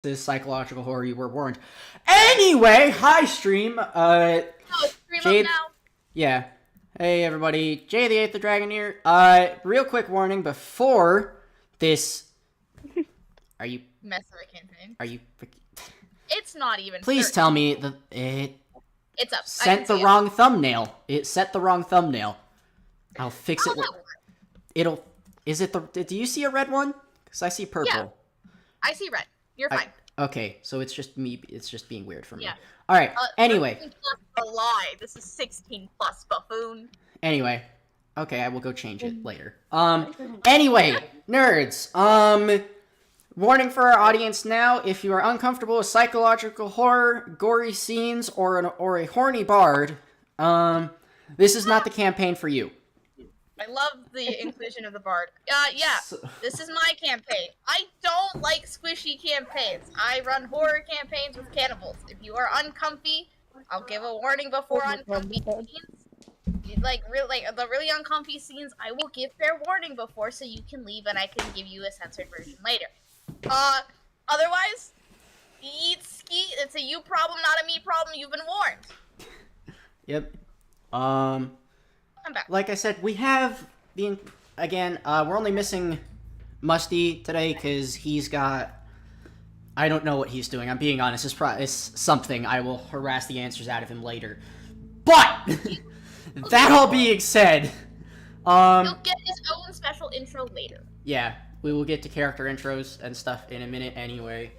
This is psychological horror. You were warned. Anyway, hi stream. Stream Jade. up now. Yeah. Hey everybody, Jay the Aether Dragon here. Real quick warning before this. Are you mess of a campaign? Are you? It's not even. Please 30. tell me that it. It's up. Sent the wrong thumbnail. It set the wrong thumbnail. I'll fix it. It'll. Is it the? Do you see a red one? Because I see purple. Yeah. I see red. You're fine. Okay, so it's just me. It's just being weird for me. Yeah. All right. Anyway. A lie. This is 16 plus, buffoon. Anyway. Okay, I will go change it later. Anyway, nerds. Warning for our audience now: if you are uncomfortable with psychological horror, gory scenes, or a horny bard, this is not the campaign for you. I love the inclusion of the bard. Yeah, this is my campaign. I don't like squishy campaigns. I run horror campaigns with cannibals. If you are uncomfy, I'll give a warning before uncomfy scenes. Like the really uncomfy scenes, I will give fair warning before so you can leave and I can give you a censored version later. Otherwise, eat ski. It's a you problem, not a me problem. You've been warned. Yep. I'm back. Like I said, we have the we're only missing Musty today because he's got. I don't know what he's doing. I'm being honest. It's something. I will harass the answers out of him later. But that all being said, he'll get his own special intro later. Yeah, we will get to character intros and stuff in a minute. Anyway,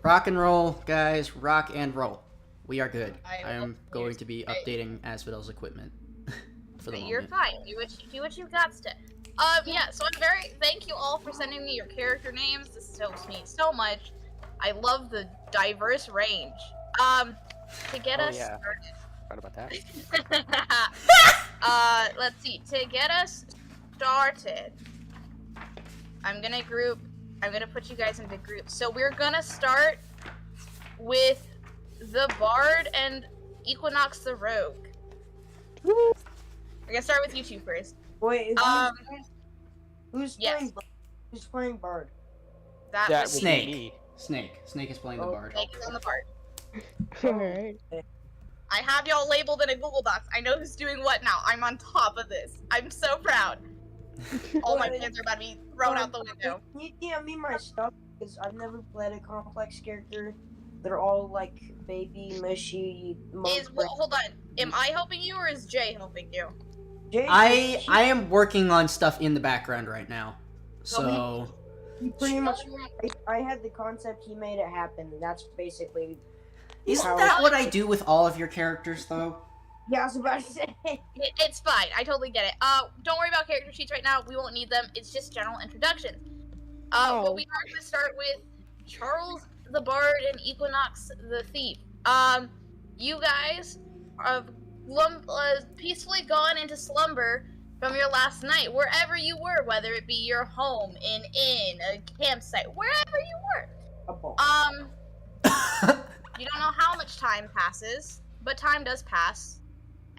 rock and roll, guys. Rock and roll. We are good. I am going to be updating Asphodel's equipment. For the You're moment. fine. Do what you've got to. Yeah. So thank you all for sending me your character names. This helps me so much. I love the diverse range. To get us started. Forgot about that. Let's see. To get us started, I'm gonna put you guys into groups. So we're gonna start with the Bard and Equinox the Rogue. Woo! We're gonna start with you two first. Wait, who's playing Bard? That was Snake. Me. Snake is playing the Bard. Snake is on the Bard. Alright. I have y'all labeled in a Google Docs. I know who's doing what now. I'm on top of this. I'm so proud. All my plans are about to be thrown out the window. Can you DM me my stuff? Because I've never played a complex character. They're all like baby, mushy. Hold on. Am I helping you or is Jay helping you? I am working on stuff in the background right now. So he pretty much. I had the concept. He made it happen. That's basically. Isn't that what I do with all of your characters, though? Yeah, I was about to say. It's fine. I totally get it. Don't worry about character sheets right now. We won't need them. It's just general introductions. But we are going to start with Charles the Bard and Equinox the Thief. You guys have peacefully gone into slumber from your last night, wherever you were, whether it be your home, an inn, a campsite, wherever you were. You don't know how much time passes, but time does pass,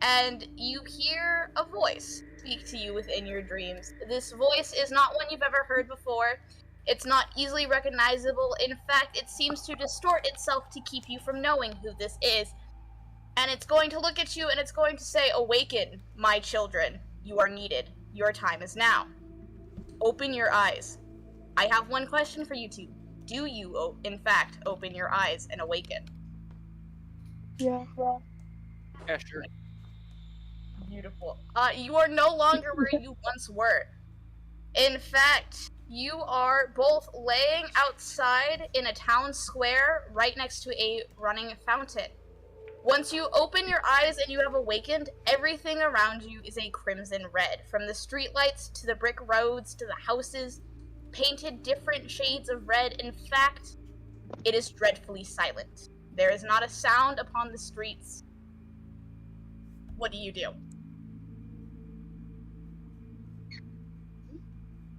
and you hear a voice speak to you within your dreams. This voice is not one you've ever heard before. It's not easily recognizable. In fact, it seems to distort itself to keep you from knowing who this is. And it's going to look at you and it's going to say, "Awaken, my children. You are needed. Your time is now. Open your eyes." I have one question for you two. Do you, in fact, open your eyes and awaken? Yeah. Yeah, sure. Beautiful. You are no longer where you once were. In fact, you are both laying outside in a town square right next to a running fountain. Once you open your eyes and you have awakened, everything around you is a crimson red. From the streetlights to the brick roads to the houses, painted different shades of red. In fact, it is dreadfully silent. There is not a sound upon the streets. What do you do?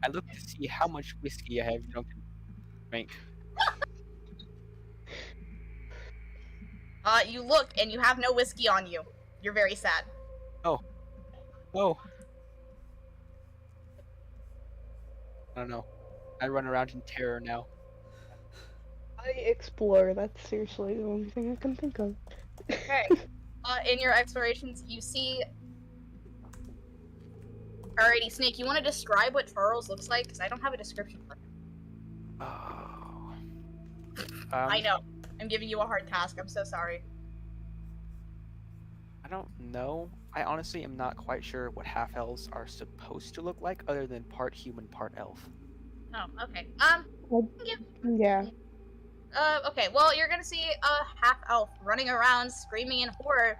I look to see how much whiskey I have drunk and drank. You look and you have no whiskey on you. You're very sad. Oh. I don't know. I run around in terror now. I explore. That's seriously the only thing I can think of. Okay. In your explorations, you see. Alrighty, Snake. You want to describe what Charles looks like? Because I don't have a description for him. Oh. I know. I'm giving you a hard task. I'm so sorry. I don't know. I honestly am not quite sure what half elves are supposed to look like, other than part human, part elf. Oh, okay. Yeah. Okay. Well, you're gonna see a half elf running around screaming in horror,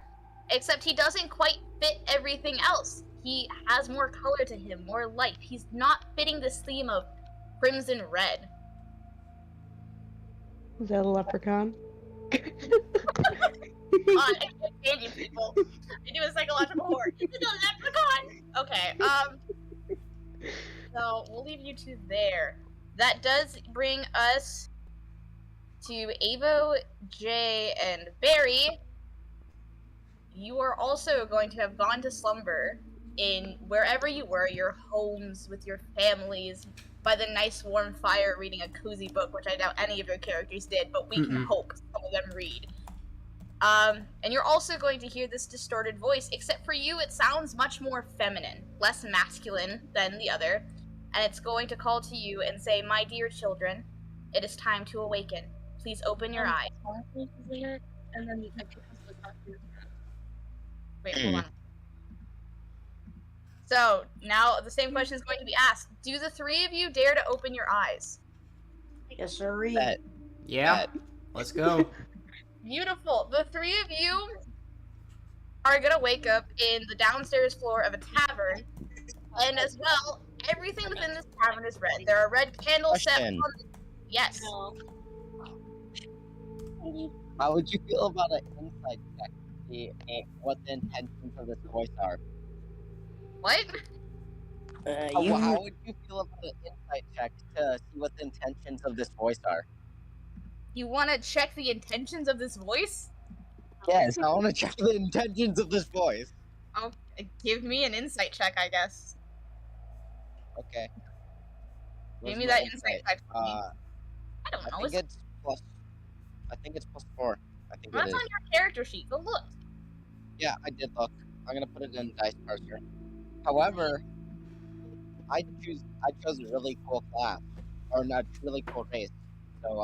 except he doesn't quite fit everything else. He has more color to him, more life. He's not fitting this theme of crimson red. Is that a leprechaun? I can't stand you people. I do a psychological horror. It's a leprechaun. Okay. So we'll leave you two there. That does bring us to Avo, Jay, and Barry. You are also going to have gone to slumber in wherever you were, your homes with your families, by the nice warm fire reading a cozy book, which I doubt any of your characters did, but we can hope some of them read. And you're also going to hear this distorted voice, except for you, it sounds much more feminine, less masculine than the other, and it's going to call to you and say, "My dear children, it is time to awaken. Please open your eyes." And then Wait, hold on. So, now the same question is going to be asked. Do the three of you dare to open your eyes? Yes, sir. Yeah. Let's go. Beautiful. The three of you are gonna wake up in the downstairs floor of a tavern, and as well, everything within this tavern is red. There are red candles set on the... Yes. How would you feel about an insight check to see what the intentions of this voice are? What? How would you feel about an insight check to see what the intentions of this voice are? You want to check the intentions of this voice? Yes, I want to check the intentions of this voice. Oh, give me an insight check, I guess. Okay. Give me that insight check. I don't know. I think it's plus. I think it's +4. I think That's it is. on your character sheet. Go look. Yeah, I did look. I'm gonna put it in dice parser. However, I chose a really cool class, or not really cool race. So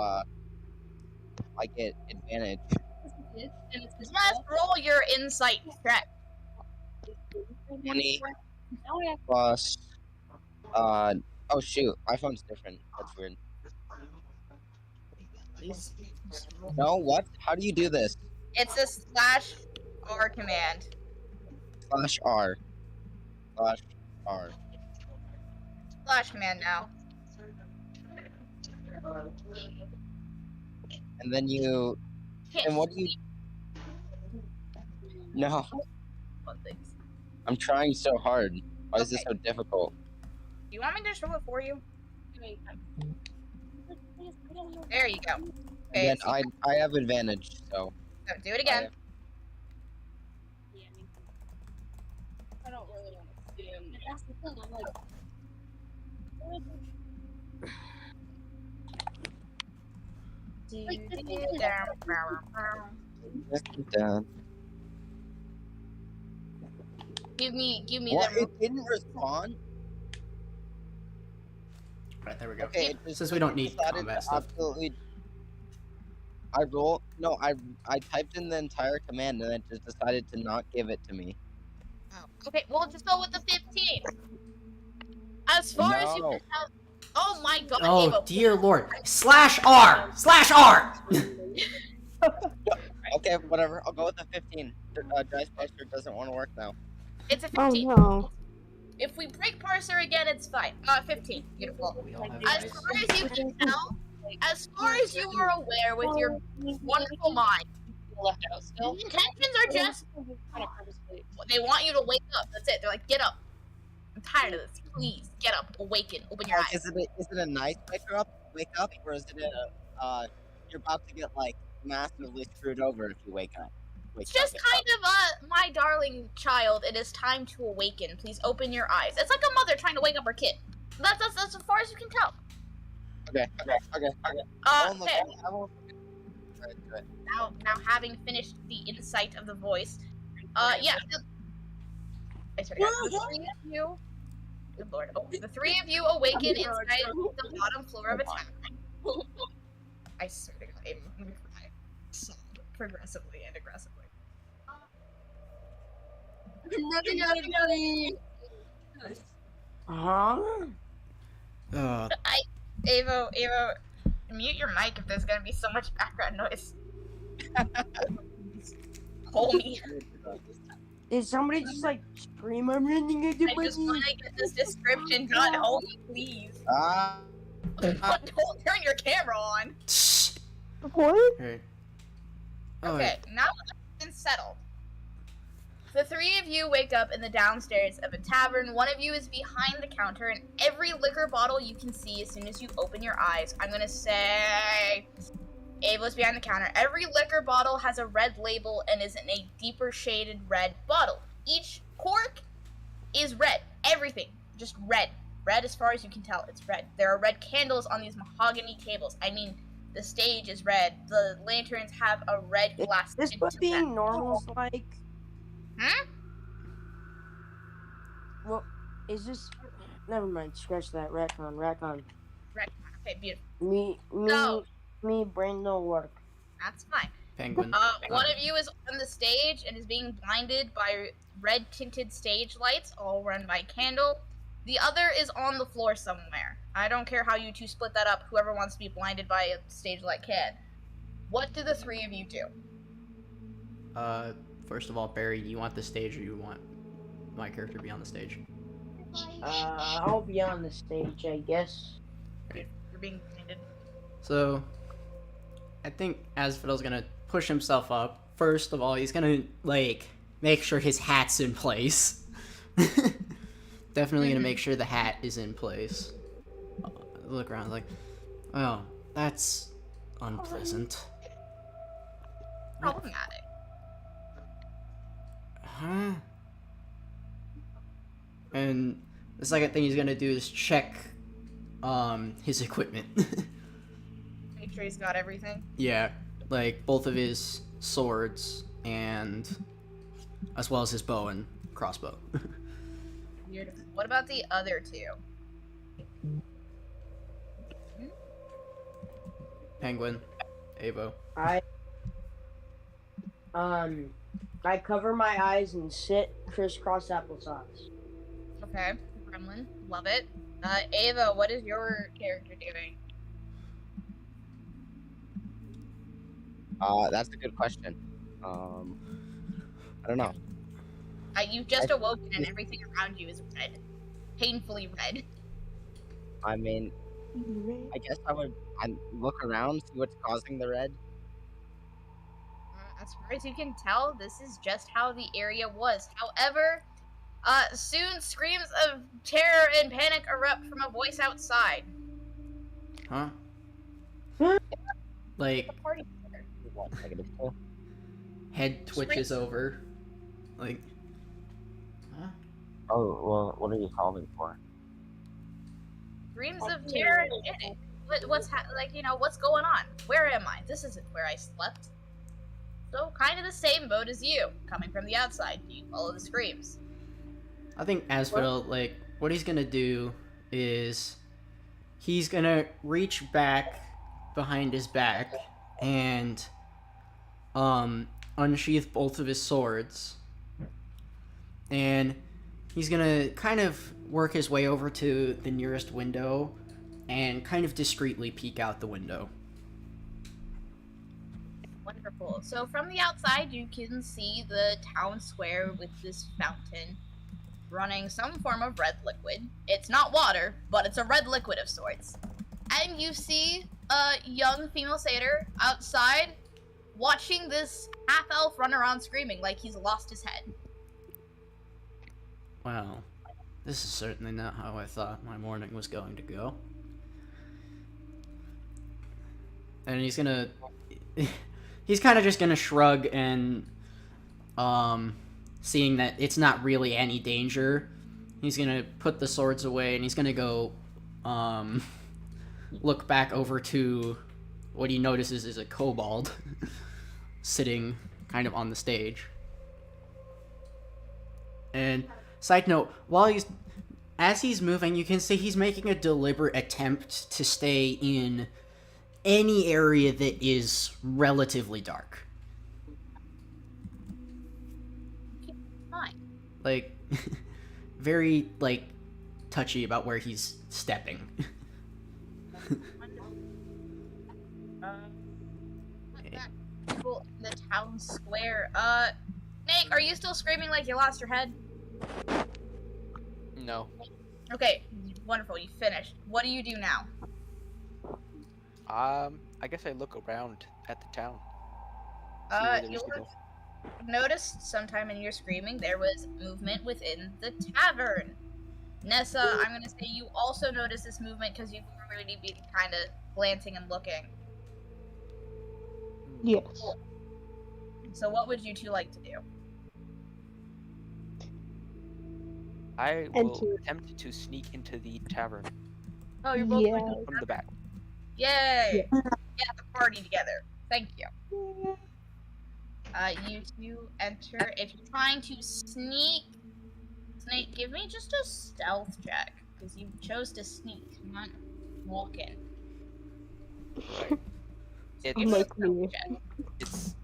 I get advantage. Let's roll your insight check. 20 plus. Oh shoot, my phone's different. That's weird. No, what? How do you do this? It's a /R command. /R. /R. Slash command now. And then you. And what do you. No. I'm trying so hard. Why is this so difficult? Do you want me to just roll it for you? There you go. Okay, Then I have advantage, so. so do it again. I don't really want to see him. That's the thing. I'm like, Down. Give me What? the. It didn't respond? Right, there we go. Okay, it just Since we don't need decided combat to stuff. absolutely. I typed in the entire command and it just decided to not give it to me. Oh, okay, well just go with the 15. As far as you can tell. Oh my god. Oh Avo. dear lord. /R! /R! Okay, whatever. I'll go with the 15. Dice Parser doesn't want to work now. It's a Oh 15. no. If we break parser again, it's fine. 15. Beautiful. We all have As dice. far as you can tell, as far as you are aware with your wonderful mind, left out still. the intentions are just Kind of purposely. they want you to wake up. That's it. They're like, get up. I'm tired of this. Please get up, awaken, open your eyes. Is it a nice wake up, or is it a you're about to get like massively screwed over if you wake up? It's just kind of my darling child. It is time to awaken. Please open your eyes. It's like a mother trying to wake up her kid. That's as far as you can tell. Okay. Okay. I won't try to do it. Now having finished the insight of the voice, yeah. I swear to God, the three of you. Good lord. Oh, the three of you awaken inside the bottom floor of a tavern. I swear to God, I'm gonna cry. So progressively and aggressively. I'm running out of money. Huh? Avo, mute your mic if there's gonna be so much background noise. Homie. Did somebody just like scream, I'm running out of I just money? want to get this description done, homie, please. Don't turn your camera on. What? Alright. Okay, now that it's been settled. The three of you wake up in the downstairs of a tavern. One of you is behind the counter, and every liquor bottle you can see as soon as you open your eyes. I'm gonna say Ava's behind the counter. Every liquor bottle has a red label and is in a deeper shaded red bottle. Each cork is red. Everything. Just red. Red as far as you can tell. It's red. There are red candles on these mahogany tables. I mean, the stage is red. The lanterns have a red glass. This tint what to them. being normal's like? Hmm? Well, is this... Never mind, scratch that. Retcon. Red. Okay, beautiful. Me, brain no work. That's fine. Penguin. One of you is on the stage and is being blinded by red tinted stage lights, all run by candle. The other is on the floor somewhere. I don't care how you two split that up. Whoever wants to be blinded by a stage light can. What do the three of you do? First of all, Barry, do you want the stage or you want my character to be on the stage? I'll be on the stage, I guess. You're being blinded. So, I think Asphodel's gonna push himself up. First of all, he's gonna, like, make sure his hat's in place. Definitely gonna make sure the hat is in place. Look around, like, oh, that's unpleasant. Problematic. Huh? And the second thing he's gonna do is check, his equipment. Make sure he's got everything. Yeah, like both of his swords and as well as his bow and crossbow. Beautiful. What about the other two? Penguin, Avo. I cover my eyes and sit crisscross applesauce. Okay. Gremlin. Love it. Ava, what is your character doing? That's a good question. I don't know. You've just awoken and everything around you is red. Painfully red. I mean, I guess I'd look around, see what's causing the red. As far as you can tell, this is just how the area was. However, soon screams of terror and panic erupt from a voice outside. Huh? Like, The party. -2. head twitches over. Like, huh? Oh, well, what are you calling for? Screams of terror and panic. What's what's going on? Where am I? This isn't where I slept. So, kind of the same boat as you, coming from the outside. Do you follow the screams? I think Asphodel, like, what he's gonna do is he's gonna reach back behind his back and unsheath both of his swords, and he's gonna kind of work his way over to the nearest window and kind of discreetly peek out the window. Wonderful. So from the outside, you can see the town square with this fountain running some form of red liquid. It's not water, but it's a red liquid of sorts. And you see a young female satyr outside watching this half-elf run around screaming like he's lost his head. Well, this is certainly not how I thought my morning was going to go. And he's gonna... he's kind of just gonna shrug and, seeing that it's not really any danger, he's gonna put the swords away and he's gonna go, look back over to what he notices is a kobold sitting kind of on the stage. And side note, as he's moving, you can see he's making a deliberate attempt to stay in any area that is relatively dark. Fine. Like, very, like, touchy about where he's stepping. People in the town square. Nate, are you still screaming like you lost your head? No. Okay, wonderful. You finished. What do you do now? I guess I look around at the town. See where there is You'll to go. have noticed sometime in your screaming there was movement within the tavern. Nessa, I'm gonna say you also noticed this movement because you've already been kind of glancing and looking. Yes. So what would you two like to do? I will Enter. attempt to sneak into the tavern Oh, you're both going to... from the back. Yay! Get the party together. Thank you. You two enter. If you're trying to sneak, Snake, give me just a stealth check because you chose to sneak, not walk in. Right. Give me a Like stealth me. check. It's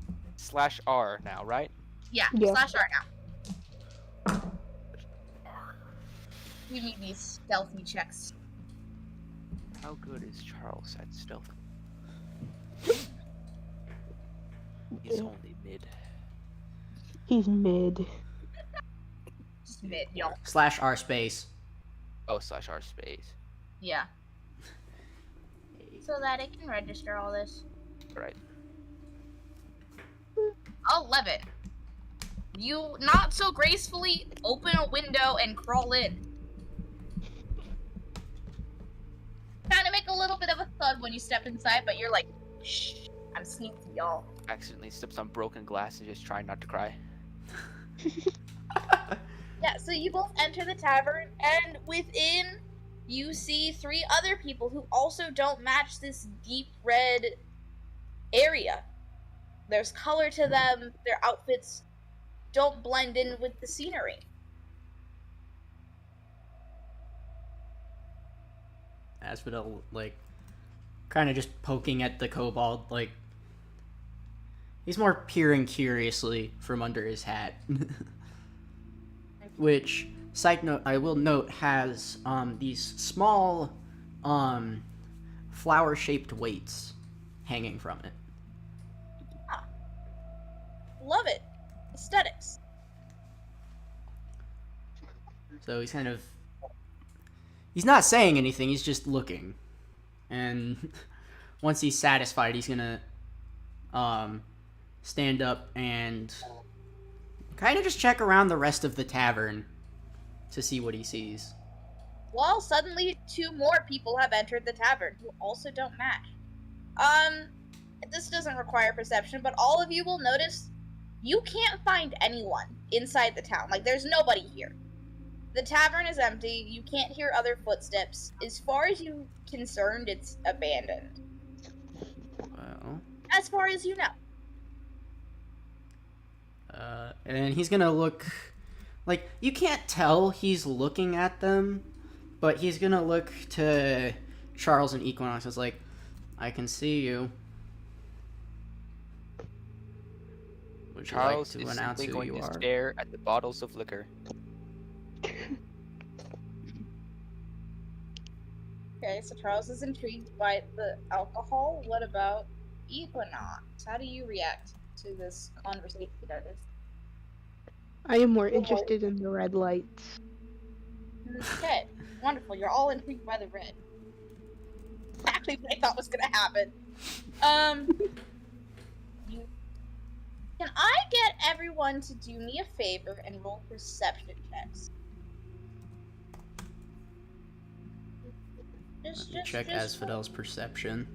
/R now, right? Yeah, Yeah. /R now. You need these stealthy checks. How good is Charles at stealth? He's only mid. He's mid. Just a bit, y'all. /R space. Oh, /R space. Yeah. So that it can register all this. Right. 11. You not so gracefully open a window and crawl in. Kind of make a little bit of a thud when you step inside, but you're like, shh, I'm sneaky, y'all. Accidentally steps on broken glass and just try not to cry. Yeah, so you both enter the tavern, and within, you see 3 other people who also don't match this deep red area. There's color to them, their outfits don't blend in with the scenery. Asphodel, like, kind of just poking at the kobold, like, he's more peering curiously from under his hat. Which, side note, I will note, has these small flower-shaped weights hanging from it. Love it. Aesthetics. So he's kind of... He's not saying anything, he's just looking. And once he's satisfied, he's gonna stand up and kind of just check around the rest of the tavern to see what he sees. Well, suddenly 2 more people have entered the tavern who also don't match. This doesn't require perception, but all of you will notice you can't find anyone inside the town. Like, there's nobody here. The tavern is empty. You can't hear other footsteps. As far as you're concerned, it's abandoned. Well... As far as you know. And he's gonna look... Like, you can't tell he's looking at them, but he's gonna look to Charles and Equinox as like, I can see you. Would you like Charles to is announce simply who going you to are? stare at the bottles of liquor. Okay, so Charles is intrigued by the alcohol. What about Equinox? How do you react to this conversation? I am more interested in the red lights. Okay, wonderful. You're all intrigued by the red. Exactly what I thought was gonna happen. Can I get everyone to do me a favor and roll perception checks? Check Asphodel's perception.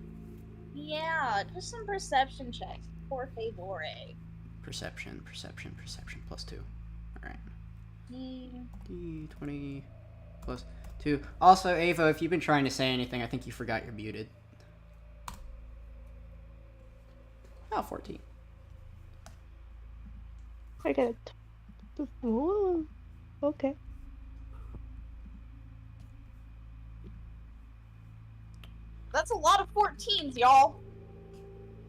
Yeah, just some perception checks. Por favor. Perception +2. Alright. Hmm. D20. plus 2. Also, Ava, if you've been trying to say anything, I think you forgot you're muted. Oh, 14. I get it. Whoa. Okay. That's a lot of 14s, y'all.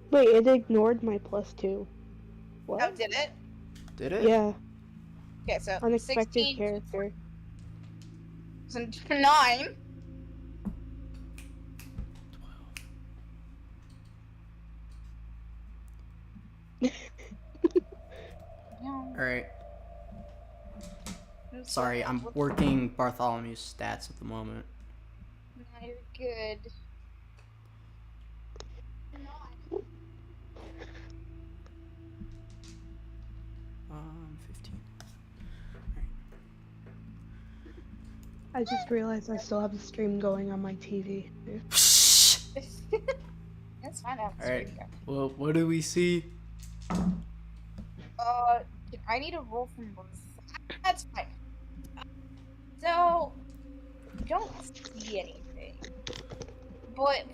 Wait, it ignored my +2. What? Oh, did it? Did it? Yeah, Okay, so unexpected 16 character. and 9. Alright. Sorry, I'm working Bartholomew's stats at the moment. No, you're good. 15. I just realized I still have the stream going on my TV. That's fine. Alright. Well, what do we see? I need a roll from both. That's fine. So, you don't see anything, but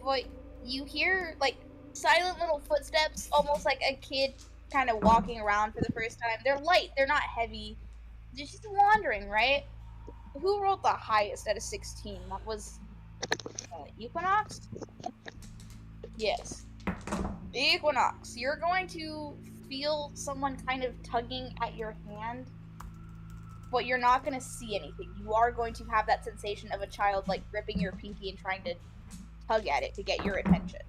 you hear like silent little footsteps, almost like a kid kind of walking around for the first time. They're light. They're not heavy. They're just wandering, right? Who rolled the highest out of 16? That was Equinox? Yes. Equinox, you're going to feel someone kind of tugging at your hand, but you're not going to see anything. You are going to have that sensation of a child like gripping your pinky and trying to tug at it to get your attention.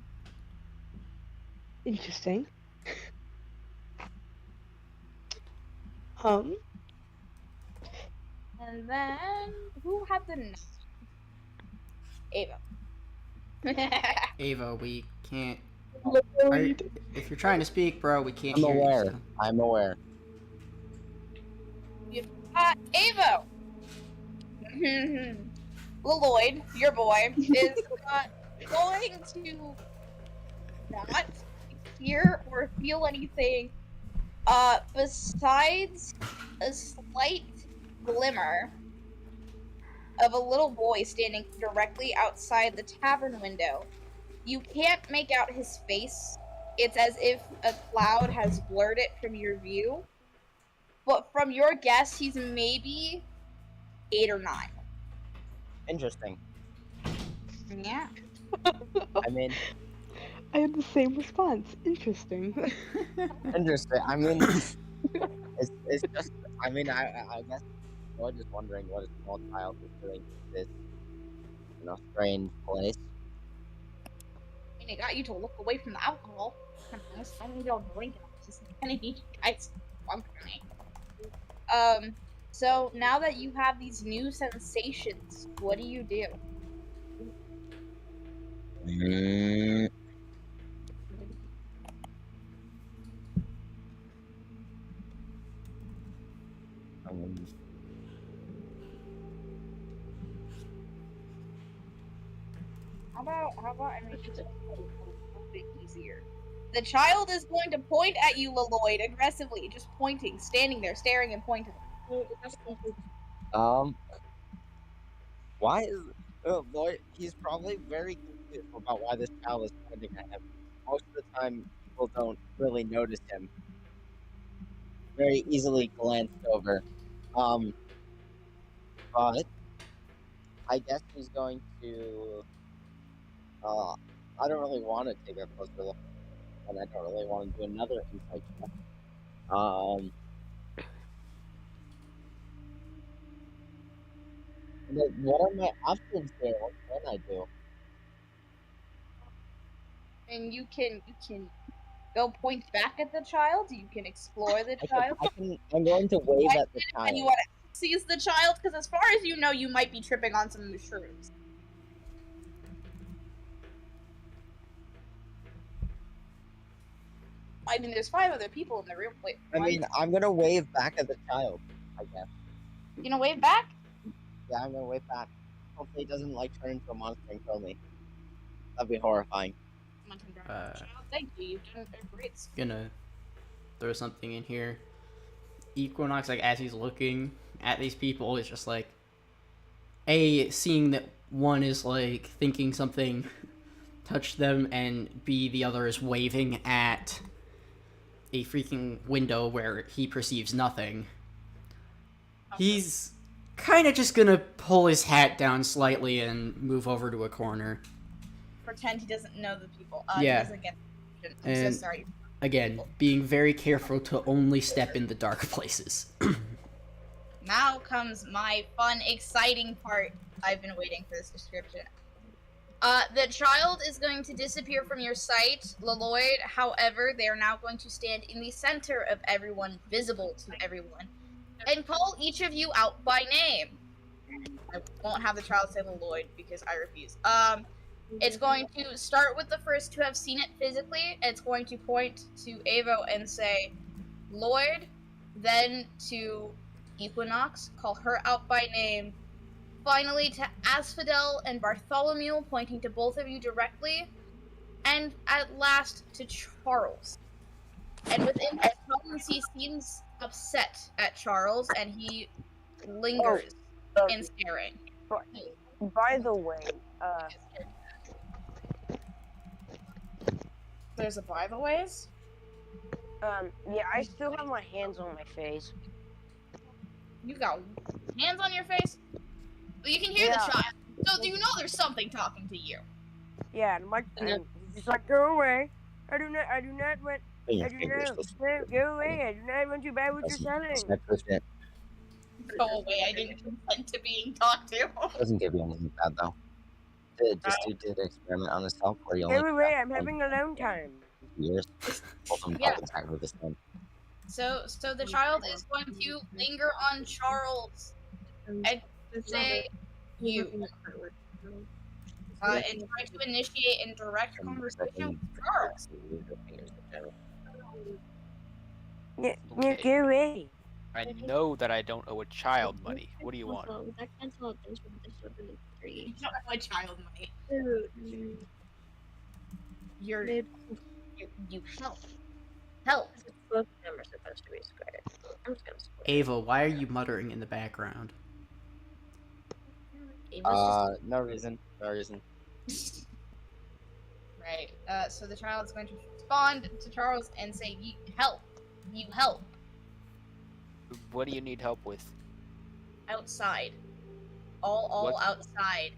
Interesting. And then, who had the next? Ava. Ava, we can't. Lloyd. If you're trying to speak, bro, we can't I'm hear aware. you. So. I'm aware. Ava! Lloyd, your boy, is going to not hear or feel anything besides a slight glimmer of a little boy standing directly outside the tavern window. You can't make out his face. It's as if a cloud has blurred it from your view. But from your guess, he's maybe 8 or 9. Interesting. Yeah. I mean, I had the same response. Interesting. interesting. I mean, it's just. I mean, I guess I'm just wondering what a small child is doing in this, strange place. I mean, it got you to look away from the alcohol. I don't need all drinking. I just kind of need you guys functioning. So now that you have these new sensations, what do you do? How about I make it a little bit easier? The child is going to point at you, Lloyd, aggressively, just pointing, standing there, staring and pointing. Why is Lloyd? He's probably very confused about why this child is pointing at him. Most of the time, people don't really notice him. Very easily glanced over. But I guess he's going to. I don't really want to take a closer look, and I don't really want to do another insight check. What are my options here? What can I do? And you can go point back at the child. You can explore the child. I'm going to wave at the child. And you want to seize the child because, as far as you know, you might be tripping on some mushrooms. I mean, there's 5 other people in the room. Wait, I mean, I'm gonna wave back at the child, I guess. You gonna wave back? Yeah, I'm gonna wave back. Hopefully, it doesn't turn into a monster and kill me. That'd be horrifying. Thank you. You've done a great. Gonna throw something in here. Equinox, like as he's looking at these people, is just like, A, seeing that one is, like, thinking something touched them, and B, the other is waving at a freaking window where he perceives nothing. He's kind of just gonna pull his hat down slightly and move over to a corner. Pretend he doesn't know the people. Yeah. He doesn't get. I'm And- so sorry. Again, being very careful to only step in the dark places. Now comes my fun, exciting part. I've been waiting for this description. The child is going to disappear from your sight, Lloyd. However, they are now going to stand in the center of everyone, visible to everyone, and call each of you out by name. I won't have the child say Lloyd because I refuse. It's going to start with the first to have seen it physically. It's going to point to Avo and say, Lloyd, then to Equinox, call her out by name. Finally to Asphodel and Bartholemue, pointing to both of you directly. And at last to Charles. And within his moments, he seems upset at Charles, and he lingers in staring. By the way, There's a by the ways? yeah, I still have my hands on my face. You got hands on your face? But you can hear the child. So do you know there's something talking to you? Yeah, and he's just like, go away. I do not want, I do not, go away. I do not want you back with your telling. Go away, I didn't consent to being talked to. Doesn't give you anything bad though. Just did an experiment on himself where he only Go away, I'm having alone time. years. Both of them Yeah. exactly the same. So the child is going to linger on Charles and say you. And try to initiate in direct conversation with Charles. Yeah, Okay. go away. I know that I don't owe a child money. What do you want? That cancel out things from the children 3. You don't have my child money. You help. Help. Both of them are supposed to be squared. I'm just gonna square. Ava, why are you muttering in the background? No reason. Right. So the child's going to respond to Charles and say, "You help. You help." What do you need help with? Outside. All What? outside.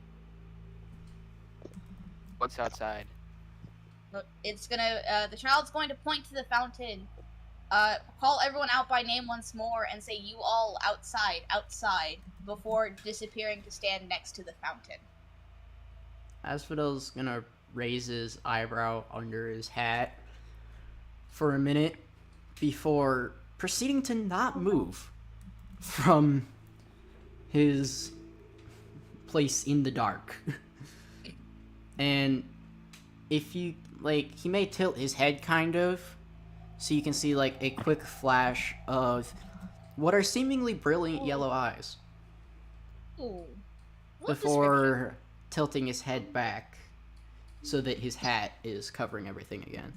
What's outside? Look, it's gonna. The child's going to point to the fountain. Call everyone out by name once more and say, "You all outside," before disappearing to stand next to the fountain. Asphodel's gonna raise his eyebrow under his hat for a minute before proceeding to not move from his place in the dark. And if you, like, he may tilt his head kind of, so you can see, like, a quick flash of what are seemingly brilliant yellow eyes Ooh. What before tilting his head back so that his hat is covering everything again.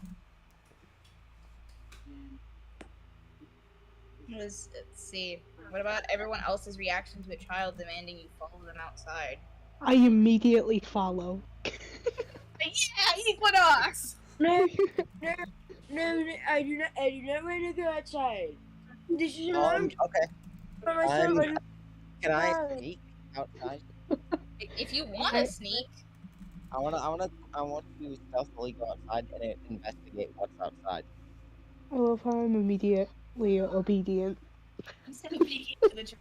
Let's see. What about everyone else's reaction to a child demanding you follow them outside? I immediately follow. Yeah, Equinox! No, I do not want to go outside. This is Okay. for myself. Can I sneak outside? If you want to sneak, I want to stealthily go outside and investigate what's outside. I love how I'm immediately obedient. send me to the child.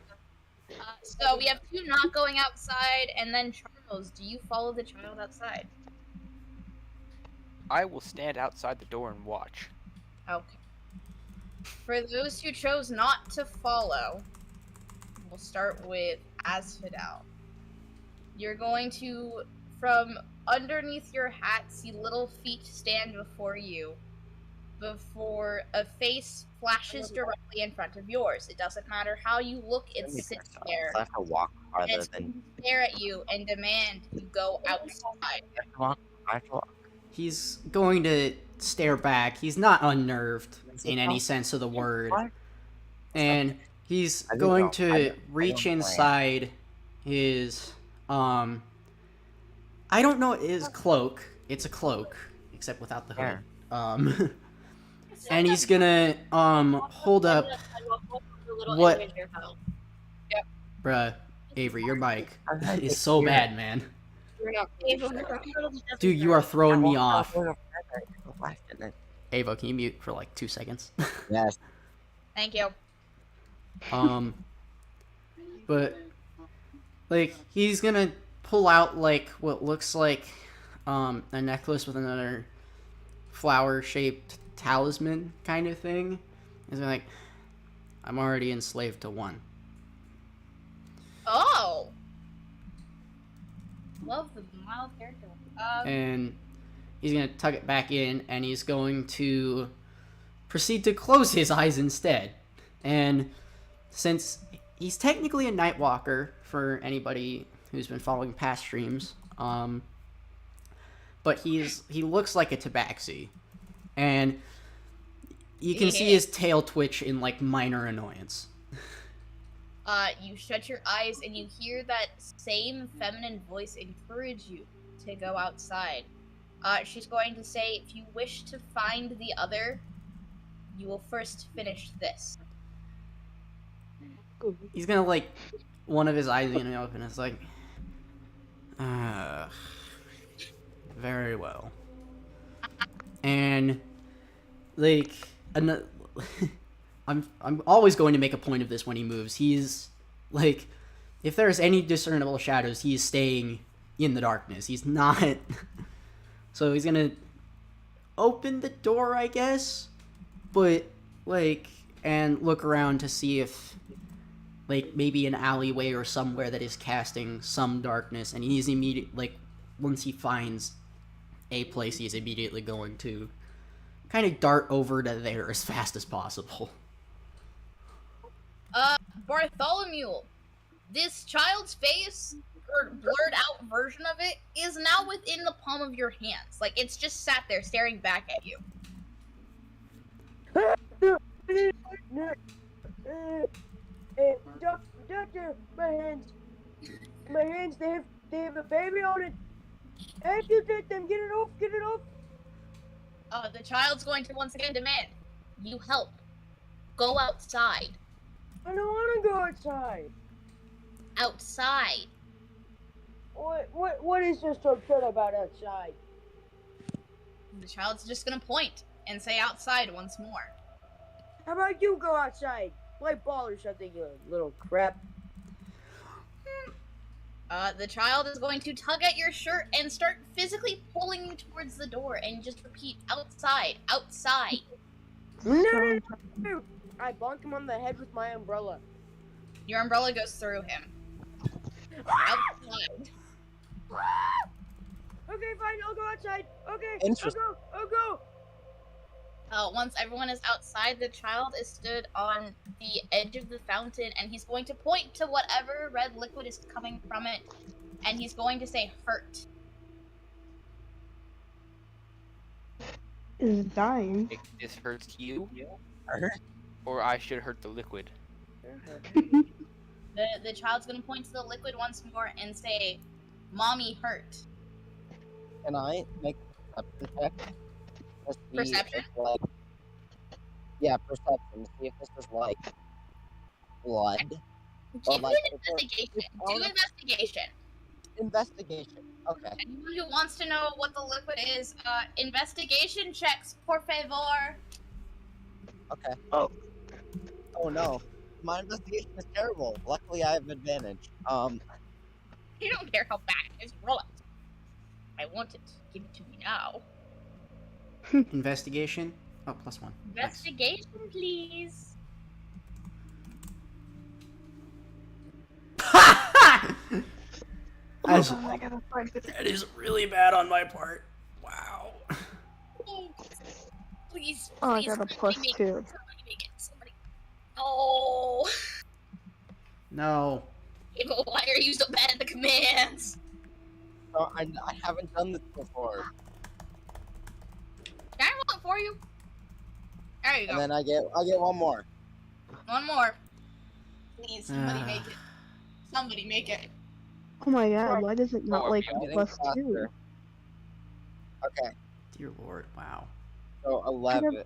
So we have two not going outside, and then Charles, do you follow the child outside? I will stand outside the door and watch. Okay. For those who chose not to follow, we'll start with Asphodel. You're going to, from underneath your hat, see little feet stand before you, before a face flashes directly in front of yours. It doesn't matter how you look, it sits there. I have to walk And farther it's going than. to stare at you and demand you go outside. I have to walk. He's going to stare back. He's not unnerved in any sense of the word. What? And he's I didn't going know. to reach plan. inside his I don't know his cloak. It's a cloak, except without the hood. And he's gonna hold up what? Bruh, Avery, your mic is so bad, man. Dude, you are throwing me off. Avo, can you mute for like 2 seconds? Yes. Thank you. But like he's gonna pull out like what looks like a necklace with another flower-shaped talisman kind of thing. He's like, I'm already enslaved to one. Oh. Love the mild character. And he's gonna tuck it back in, and he's going to proceed to close his eyes instead. And since he's technically a night walker for anybody who's been following past streams, but he looks like a tabaxi, and you can see his tail twitch in like minor annoyance. You shut your eyes and you hear that same feminine voice encourage you to go outside. She's going to say, if you wish to find the other, you will first finish this. He's gonna like, one of his eyes is gonna open. It's like, very well. And like, I'm always going to make a point of this when he moves. He's like, if there's any discernible shadows, he's staying in the darkness. He's not. So he's gonna open the door, I guess, but like, and look around to see if like maybe an alleyway or somewhere that is casting some darkness, and he's once he finds a place, he's immediately going to kind of dart over to there as fast as possible. Bartholomew, this child's face, or blurred out version of it, is now within the palm of your hands. Like, it's just sat there staring back at you. Doctor, my hands, they have a baby on it. I have to take them, get it off. The child's going to once again demand you help. Go outside. I don't want to go outside. Outside. What is there so good about outside? The child's just gonna point and say outside once more. How about you go outside? Play ball or something, you little crap. The child is going to tug at your shirt and start physically pulling you towards the door and just repeat, outside, outside. No. I bonk him on the head with my umbrella. Your umbrella goes through him. Outside. Okay, fine, I'll go outside. Okay, I'll go. Once everyone is outside, the child is stood on the edge of the fountain, and he's going to point to whatever red liquid is coming from it, and he's going to say, hurt. Is dying. This hurts you? Or I should hurt the liquid? The child's going to point to the liquid once more and say, Mommy hurt. Can I make a check? Perception? Yeah, perception. See if this is like blood. Give me an investigation. Do investigation. Investigation. Okay. Anyone who wants to know what the liquid is, investigation checks, por favor. Okay. Oh no. My investigation is terrible. Luckily, I have advantage. You don't care how bad it is. Roll it. I want it. Give it to me now. Investigation? Oh, +1. Investigation, please. That is really bad on my part. Wow. Oh, please. Oh, I please, got a somebody +2. make it. Somebody make it. Somebody. Oh. No. Why are you so bad at the commands? No, I haven't done this before. Can I roll it for you? There you go. And then I get one more. One more. Please, somebody make it. Somebody make it. Oh my god, why does it not are like we plus all- 2? Okay, Dear Lord, wow. so 11.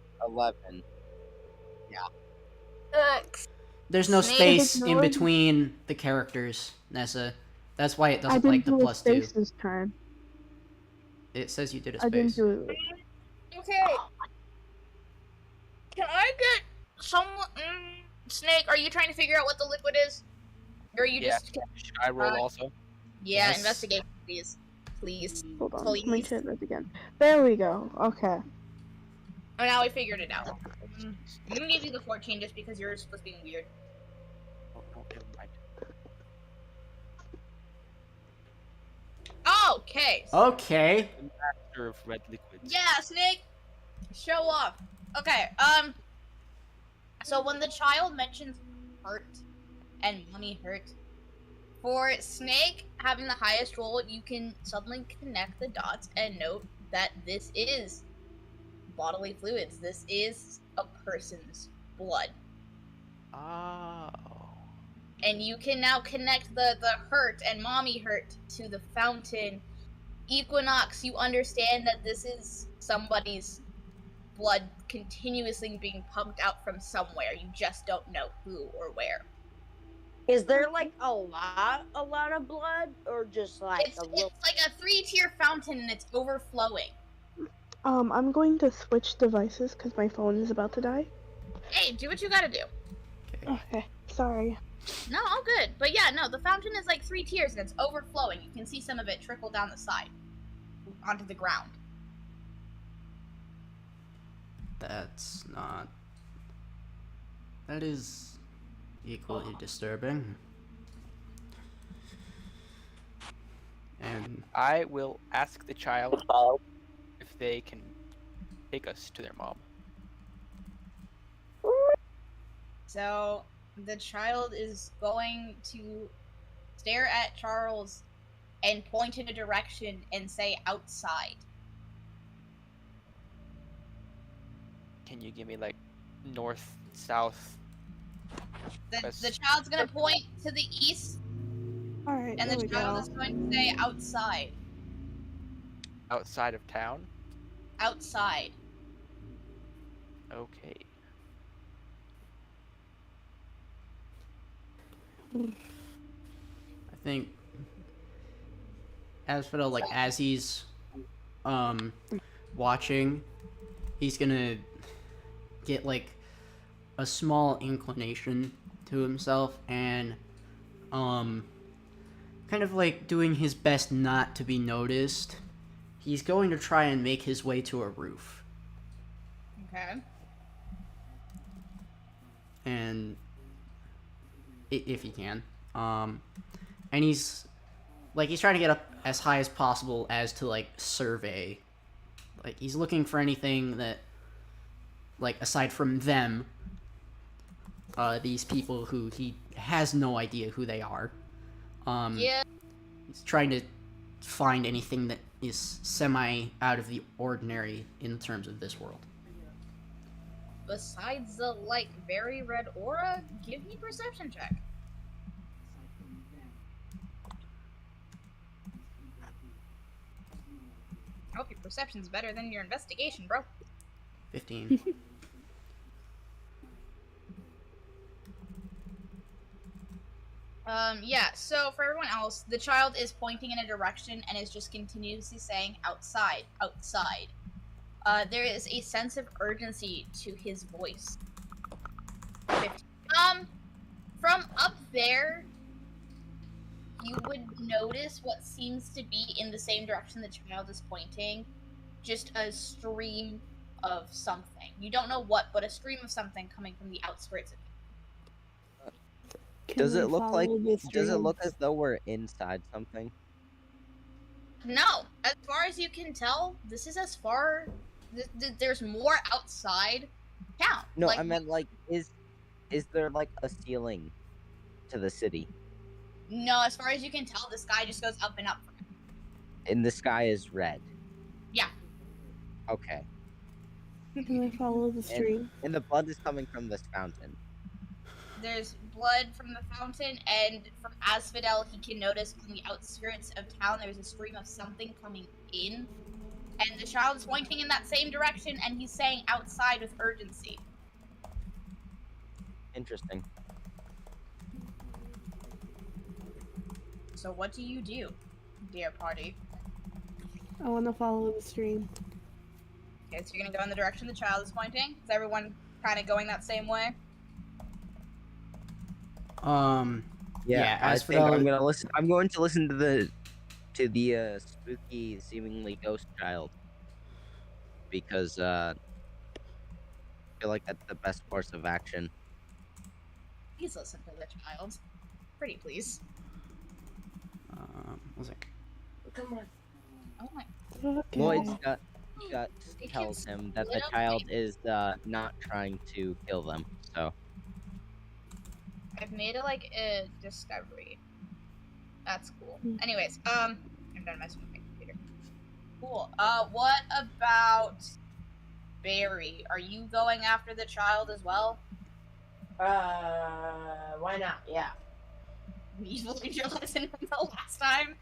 There's no Snake. space in Ignored. between the characters, Nessa. That's why it I doesn't didn't like the do a plus 2. space this time. It says you did a I didn't space. do it. Okay. Can I get someone? Snake, are you trying to figure out what the liquid is? Or are you Yeah. just? Should I roll also? Yeah, Yes. investigate, please. Please. Hold on, Please. my chat red again. There we go. Okay. Oh, now we figured it out. I'm gonna give you the 14 just because yours was being weird. Oh, never mind. Okay. Okay. Master of red liquids. Yeah, Snake. Show off. Okay. So when the child mentions hurt and mommy hurt, for Snake having the highest roll, you can suddenly connect the dots and note that this is bodily fluids. This is a person's blood. Oh. And you can now connect the hurt and mommy hurt to the fountain. Equinox, you understand that this is somebody's blood continuously being pumped out from somewhere. You just don't know who or where. Is there like a lot of blood, or just like It's a little? like a 3-tier fountain and it's overflowing. I'm going to switch devices because my phone is about to die. Hey, do what you gotta do. Okay, sorry. No, all good. But yeah, no, the fountain is like 3 tiers and it's overflowing. You can see some of it trickle down the side onto the ground. That's not... That is equally disturbing. And I will ask the child if they can take us to their mom. So the child is going to stare at Charles and point in a direction and say outside. Can you give me like north, south? The child's gonna point to the east, Alright, and there the we child go. is going to say outside. Outside of town? Outside. Okay. I think Asphodel, like, as he's watching, he's gonna get like a small inclination to himself and kind of like doing his best not to be noticed. He's going to try and make his way to a roof. Okay. And if he can, and he's trying to get up as high as possible as to like survey, like he's looking for anything that, like, aside from them, these people who he has no idea who they are. Yeah. He's trying to find anything that is semi out of the ordinary in terms of this world. Besides the like very red aura, give me perception check. I hope your perception's better than your investigation, bro. 15. Yeah, so for everyone else, the child is pointing in a direction and is just continuously saying outside, outside. There is a sense of urgency to his voice. 15. From up there, you would notice what seems to be in the same direction the child is pointing, just a stream of something. You don't know what, but a stream of something coming from the outskirts of Does Can it we look like? follow this Does it stream? look as though we're inside something? No, as far as you can tell, this is as far. There's more outside town. No, Like, I meant like, is there like a ceiling to the city? no, as far as you can tell, the sky just goes up and up. And the sky is red. Yeah. Okay. Can I follow the stream? And the blood is coming from this fountain. there's blood from the fountain, and from Asphodel, he can notice on the outskirts of town there's a stream of something coming in. And the child is pointing in that same direction, and he's saying outside with urgency. Interesting. So what do you do, dear party? I want to follow the stream. Okay, so you're gonna go in the direction the child is pointing? Is everyone kind of going that same way? Yeah, I think Asphodel- I'm gonna listen. I'm going to listen to the spooky, seemingly ghost child because I feel like that's the best course of action. Please listen to the child. Pretty please. Was it? Come on. Oh my. Okay. Lloyd's gut It tells keeps him that the little child things. is not trying to kill them. So I've made it like a discovery. That's cool. Hmm. Anyways, I'm done messing with my computer. Cool. What about Barry? Are you going after the child as well? Why not? Yeah. You learned your lesson from the last time.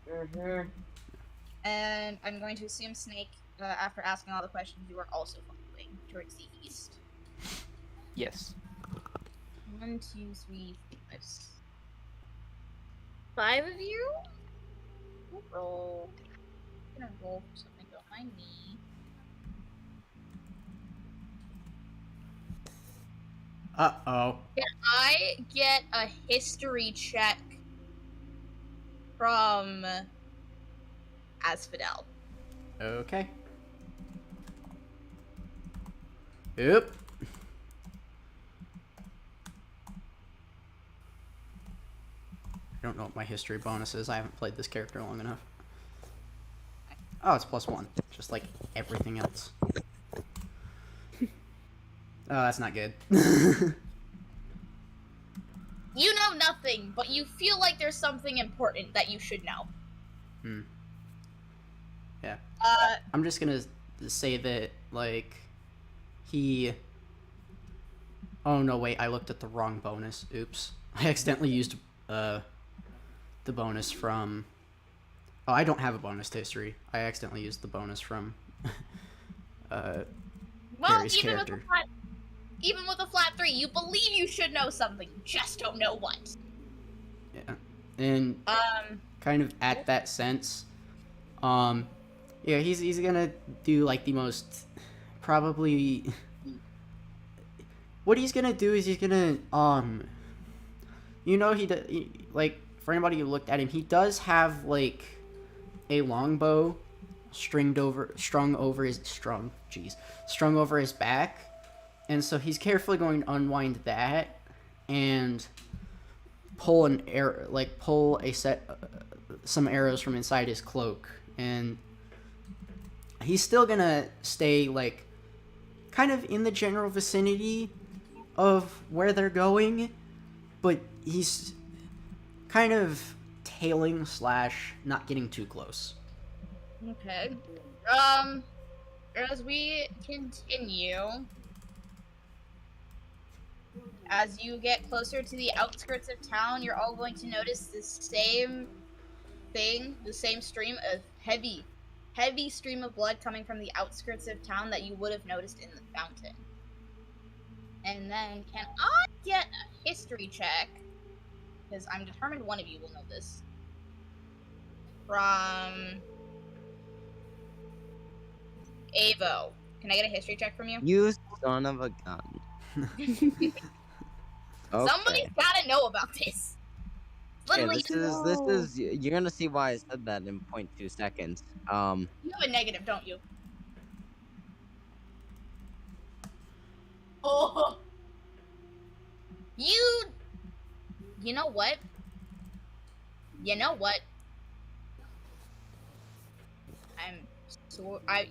Mm-hmm. And I'm going to assume Snake, after asking all the questions, you are also following towards the east. Yes. 1, 2, 3, 4, 5 of you? Roll. I'm gonna roll for something, don't mind me. Uh-oh. Can I get a history check from Asphodel? Okay. Oop. I don't know what my history bonus is. I haven't played this character long enough. Oh, it's +1. Just like everything else. Oh, that's not good. You know nothing, but you feel like there's something important that you should know. Yeah. I'm just gonna say that, like, he... Oh, no, wait, I looked at the wrong bonus. Oops. I accidentally used, the bonus from... Oh, I don't have a bonus to history. I accidentally used the bonus from, Well, Barry's even character. with a flat 3, you believe you should know something, you just don't know what. Yeah. And kind of at that sense, yeah, he's gonna do, like, the most... Probably... What he's gonna do is he's gonna, you know, like, for anybody who looked at him, he does have, like, a longbow strung over his back, and so he's carefully going to unwind that and pull some arrows from inside his cloak, and he's still gonna stay, like, kind of in the general vicinity of where they're going, but he's kind of tailing / not getting too close. Okay. As we continue, as you get closer to the outskirts of town, you're all going to notice the same thing, the same stream of heavy stream of blood coming from the outskirts of town that you would have noticed in the fountain. And then, can I get a history check? Because I'm determined one of you will know this. From Avo. Can I get a history check from you? you son of a gun. Okay. Somebody's gotta know about this. Okay, Literally, this is you're gonna see why I said that in 0.2 seconds. you have a negative, don't you? Oh. You know what? You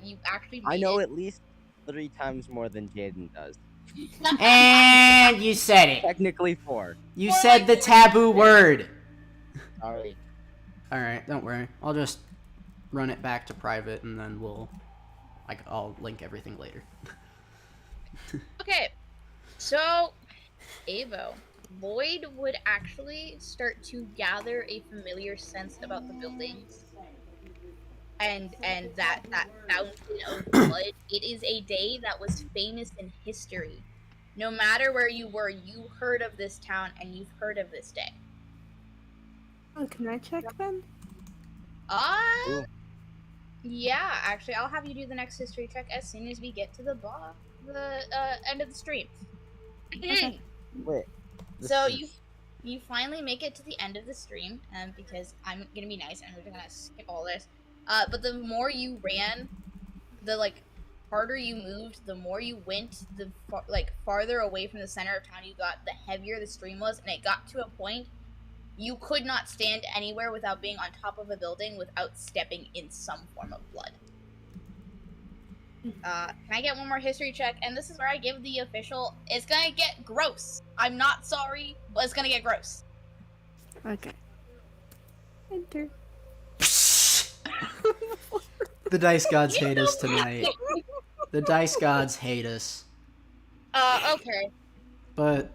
you actually I made know it. at least 3 times more than Jaden does. And you said it. Technically 4. You said the taboo word. Sorry. Alright, don't worry. I'll just run it back to private, and then I'll link everything later. Okay, so Avo, Lloyd would actually start to gather a familiar sense about the buildings and that fountain of blood. It is a day that was famous in history. No matter where you were, you heard of this town and you've heard of this day. Oh, can I check then? Ooh. Yeah, actually, I'll have you do the next history check as soon as we get to the end of the stream. Okay. Wait. So you finally make it to the end of the stream, because I'm gonna be nice and we're gonna skip all this. But the more you ran, the harder you moved, the more you went, the farther away from the center of town you got, the heavier the stream was, and it got to a point you could not stand anywhere without being on top of a building without stepping in some form of blood. Can I get one more history check? And this is where I give the official, it's gonna get gross. I'm not sorry, but it's gonna get gross. Okay. Enter. The dice gods hate us tonight. The dice gods hate us. Okay. But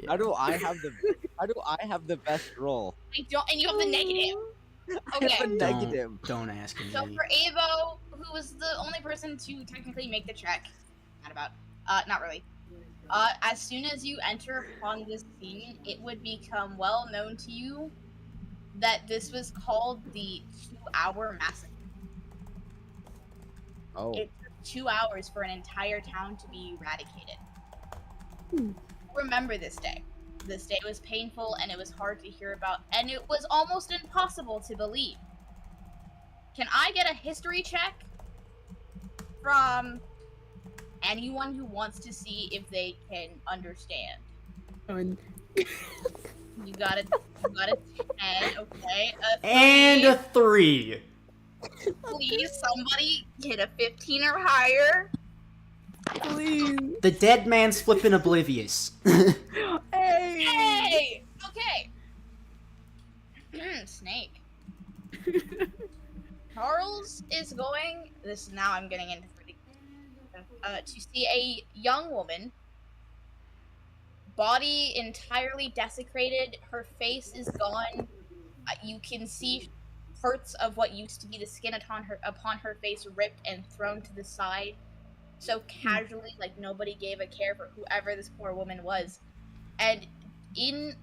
How do I have the best roll? I don't, and you have the negative. Okay. Negative. don't ask me. So for Avo, who was the only person to technically make the check, not really. As soon as you enter upon this scene, it would become well known to you that this was called the 2-hour massacre. Oh. It took 2 hours for an entire town to be eradicated. Remember this day. This day was painful and it was hard to hear about, and it was almost impossible to believe. Can I get a history check from anyone who wants to see if they can understand? You got a 10, okay. And a 3. Please, somebody get a 15 or higher. Please. The dead man's flipping oblivious. Hey! Okay. Snake. Charles is going. Now I'm getting into to see a young woman. Body entirely desecrated. Her face is gone. You can see parts of what used to be the skin upon her face ripped and thrown to the side. So casually, like nobody gave a care for whoever this poor woman was. And in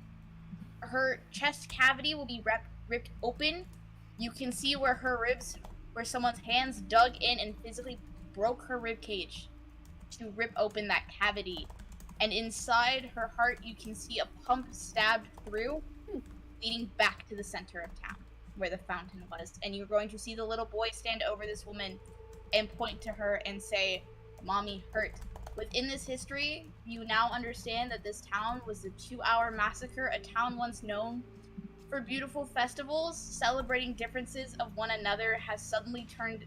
her chest cavity will be ripped open. You can see where her ribs, where someone's hands dug in and physically broke her rib cage to rip open that cavity. And inside her heart, you can see a pump stabbed through, leading back to the center of town, where the fountain was. And you're going to see the little boy stand over this woman and point to her and say, "Mommy hurt." Within this history, you now understand that this town was a 2-hour massacre, a town once known for beautiful festivals, celebrating differences of one another has suddenly turned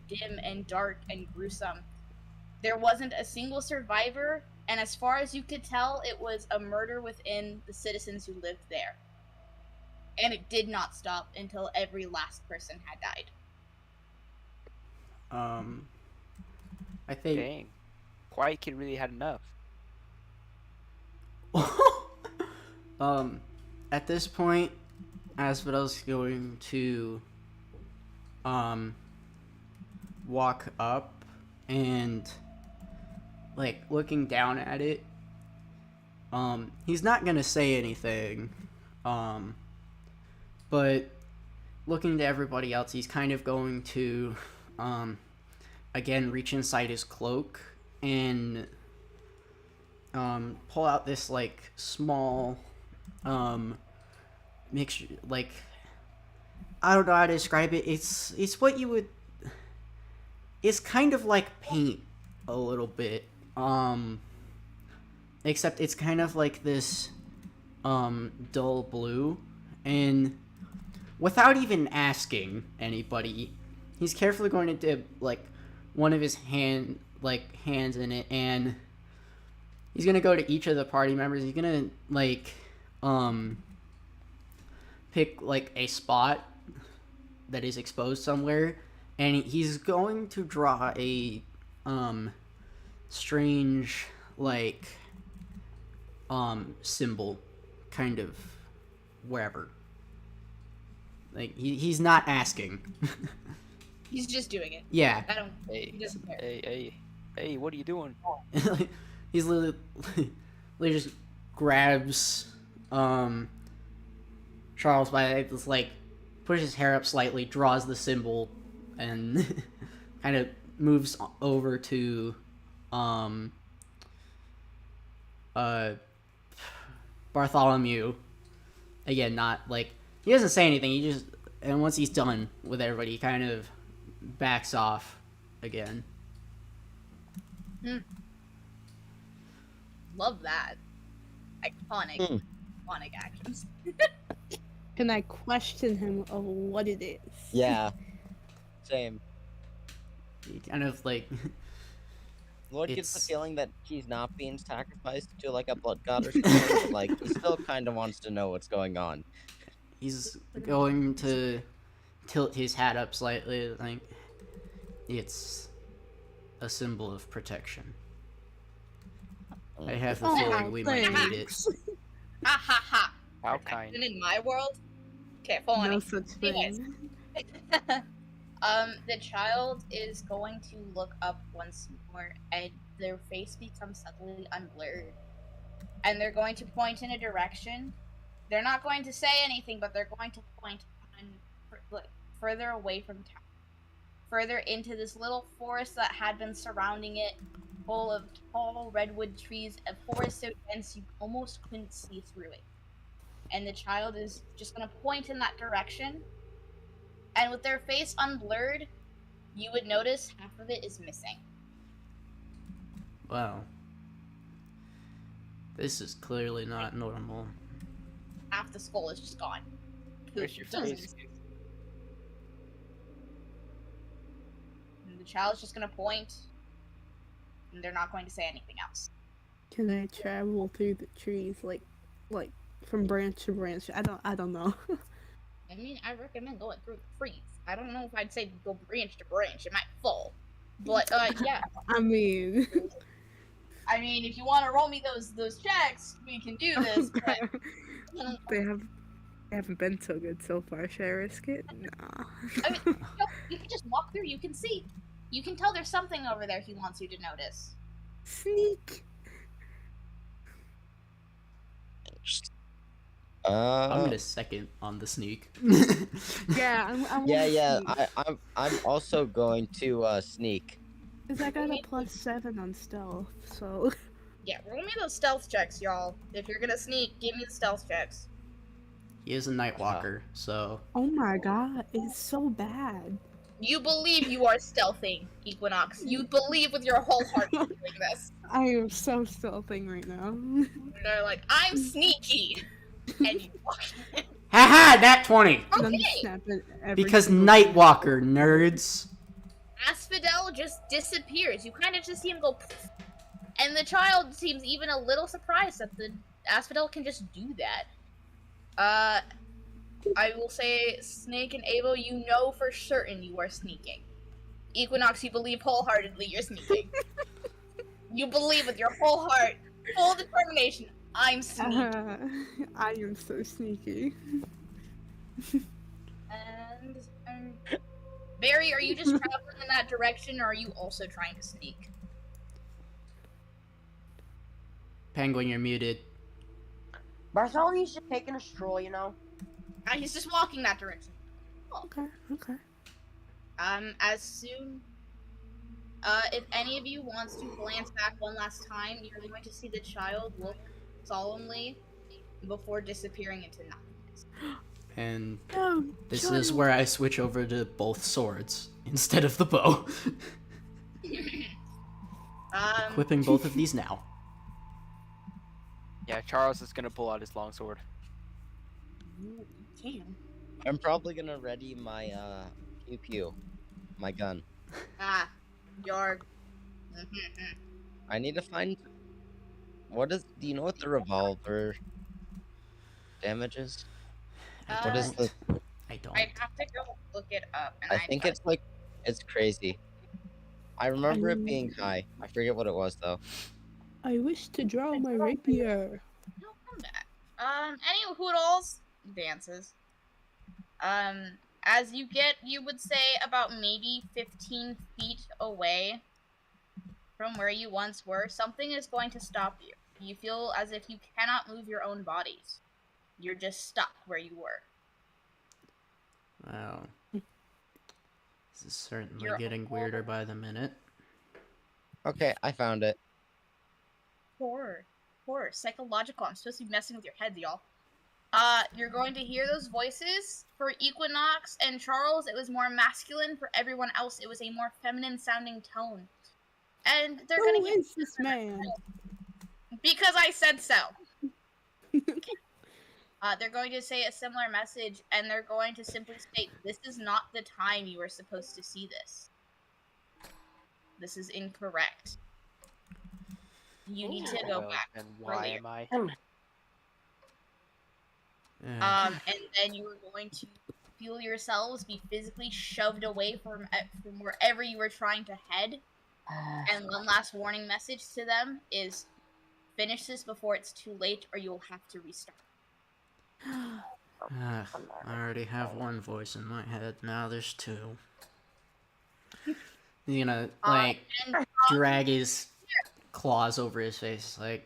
dim and dark and gruesome. There wasn't a single survivor, and as far as you could tell, it was a murder within the citizens who lived there. And it did not stop until every last person had died. I think. Dang. Quiet Kid really had enough. At this point, Asphodel's going to walk up and looking down at it. He's not gonna say anything. But looking to everybody else, he's kind of going to again reach inside his cloak and pull out this small mixture, I don't know how to describe it. It's what you would, it's kind of like paint a little bit, except it's kind of like this dull blue, and without even asking anybody, he's carefully going to dip one of his hands in it, and he's gonna go to each of the party members. He's gonna pick a spot that is exposed somewhere, and he's going to draw a strange symbol, kind of wherever. Like he's not asking. He's just doing it. Yeah. I don't. Hey, He doesn't care. hey, what are you doing? He's literally just grabs Charles by just like pushes his hair up slightly, draws the symbol, and kind of moves over to Bartholomew. Again, not like he doesn't say anything. He just, and once he's done with everybody, he kind of backs off again. Love that. Iconic actions. Can I question him of what it is? Yeah. Same. He kind of like Lloyd gets the It's- feeling that he's not being sacrificed to like a blood god or something, but like he still kind of wants to know what's going on. he's going to tilt his hat up slightly. Like it's a symbol of protection. I have the Oh, feeling we might thanks. need it. Ha ha ha. How kind. And in my world, okay, follow No me. such Anyways. thing. The child is going to look up once more, and their face becomes suddenly unblurred. And they're going to point in a direction. They're not going to say anything, but they're going to point further away from town. Further into this little forest that had been surrounding it, full of tall redwood trees, a forest so dense you almost couldn't see through it. And the child is just going to point in that direction. And with their face unblurred, you would notice half of it is missing. Wow. This is clearly not normal. Half the skull is just gone. Where's your Doesn't- face? And the child's just gonna point, and they're not going to say anything else. Can I travel through the trees like from branch to branch? I don't know. I mean, I recommend going through the trees. I don't know if I'd say go branch to branch. It might fall. But, yeah. I mean, I mean, if you want to roll me those checks, we can do this. But they haven't been so good so far. Should I risk it? Nah. I mean, no, you can just walk through. You can see. You can tell there's something over there he wants you to notice. Sneak. I'm gonna second on the sneak. Yeah, I'm Yeah. I'm also going to sneak. Cause I got a +7 on stealth, so. Yeah, roll me those stealth checks, y'all. If you're gonna sneak, give me the stealth checks. He is a night walker, so Oh my god, it's so bad. You believe you are stealthing, Equinox. You believe with your whole heart you're doing this. I am so stealthing right now. And they're like, I'm sneaky. And you walk in. haha, that 20 And I'm Okay. snapping every because single night walker nerds. Asphodel just disappears. You kind of just see him go poof. And the child seems even a little surprised that the Asphodel can just do that. I will say, Snake and Avo, you know for certain you are sneaking. Equinox, you believe wholeheartedly you're sneaking. You believe with your whole heart, full determination, I'm sneaking. I am so sneaky. And, Barry, are you just traveling in that direction, or are you also trying to sneak? Penguin, you're muted. Bartholomew's just taking a stroll, you know? He's just walking that direction. Okay. As soon, if any of you wants to glance back one last time, you're going to see the child look solemnly before disappearing into nothingness. And No, this is where I switch over to both swords instead of the bow. Equipping both of these now. Yeah, Charles is gonna pull out his longsword. Damn. I'm probably gonna ready my pew pew, my gun. Your. I need to find. Do you know what the revolver damage is? What is the? I don't. I'd have to go look it up. And I think it's like it's crazy. I remember it being high. I forget what it was though. I wish to draw my rapier. No, come back. Any hoodles dances. As you get, you would say about maybe 15 feet away from where you once were, something is going to stop you. You feel as if you cannot move your own bodies. You're just stuck where you were. Wow. This is certainly You're getting weirder by the minute. Okay, I found it. Horror, psychological. I'm supposed to be messing with your heads, y'all. You're going to hear those voices. For Equinox and Charles, it was more masculine. For everyone else, it was a more feminine sounding tone. And they're Who gonna hear is this man? because I said so. They're going to say a similar message, and they're going to simply state, "This is not the time you were supposed to see this. This is incorrect. You need to go Well, back." and why earlier." am I? And then you are going to feel yourselves be physically shoved away from wherever you were trying to head. And one last warning message to them is, finish this before it's too late, or you'll have to restart. I already have one voice in my head, now there's two. You know, like, And drag his claws over his face, like...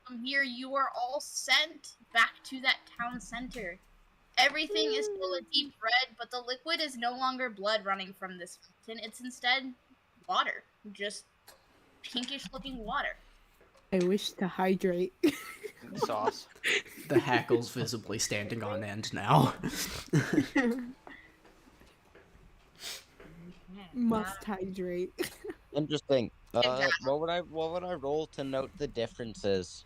from here, you are all sent back to that town center. Everything is still a deep red, but the liquid is no longer blood running from this fountain. It's instead water. Just pinkish-looking water. I wish to hydrate. Sauce. The hackle's visibly standing on end now. Must hydrate. Interesting. Exactly. What would I roll to note the differences?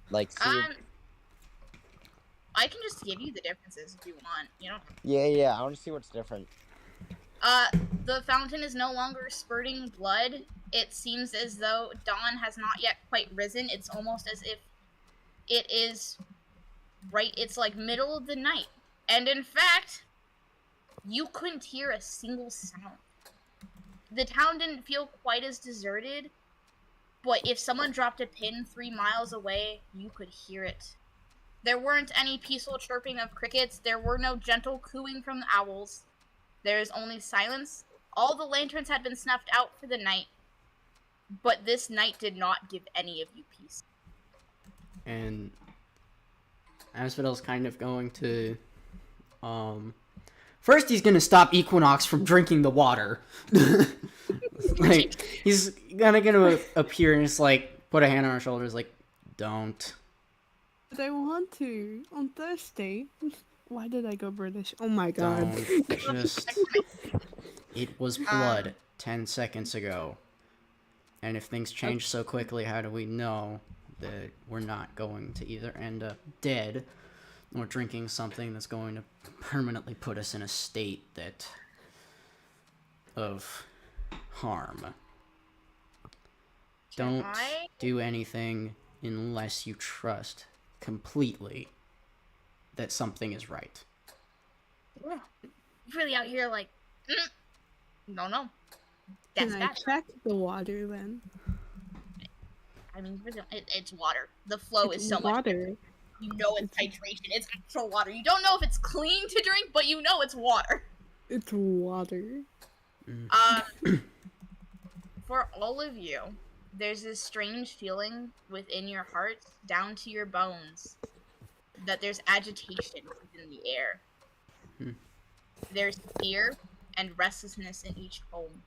Like, see. I can just give you the differences if you want. You know. Yeah. I want to see what's different. The fountain is no longer spurting blood. It seems as though dawn has not yet quite risen. It's almost as if it is it's like middle of the night. And in fact, you couldn't hear a single sound. The town didn't feel quite as deserted, but if someone dropped a pin 3 miles away, you could hear it. There weren't any peaceful chirping of crickets. There were no gentle cooing from the owls. There is only silence. All the lanterns had been snuffed out for the night, but this night did not give any of you peace. And Asphodel's kind of going to, first he's gonna stop Equinox from drinking the water. Like, he's gonna appear and just, like, put a hand on her shoulders, like, don't. But I want to. I'm thirsty. Why did I go British? Oh my god. Don't. Just... It was blood 10 seconds ago. And if things change so quickly, how do we know that we're not going to either end up dead or drinking something that's going to permanently put us in a state of harm? Don't do anything unless you trust completely that something is right. You're really out here like, no. That's Can I bad. check the water then? I mean, it's water. The flow is so much. Water. You know it's hydration. It's actual water. You don't know if it's clean to drink, but you know it's water. It's water. For all of you, there's this strange feeling within your heart, down to your bones, that there's agitation within the air. There's fear and restlessness in each home.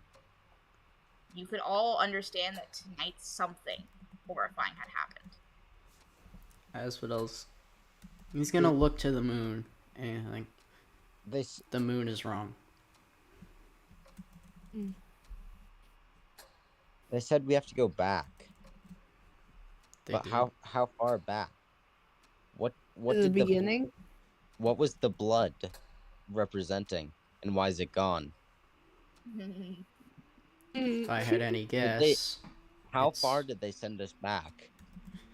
You could all understand that tonight something horrifying had happened. Asphodel's... He's gonna look to the moon and think, the moon is wrong. They said we have to go back. But did. how far back? What To the did beginning? what was the blood representing, and why is it gone? If I had any guess... How It's- far did they send us back?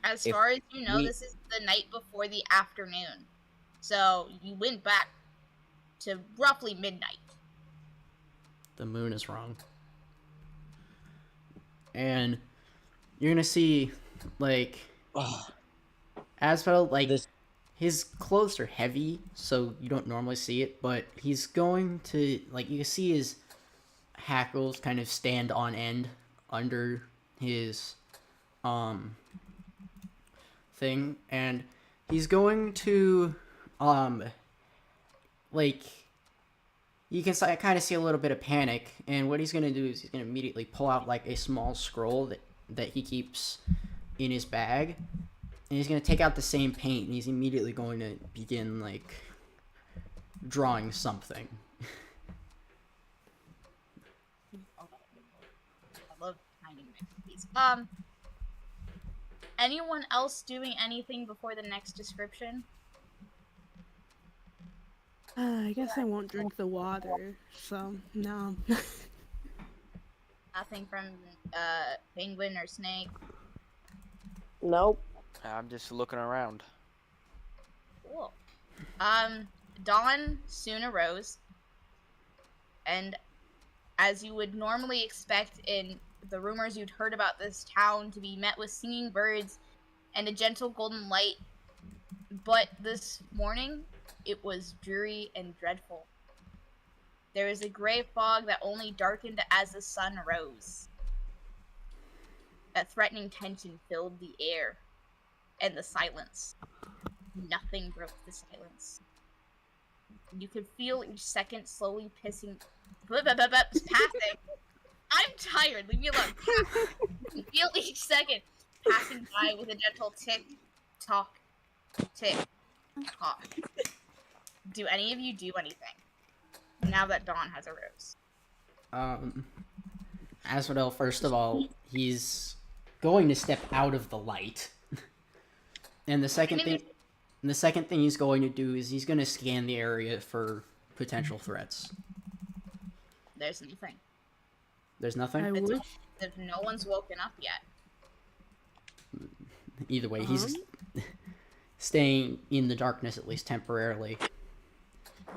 As If far as you know, we- this is the night before the afternoon. So you went back to roughly midnight. The moon is wrong. And you're gonna see, like, Asphodel, like, This his clothes are heavy, so you don't normally see it, but he's going to, like, you can see his hackles kind of stand on end under his, thing, and he's going to, like, you can kind of see a little bit of panic, and what he's going to do is he's going to immediately pull out, like, a small scroll that he keeps in his bag, and he's going to take out the same paint, and he's immediately going to begin, like, drawing something. I love tiny masterpiece. Anyone else doing anything before the next description? I guess I won't drink the water, so no. Nothing from penguin or snake. Nope. I'm just looking around. Cool. Dawn soon arose, and as you would normally expect in the rumors you'd heard about this town to be met with singing birds and a gentle golden light, but this morning it was dreary and dreadful. There was a gray fog that only darkened as the sun rose. That threatening tension filled the air and the silence. Nothing broke the silence. You could feel each second slowly passing. I'm tired, leave me alone. You feel each second passing by with a gentle tick, tock, tick, tock. Do any of you do anything now that dawn has arose? Asphodel, first of all, he's going to step out of the light. And the second thing he's going to do is he's going to scan the area for potential threats. There's nothing. There's nothing? I wish. If no one's woken up yet. Either way, he's staying in the darkness at least temporarily.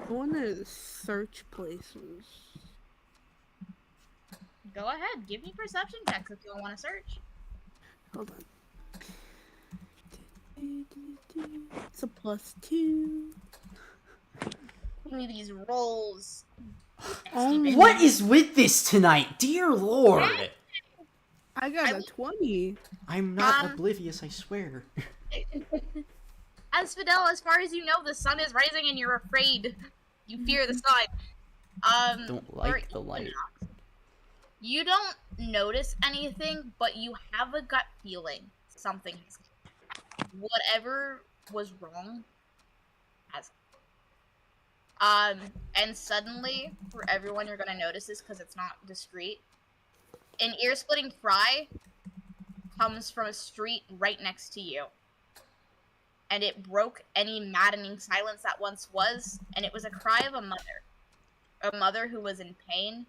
I want to search places. Go ahead, give me perception checks if you want to search. Hold on. It's a +2. Give me these rolls. What is with this tonight? Dear Lord! I got a 20. I'm not oblivious, I swear. Asphodel, as far as you know, the sun is rising and you're afraid. You fear the sun. Don't like the light. You don't notice anything, but you have a gut feeling something has happened. Whatever was wrong has and suddenly, for everyone, you're gonna notice this because it's not discreet. An ear-splitting cry comes from a street right next to you. And it broke any maddening silence that once was, and it was a cry of a mother. A mother who was in pain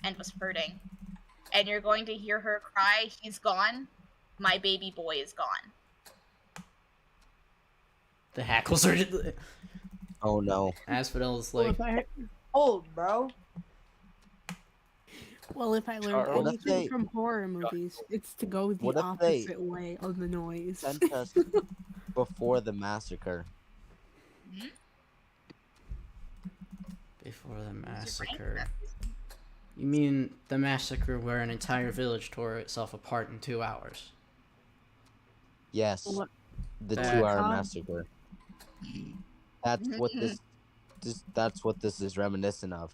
and was hurting. And you're going to hear her cry, "He's gone. My baby boy is gone." The hackles are... Oh no. Asphodel's like... Old, bro. Well, if I learned anything from horror movies, it's to go the opposite way of the noise. Sent us before the massacre. Before the massacre. You mean the massacre where an entire village tore itself apart in 2 hours? Yes. What? The 2-hour massacre. That's what that's what this is reminiscent of.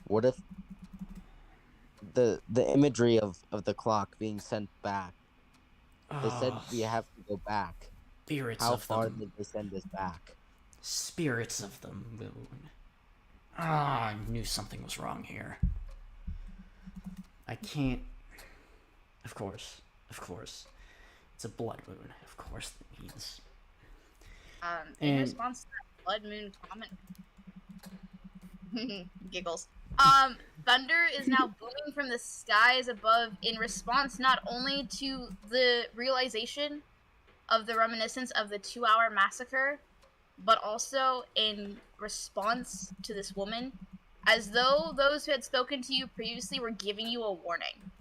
What if the imagery of the clock being sent back? They said we have to go back. Spirits How of far the... did they send us back? Spirits of the moon. I knew something was wrong here. I can't... Of course. It's a blood moon. Of course that means... In response to that blood moon comment... Giggles. Thunder is now booming from the skies above in response not only to the realization of the reminiscence of the 2-hour massacre, but also in response to this woman, as though those who had spoken to you previously were giving you a warning.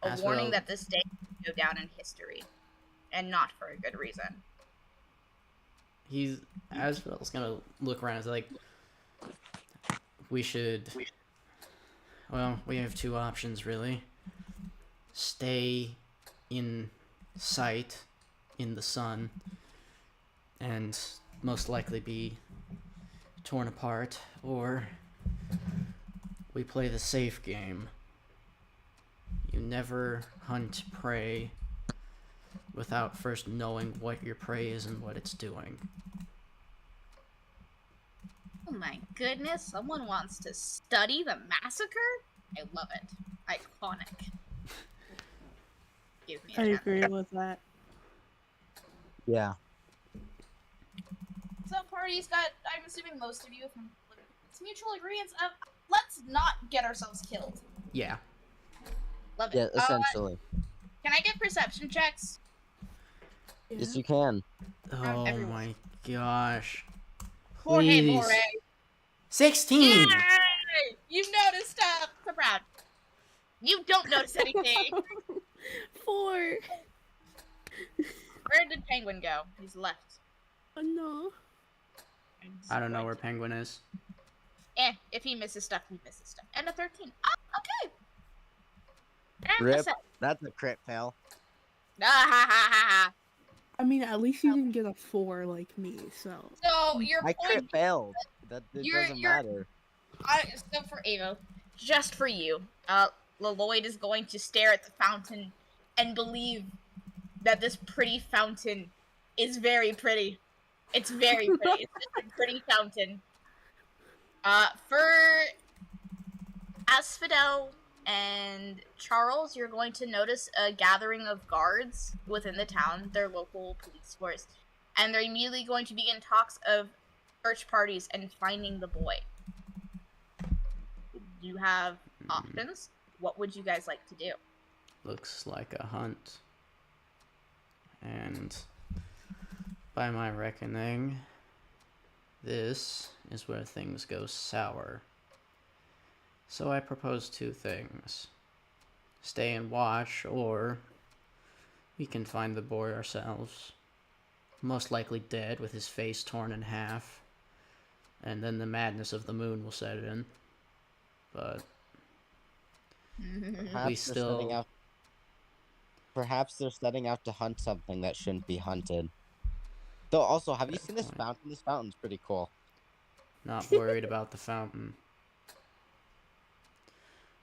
A warning that this day would go down in history. and not for a good reason. Asphodel's gonna look around and is like, we have two options really. Stay in sight in the sun and most likely be torn apart, or we play the safe game. You never hunt prey without first knowing what your prey is and what it's doing. Oh my goodness, someone wants to study the massacre? I love it. Iconic. Give me a I chance. agree with that. Yeah. So party's got, I'm assuming most of you, from it's mutual agreement of, let's not get ourselves killed. Yeah. Love Yeah, it. essentially. Can I get perception checks? Yes, you can. Oh everyone. my gosh. Jorge Please. More. 16! Yay! You noticed stuff. So proud. You don't notice anything. 4. Where did Penguin go? He's left. Oh no. I don't know where Penguin is. If he misses stuff, he misses stuff. And a 13. Oh, okay. And Rip. a 7. That's a crit fail. Ah, ha, ha, ha, ha. I mean, at least you didn't get a 4 like me, so. So your I point. crit failed. That it doesn't matter. So for Avo, just for you, Lloyd is going to stare at the fountain and believe that this pretty fountain is very pretty. It's very pretty. It's just a pretty fountain. For Asphodel and Charles, you're going to notice a gathering of guards within the town, their local police force, and they're immediately going to begin talks of search parties and finding the boy. You have options. What would you guys like to do? Looks like a hunt. And by my reckoning, this is where things go sour. So I propose two things. Stay and watch, or we can find the boy ourselves. Most likely dead, with his face torn in half. And then the madness of the moon will set in. But Perhaps they're setting out to hunt something that shouldn't be hunted. Though, also, have you seen this fountain? This fountain's pretty cool. Not worried about the fountain.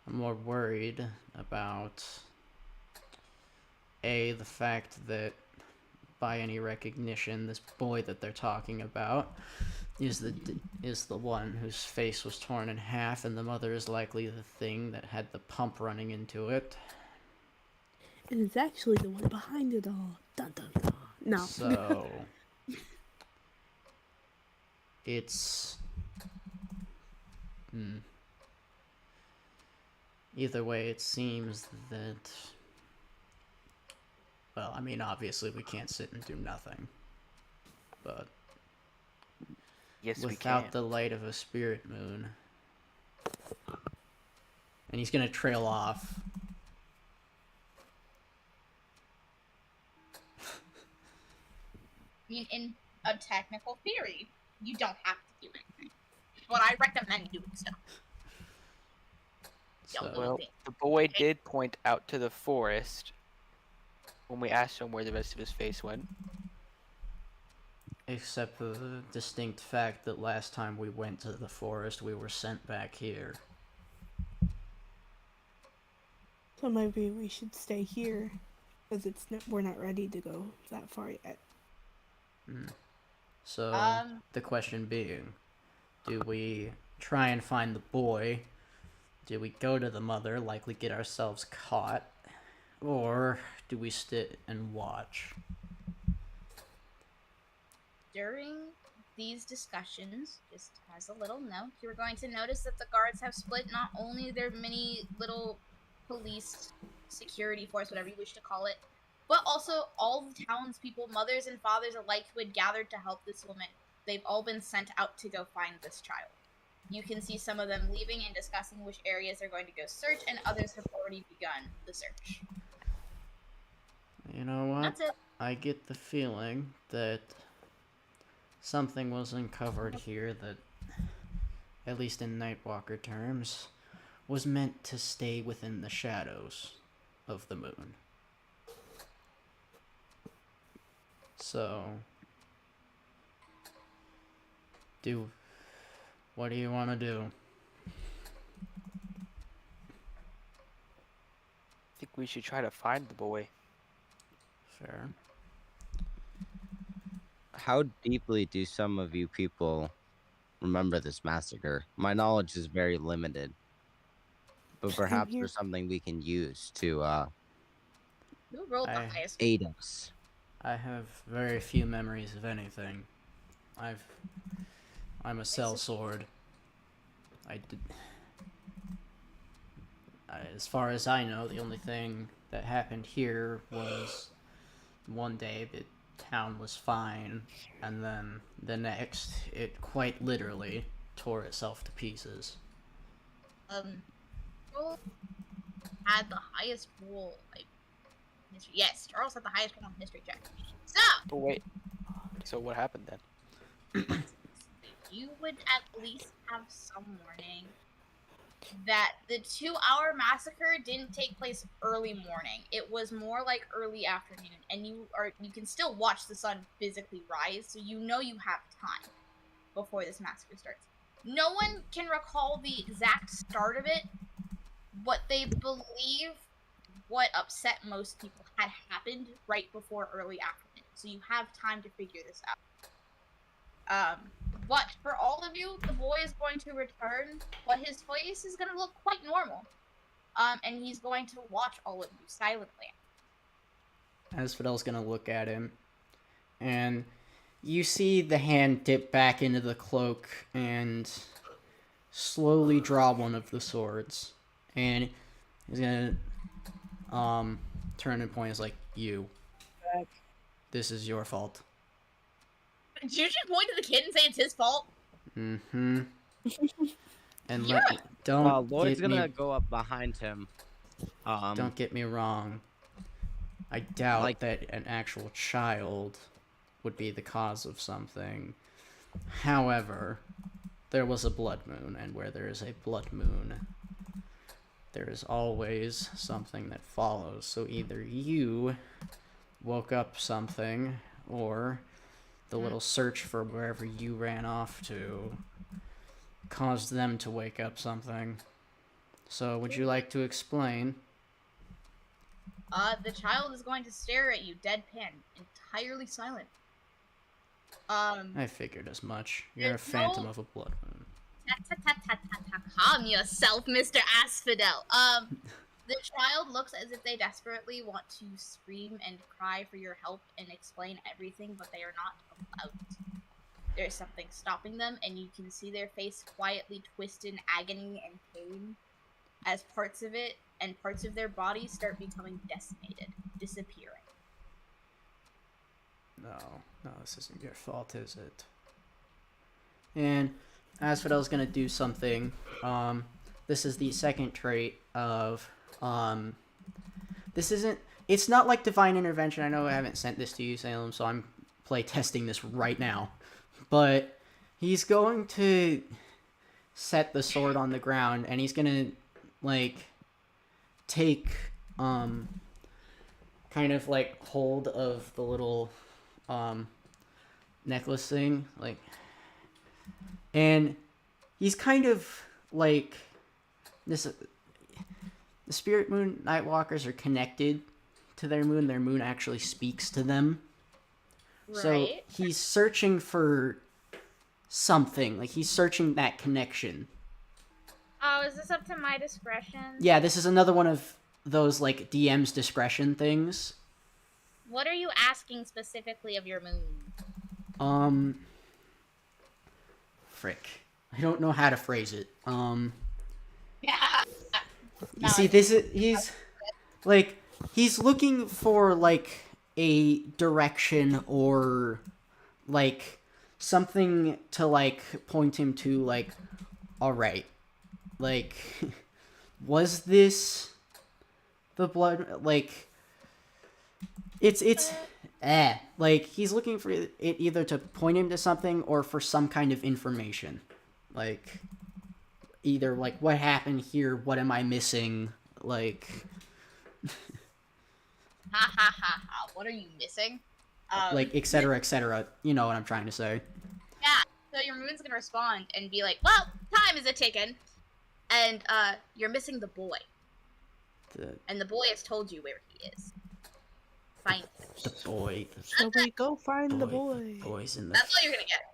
I'm more worried about the fact that by any recognition, this boy that they're talking about is the one whose face was torn in half, and the mother is likely the thing that had the pump running into it. And it's actually the one behind it all. Dun dun dun. No. So it's either way, it seems that, well, I mean, obviously we can't sit and do nothing, but Yes, we without can. the light of a spirit moon, and he's gonna trail off. I mean, in a technical theory, you don't have to do anything. But I recommend doing stuff. Don't do So, Well, anything. the boy did point out to the forest when we asked him where the rest of his face went. except for the distinct fact that last time we went to the forest, we were sent back here. So maybe we should stay here, because we're not ready to go that far yet. So, the question being, do we try and find the boy? Do we go to the mother, likely get ourselves caught? Or do we sit and watch? During these discussions, just as a little note, you're going to notice that the guards have split not only their mini little police security force, whatever you wish to call it, but also all the townspeople, mothers and fathers alike, who had gathered to help this woman. They've all been sent out to go find this child. You can see some of them leaving and discussing which areas they're going to go search, and others have already begun the search. You know what? That's it. I get the feeling that something was uncovered here that, at least in Nightwalker terms, was meant to stay within the shadows of the moon. So, what do you want to do? I think we should try to find the boy. Fair. How deeply do some of you people remember this massacre? My knowledge is very limited, but perhaps here. there's something we can use to Who rolled the I- highest? aid us. I have very few memories of anything. I'm a sellsword. As far as I know, the only thing that happened here was one day the town was fine, and then the next, it quite literally tore itself to pieces. Who had the highest roll? Like, history? Yes, Charles had the highest roll on history check. So, But wait. So what happened then? you would at least have some warning that the 2-hour massacre didn't take place early morning. It was more like early afternoon, and you can still watch the sun physically rise, so you know you have time before this massacre starts. No one can recall the exact start of it, but they believe what upset most people had happened right before early afternoon, so you have time to figure this out. But for all of you, the boy is going to return, but his face is going to look quite normal. And he's going to watch all of you silently. Asphodel's gonna look at him, and you see the hand dip back into the cloak and slowly draw one of the swords. And he's gonna turn and point. Is like, you. This is your fault. Did you just point to the kid and say it's his fault? Mm-hmm. And You're don't Lloyd's get gonna me, go up behind him. don't get me wrong. I doubt that an actual child would be the cause of something. However, there was a blood moon, and where there is a blood moon, there is always something that follows. So either you woke up something, or the little search for wherever you ran off to caused them to wake up something. So would you like to explain? The child is going to stare at you, deadpan, entirely silent. I figured as much. You're a There's phantom no- of a blood moon. Calm yourself, Mr. Asphodel. The child looks as if they desperately want to scream and cry for your help and explain everything, but they are not allowed. There's something stopping them, and you can see their face quietly twist in agony and pain as parts of it and parts of their bodies start becoming decimated, disappearing. No, this isn't your fault, is it? And Asphodel's gonna do something. This is the second trait of, it's not like Divine Intervention. I know I haven't sent this to you, Salem, so I'm play testing this right now. But he's going to set the sword on the ground, and he's gonna, like, take, kind of, like, hold of the little, necklace thing, like, and he's kind of, like, the Spirit Moon Nightwalkers are connected to their moon actually speaks to them. Right. So he's searching for something, like he's searching that connection. Oh, is this up to my discretion? Yeah, this is another one of those, like, DM's discretion things. What are you asking specifically of your moon? Frick. I don't know how to phrase it. Yeah. You see, he's looking for, like, a direction or, like, something to, like, point him to, like, alright, like, was this the blood, like, it's Like, he's looking for it either to point him to something or for some kind of information. Like, either, like, what happened here, what am I missing, like... Ha ha ha ha, what are you missing? like, etc., etc. You know what I'm trying to say. Yeah, so your moon's gonna respond and be like, well, time is a-ticking, and, you're missing the boy. And the boy has told you where he is. Find him. The boy. So we go find the boy. Boy's in the... That's all you're gonna get.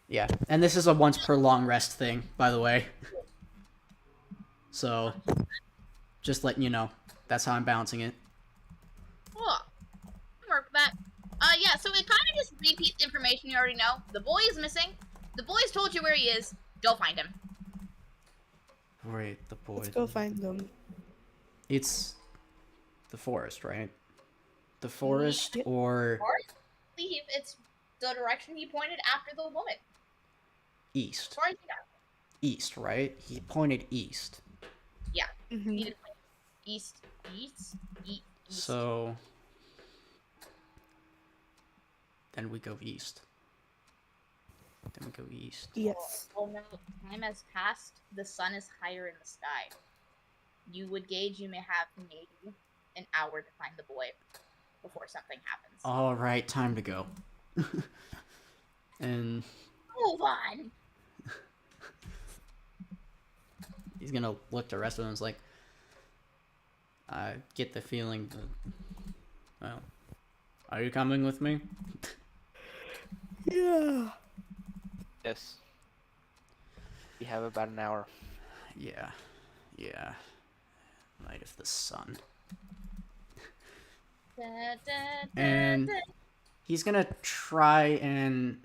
Yeah, and this is a once per long rest thing, by the way. So, just letting you know. That's how I'm balancing it. Cool. Work with that. Yeah, so it kind of just repeats information you already know. The boy is missing. The boy's told you where he is. Go find him. Wait, the boy. Let's go find them. It's the forest, right? The forest, Yep. or Leave. It's the direction he pointed after the woman. east. As far as you know. East, right? He pointed east. Yeah. Mm-hmm. He did point east. East. So then we go east. Then we go east. Yes. Oh no, time has passed. The sun is higher in the sky. You would gauge you may have maybe an hour to find the boy before something happens. All right, time to go. And Move on. he's gonna look to the rest of them and is like, I get the feeling that, well, are you coming with me? Yeah. Yes. We have about an hour. Yeah. Light of the sun. Da, da, da, And da. he's gonna try and,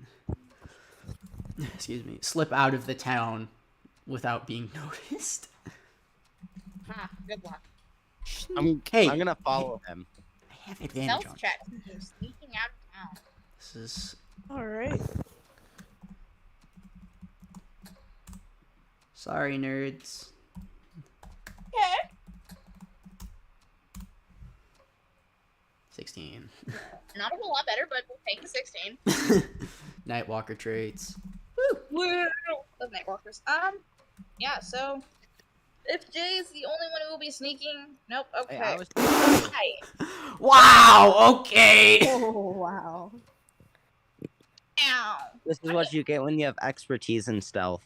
excuse me, slip out of the town without being noticed. Ha, good luck. Hey. I'm gonna follow him. I have advantage on Stealth check. You're sneaking out of town. this. Is All right. sorry, nerds. Okay. 16. Not a whole lot better, but we'll take the 16. Nightwalker traits. Woo! Those Nightwalkers. Yeah, so if Jay's the only one who will be sneaking, nope, okay. Hey, I was. Hi. Wow. Okay. Oh wow. Ow. This is what you get when you have expertise in stealth.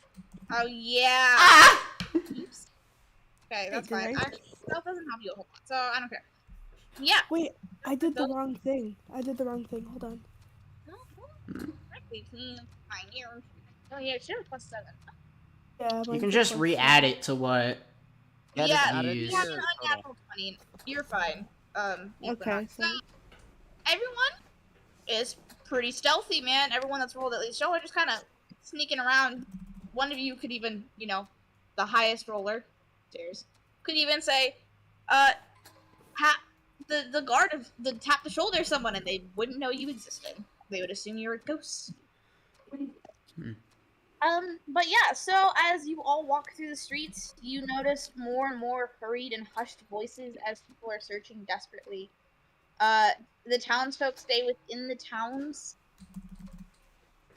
Oh yeah. Ah! Oops. Okay, that's Hey, fine. did I- Actually, stealth doesn't help you a whole lot, so I don't care. Yeah. Wait, I did the wrong thing. Hold on. Correctly, clean, pioneer. Oh yeah, she has +7. Yeah. You mine can did just plus re-add it to what. Yeah, Yeah, add it you to You have your an total. unnatural 20. You're fine. Okay. Equinox. So, Everyone is pretty stealthy, man. Everyone that's rolled at least. Y'all are just kind of sneaking around. One of you could even, you know, the highest roller, cheers, could even say, the guard of the tap the shoulder of someone, and they wouldn't know you existed. They would assume you're a ghost. But yeah, so as you all walk through the streets, you notice more and more hurried and hushed voices as people are searching desperately. The townsfolk stay within the towns,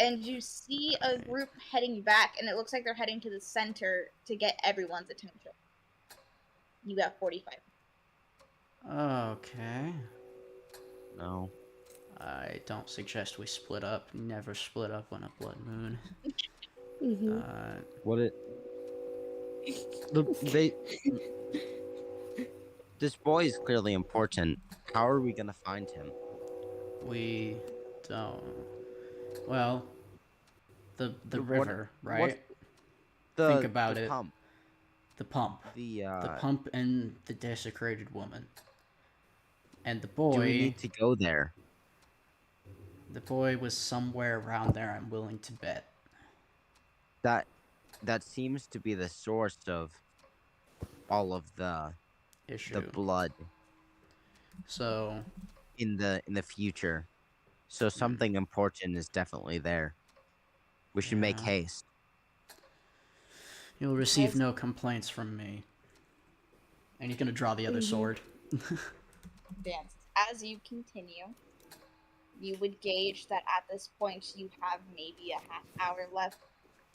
and you see a group heading back, and it looks like they're heading to the center to get everyone's attention. You got 45. Okay. No. I don't suggest we split up. Never split up on a blood moon. mhm. What it? This boy is clearly important. How are we gonna find him? We don't. Well, the What- river, right? what- Think about the it. Pump. The pump. The The pump and the desecrated woman. And the boy. Do we need to go there? The boy was somewhere around there. I'm willing to bet. That seems to be the source of all of the Issue. blood So in the future. So something important is definitely there. We should make Yeah. haste. you'll receive no complaints from me. And he's gonna draw the other sword. Dance. as you continue, you would gauge that at this point you have maybe a half hour left.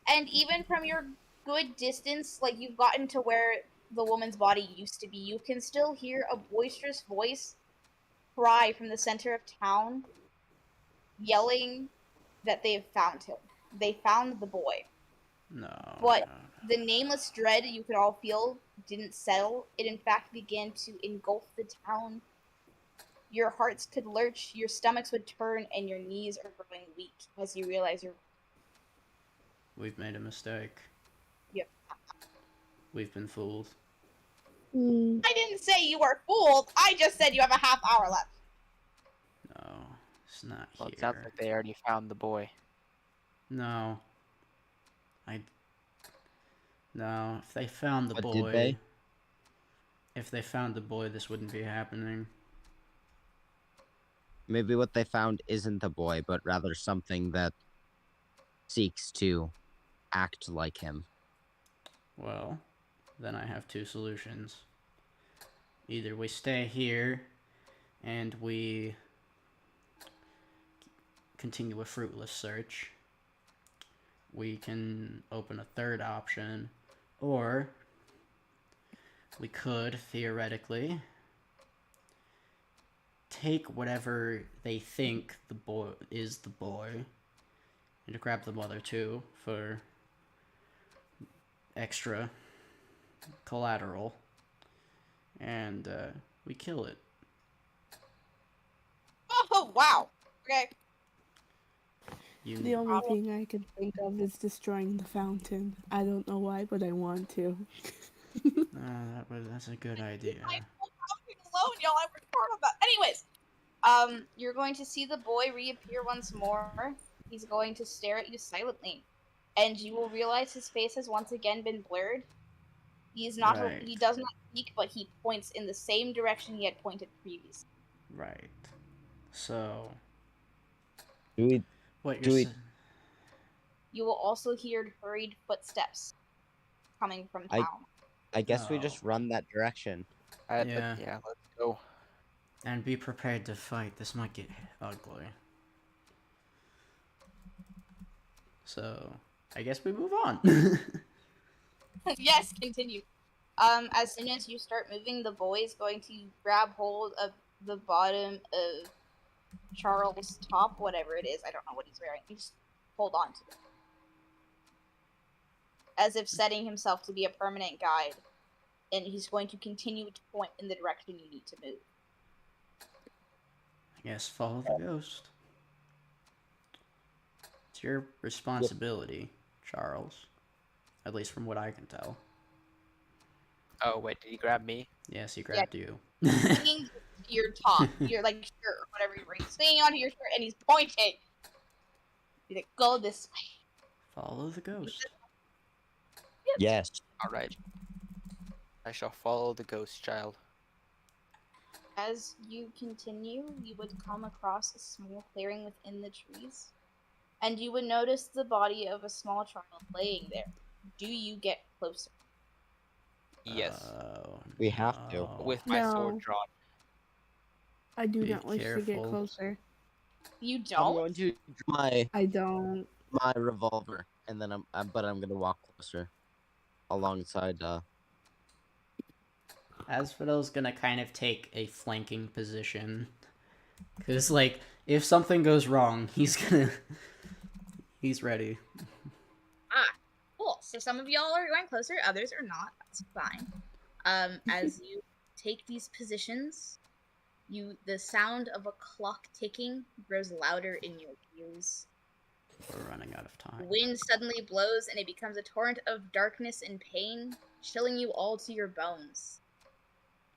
And even from your good distance, like you've gotten to where the woman's body used to be, you can still hear a boisterous voice cry from the center of town, yelling that they have found him. They found the boy. No. But the nameless dread you could all feel didn't settle. It in fact began to engulf the town. Your hearts could lurch, your stomachs would turn, and your knees are growing weak as you realize We've made a mistake. Yep. We've been fooled. I didn't say you were fooled. I just said you have a half hour left. No, it's not Well, here. it sounds like they already found the boy. No. No, if they found the But boy... did they? If they found the boy, this wouldn't be happening. Maybe what they found isn't the boy, but rather something that seeks to act like him. Well, then I have two solutions. Either we stay here and we continue a fruitless search. We can open a third option, or we could theoretically take whatever they think the boy is the boy and grab the mother too for extra collateral, and we kill it. Oh, wow. Okay. The only thing I can think of is destroying the fountain. I don't know why, but I want to. That's a good idea. Alone, y'all. I worked hard on that. Anyways, you're going to see the boy reappear once more. He's going to stare at you silently, and you will realize his face has once again been blurred. He is not. Right. He does not speak, but he points in the same direction he had pointed previously. Right. So. Do we? What Do you're we- saying? You will also hear hurried footsteps coming from town. I guess we Oh. just run that direction. Yeah. Yeah, let's go. And be prepared to fight. This might get ugly. So, I guess we move on. Yes, continue. As soon as you start moving, the boy is going to grab hold of the bottom of Charles' top, whatever it is. I don't know what he's wearing. You just hold on to it. As if setting himself to be a permanent guide. And he's going to continue to point in the direction you need to move. I guess follow the ghost. It's your responsibility, Charles. At least from what I can tell. Oh, wait, did he grab me? Yes, he grabbed you. Swinging to your top, your like shirt or whatever you're wearing, swinging onto your shirt, and he's pointing. He's like, "Go this way." Follow the ghost. Yes. Alright. I shall follow the ghost child. As you continue, you would come across a small clearing within the trees, and you would notice the body of a small child laying there. Do you get closer? Yes. We have to. no. With my sword No. drawn. I do Be not wish to get careful. closer. You I'm don't? going to draw I don't. my revolver, and then I'm gonna walk closer, alongside. Asphodel's gonna kind of take a flanking position. Because, like, if something goes wrong, he's gonna... he's ready. Cool. So some of y'all are going closer, others are not. That's fine. As you take these positions, the sound of a clock ticking grows louder in your ears. We're running out of time. Wind suddenly blows, and it becomes a torrent of darkness and pain, chilling you all to your bones.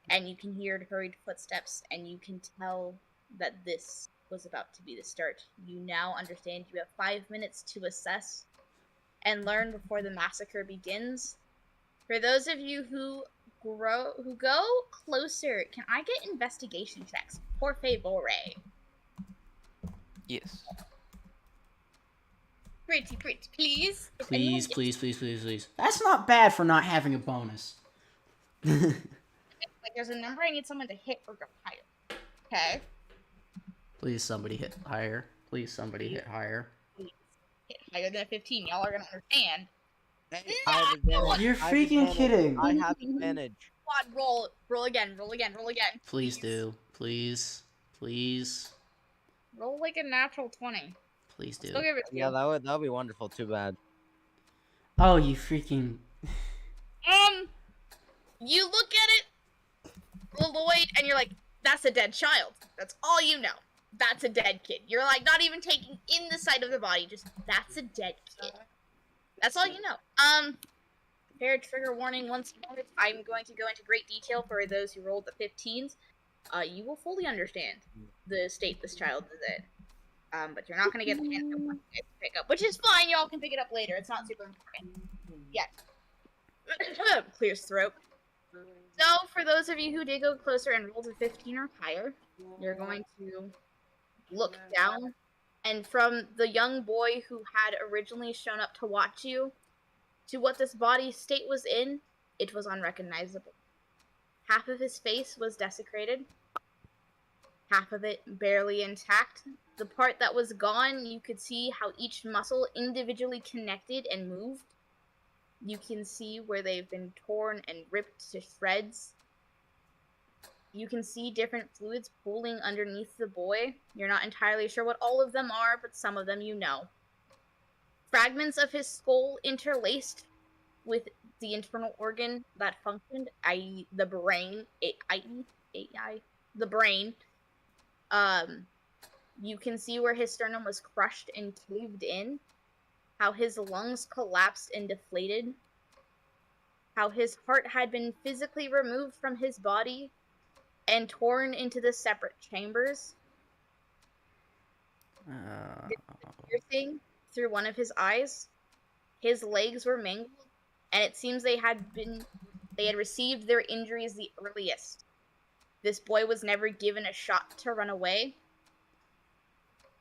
And you can hear hurried footsteps, and you can tell that this was about to be the start. You now understand you have 5 minutes to assess and learn before the massacre begins. For those of you who go closer, can I get investigation checks? Por favor. Yes. Pretty, please. If anyone Please, gets- please, please, please, please. That's not bad for not having a bonus. Like, there's a number I need someone to hit or go higher. Okay. Please somebody hit higher. Please somebody hit higher. Hit higher than a 15. Y'all are gonna understand. I have advantage. You're I have freaking advantage. kidding. I have advantage. Squad, roll again, roll again, roll again. Please do. Please. Please. Roll like a natural 20. Please do. Still give it to Yeah, you. that would be wonderful. Too bad. Oh, you freaking... You look at it, Lloyd, and you're like, that's a dead child. That's all you know. That's a dead kid. You're like not even taking in the sight of the body, just that's a dead kid. That's all you know. Fair trigger warning once more. I'm going to go into great detail for those who rolled the 15s. You will fully understand the state this child is in. But you're not going to get the info once you guys pick up, which is fine. Y'all can pick it up later. It's not super important. Yeah. Clears throat. So, for those of you who did go closer and rolled a 15 or higher, you're going to look down, and from the young boy who had originally shown up to watch you, to what this body state was in, it was unrecognizable. Half of his face was desecrated, half of it barely intact. The part that was gone, you could see how each muscle individually connected and moved. You can see where they've been torn and ripped to shreds. You can see different fluids pooling underneath the boy. You're not entirely sure what all of them are, but some of them you know. Fragments of his skull interlaced with the internal organ that functioned, i.e. the brain. The brain. You can see where his sternum was crushed and caved in. How his lungs collapsed and deflated. How his heart had been physically removed from his body and torn into the separate chambers. Piercing through one of his eyes. His legs were mangled, and it seems they had received their injuries the earliest. This boy was never given a shot to run away.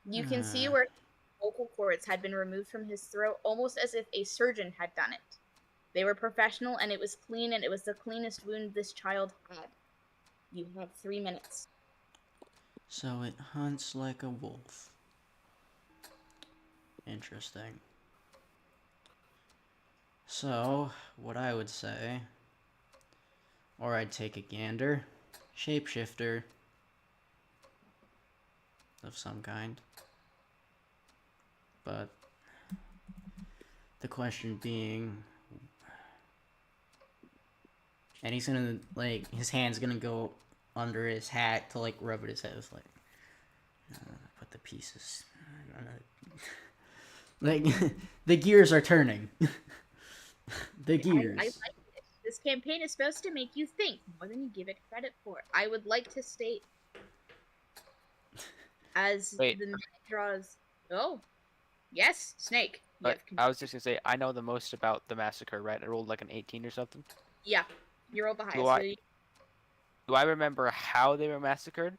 You can see where vocal cords had been removed from his throat, almost as if a surgeon had done it. They were professional, and it was clean, and it was the cleanest wound this child had. You have 3 minutes. So it hunts like a wolf. Interesting. So, what I would say, or I'd take a gander, shapeshifter of some kind. But the question being, and he's gonna, like, his hand's gonna go under his hat to, like, rub at his head. It's like, put the pieces. Like, the gears are turning. The gears. I like it. This campaign is supposed to make you think more than you give it credit for. I would like to state, as the minute draws... Oh. Yes, Snake. But I was just gonna say, I know the most about the massacre, right? I rolled like an 18 or something. Yeah, you rolled the highest. Do I remember how they were massacred?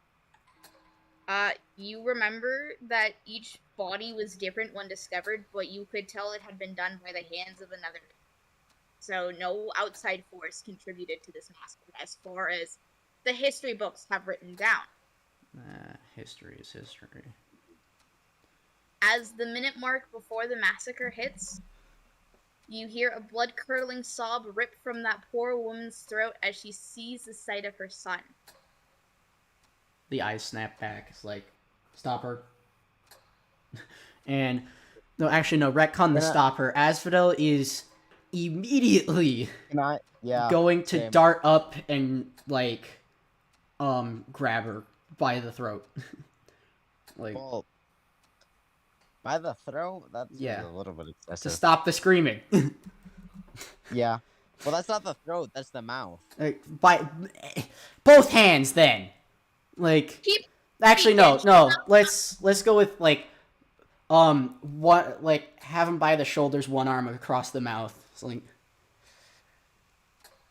You remember that each body was different when discovered, but you could tell it had been done by the hands of another. So no outside force contributed to this massacre, as far as the history books have written down. History is history. As the minute mark before the massacre hits, you hear a blood-curdling sob rip from that poor woman's throat as she sees the sight of her son. The eyes snap back. It's like, stop her. And, no, actually, no, retcon the stop her. Asphodel is immediately going to dart up and, like, grab her by the throat. Like, well, by the throat? That's a little bit excessive. To stop the screaming. Yeah. Well, that's not the throat, that's the mouth. By both hands, then. Like, actually, no. Let's go with, like, what, like, have him by the shoulders, one arm across the mouth. So, like...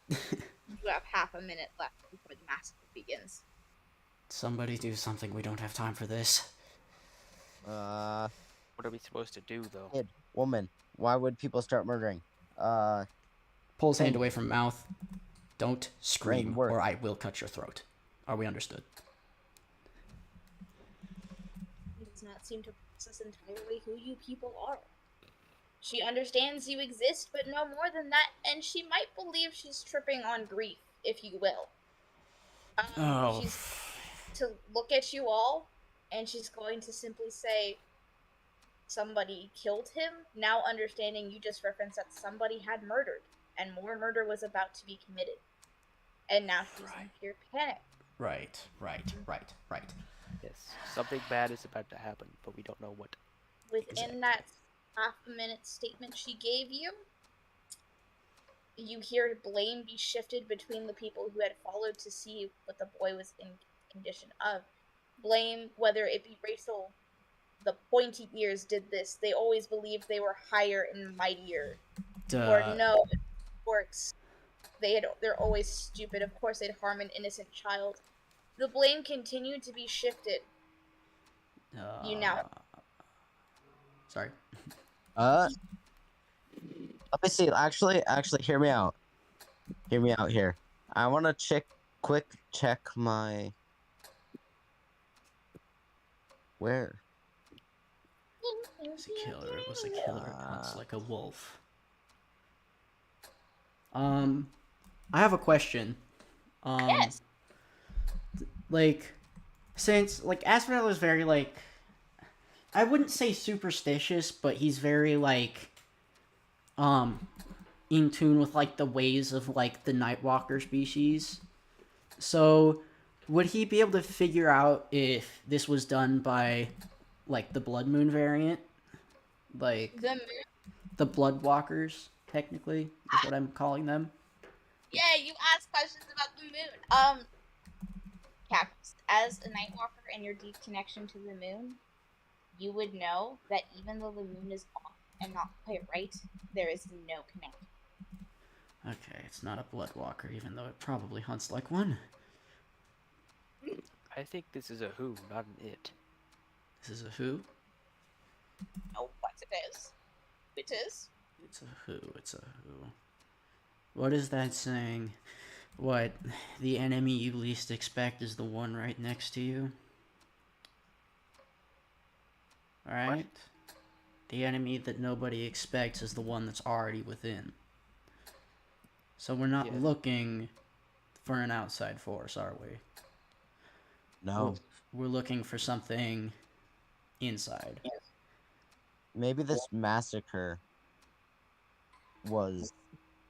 You have half a minute left before the massacre begins. Somebody do something. We don't have time for this. What are we supposed to do, though? Kid, woman, why would people start murdering? Pull his hand away from mouth. Don't scream, Work. or I will cut your throat. Are we understood? not seem to process entirely who you people are. She understands you exist, but no more than that, and she might believe she's tripping on grief, if you will. Oh. She's to look at you all, and she's going to simply say, somebody killed him, now understanding you just referenced that somebody had murdered, and more murder was about to be committed. And now she's in pure panic. Right. Yes, something bad is about to happen, but we don't know what. Within that half-a-minute statement she gave you, you hear blame be shifted between the people who had followed to see what the boy was in condition of. Blame, whether it be racial, the pointy ears did this, they always believed they were higher and mightier. Or no, orcs, they're always stupid, of course they'd harm an innocent child. The blame continued to be shifted. You now... Sorry. Let me see. Actually, hear me out. Hear me out here. I want to quick check my... Where? It's a killer. It was a killer. It hunts like a wolf. I have a question. Yes. Like, since, like, Asphodel is very, like, I wouldn't say superstitious, but he's very, like, in tune with, like, the ways of, like, the Nightwalker species. So, would he be able to figure out if this was done by, like, the Blood Moon variant? Like, the Bloodwalkers, technically, is what I'm calling them. Yeah, you asked questions about the moon. Caps, as a Nightwalker and your deep connection to the moon, you would know that even though the moon is off and not quite right, there is no connection. Okay, it's not a Bloodwalker, even though it probably hunts like one. I think this is a who, not an it. This is a who? No, what it is. It is. It's a who, it's a who. What is that saying? What, the enemy you least expect is the one right next to you? Alright? What? The enemy that nobody expects is the one that's already within. So we're not looking for an outside force, are we? No. We're looking for something inside. Maybe this massacre was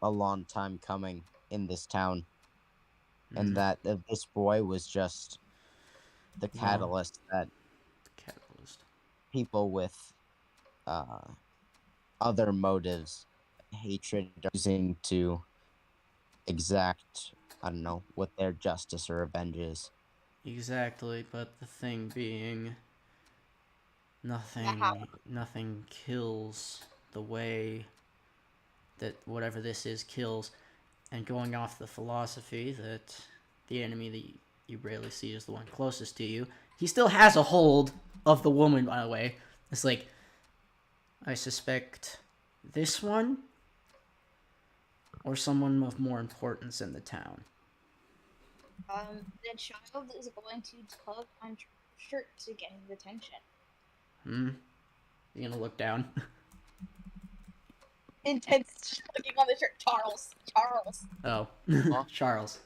a long time coming in this town. And that this boy was just the catalyst that people with other motives, hatred, are using to exact, I don't know, what their justice or revenge is. Exactly, but the thing being, nothing kills the way that whatever this is kills. And going off the philosophy that the enemy that you rarely see is the one closest to you, he still has a hold of the woman, by the way. It's like, I suspect this one or someone of more importance in the town. The child is going to tug on your shirt to get his attention. You gonna look down? Intense looking on the shirt. Charles. Oh. Charles.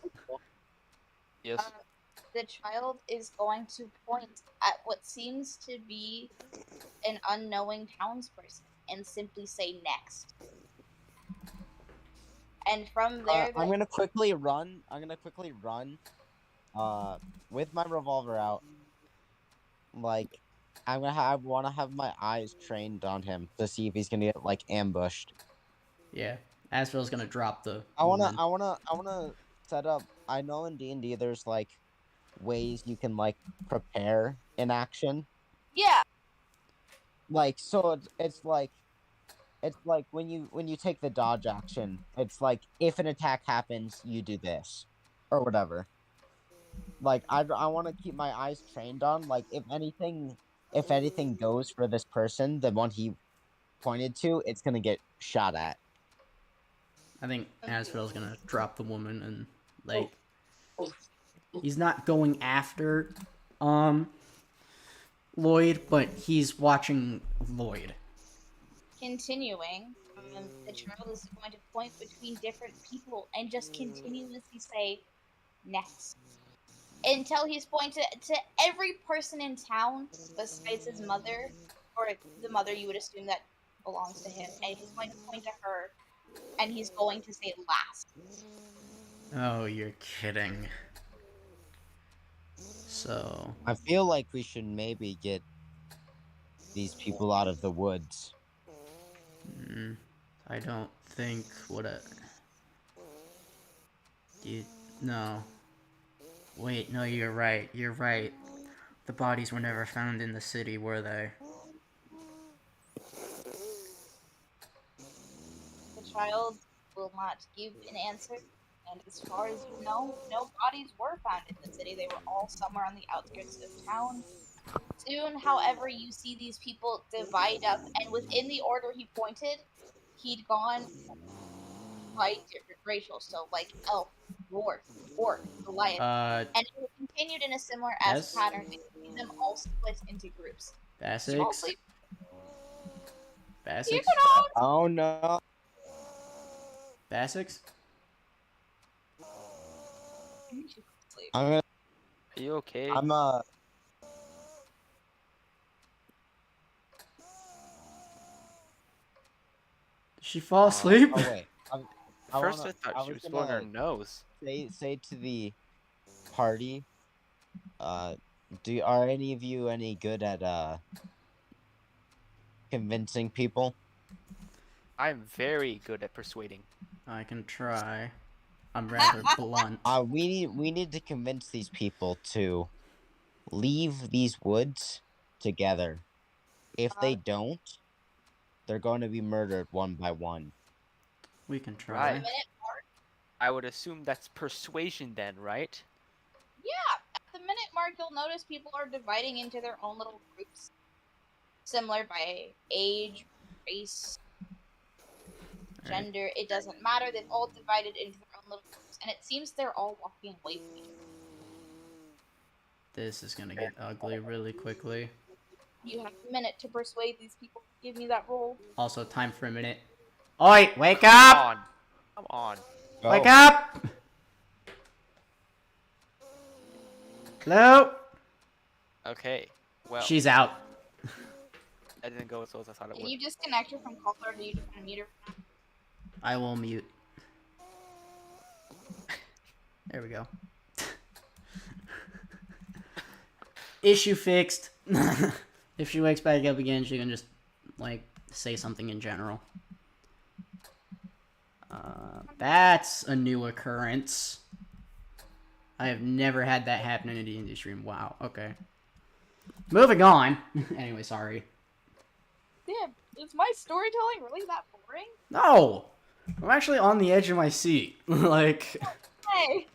Yes. The child is going to point at what seems to be an unknowing townsperson and simply say next. And from there, I'm gonna quickly run. With my revolver out. Like, I want to have my eyes trained on him to see if he's gonna get like ambushed. Yeah, Asphod's gonna drop the. I wanna set up. I know in D&D there's like ways you can like prepare in action. Yeah. Like, so it's like when you take the dodge action, it's like if an attack happens, you do this or whatever. Like, I want to keep my eyes trained on, like, if anything goes for this person, the one he pointed to, it's gonna get shot at. I think Asphod's gonna drop the woman and, like, he's not going after, Lloyd, but he's watching Lloyd. Continuing, the child is going to point between different people and just continuously say, next. Until he's pointed to every person in town besides his mother, or the mother you would assume that belongs to him, and he's going to point to her, and he's going to say last. Oh, you're kidding. So... I feel like we should maybe get these people out of the woods. I don't think no. Wait, no, you're right. You're right. The bodies were never found in the city, were they? The child will not give an answer, and as far as you know, no bodies were found in the city. They were all somewhere on the outskirts of town. Soon, however, you see these people divide up, and within the order he pointed, he'd gone by different racials, so like elf, dwarf, orc, Goliath, and it continued in a similar as pattern. You see them all split into groups. Basics? Basics? Equinox! Oh no. Basics? I'm gonna. Are you okay? I'm Did she fall asleep? Oh wait. First, I thought she was blowing her nose. Say to the party. Are any of you any good at convincing people? I'm very good at persuading. I can try. I'm rather blunt. We need to convince these people to leave these woods together. If they don't, they're going to be murdered one by one. We can try. Right. I would assume that's persuasion then, right? Yeah, at the minute mark, you'll notice people are dividing into their own little groups, similar by age, race, gender. It doesn't matter. They've all divided into their own little groups, and it seems they're all walking away from each other. This is gonna get ugly really quickly. You have a minute to persuade these people. Give me that roll. Also, time for a minute. Oi, wake up! Come on. Wake up! Hello? Okay. Well, She's out. that didn't go as well as I thought it Can would. you disconnect her from call, or do you just want to mute her? I will mute. There we go. Issue fixed. If she wakes back up again, she can just, like, say something in general. That's a new occurrence. I have never had that happen in a D&D stream. Wow, okay. Moving on. Anyway, sorry. Damn, is my storytelling really that boring? No! I'm actually on the edge of my seat. Like, Hey!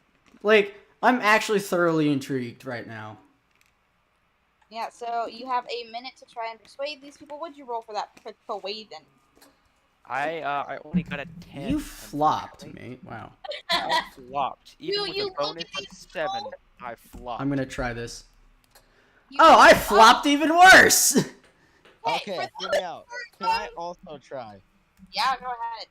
I'm actually thoroughly intrigued right now. Yeah, so you have a minute to try and persuade these people. What'd you roll for that persuade then? I only got a 10. You flopped, mate. Wow. I flopped. Even with you a bonus look at of these 7, people. I flopped. I'm gonna try this. You Oh, I flopped even worse! Okay, hear me out. Can I also try? Yeah, go ahead.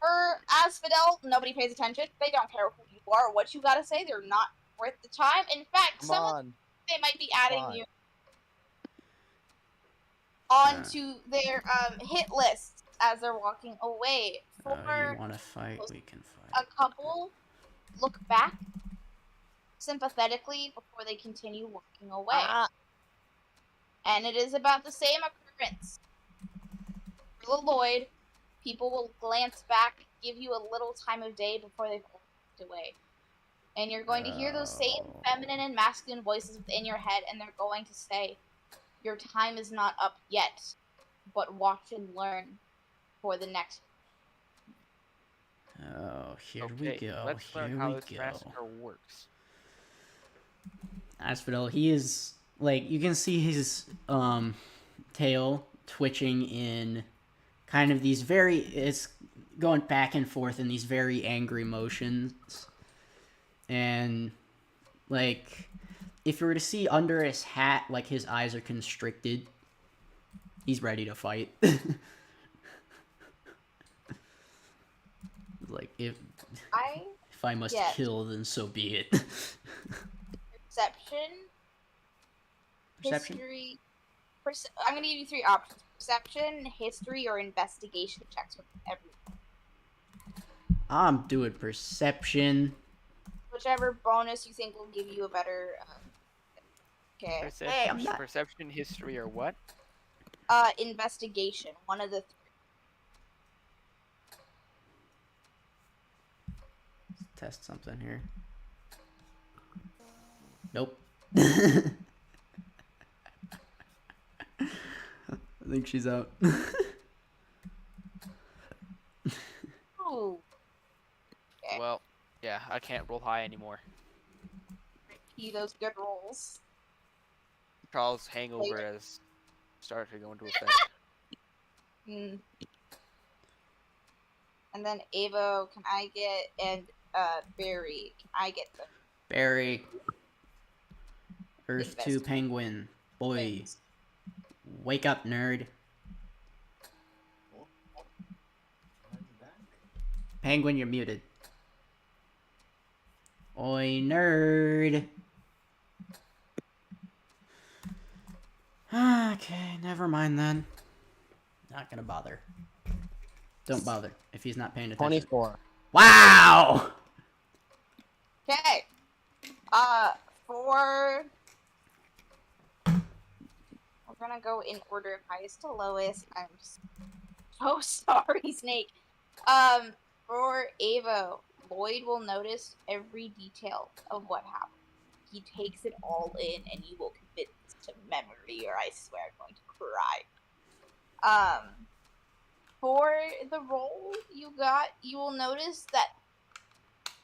For Asphodel, nobody pays attention. They don't care who you are or what you gotta say. They're not worth the time. In fact, Come some of on. they might be adding Fine. you onto their hit list as they're walking away. For You wanna fight? We can fight. a couple, look back sympathetically before they continue walking away. And it is about the same occurrence. For the Lloyd, people will glance back, give you a little time of day before they've walked away. And you're going to hear those same feminine and masculine voices within your head, and they're going to say, your time is not up yet, but watch and learn for the next. Oh, here Okay, we go. let's Here learn how we this go. massacre works. Asphodel, he is, like, you can see his tail twitching in kind of these it's going back and forth in these very angry motions. And, like, if you were to see under his hat, like his eyes are constricted, he's ready to fight. Like if I must kill, then so be it. Perception. Perception? History. I'm gonna give you 3 options: perception, history, or investigation checks with everyone. I'm doing perception. Whichever bonus you think will give you a better. Okay. Perception, perception, history, or what? Investigation. One of the 3. Let's test something here. Nope. I think she's out. Oh. Okay. Well, yeah, I can't roll high anymore. Repeat those good rolls. Charles' hangover has started to go into effect. And then Avo, can I get, and Barry, can I get them? Barry. Earth 2 penguin. Boy. Wake up, nerd. Penguin, you're muted. Oi, nerd. Okay, never mind then. Not gonna bother. Don't bother if he's not paying attention. 24. Wow! Okay. We're gonna go in order of highest to lowest. I'm so sorry, Snake. For Avo, Lloyd will notice every detail of what happened. He takes it all in, and you will commit this to memory, or I swear I'm going to cry. For the roll you got, you will notice that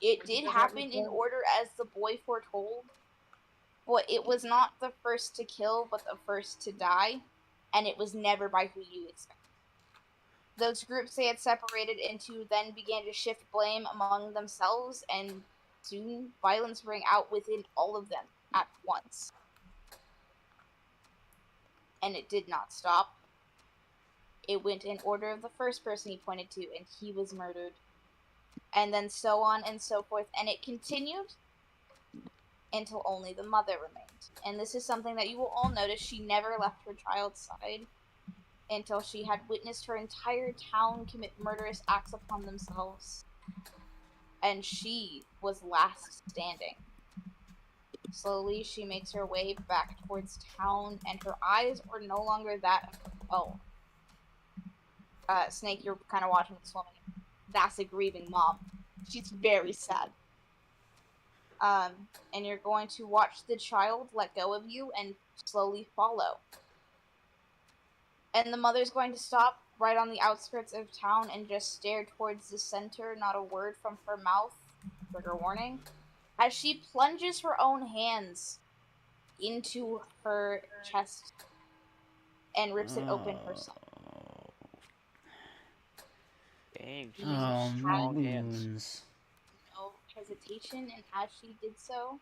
it did happen in order as the boy foretold, but it was not the first to kill, but the first to die, and it was never by who you expected. Those groups they had separated into then began to shift blame among themselves, and soon violence rang out within all of them at once. And it did not stop. It went in order of the first person he pointed to, and he was murdered. And then so on and so forth, and it continued until only the mother remained. And this is something that you will all notice: she never left her child's side until she had witnessed her entire town commit murderous acts upon themselves. And she was last standing. Slowly, she makes her way back towards town, and her eyes were no longer that of her own. Snake, you're kind of watching this woman. That's a grieving mom. She's very sad. And you're going to watch the child let go of you and slowly follow. And the mother's going to stop right on the outskirts of town and just stare towards the center, not a word from her mouth, trigger warning, as she plunges her own hands into her chest and rips it open herself. Dang, she's Oh, strong hands. moons. No hesitation, and as she did so,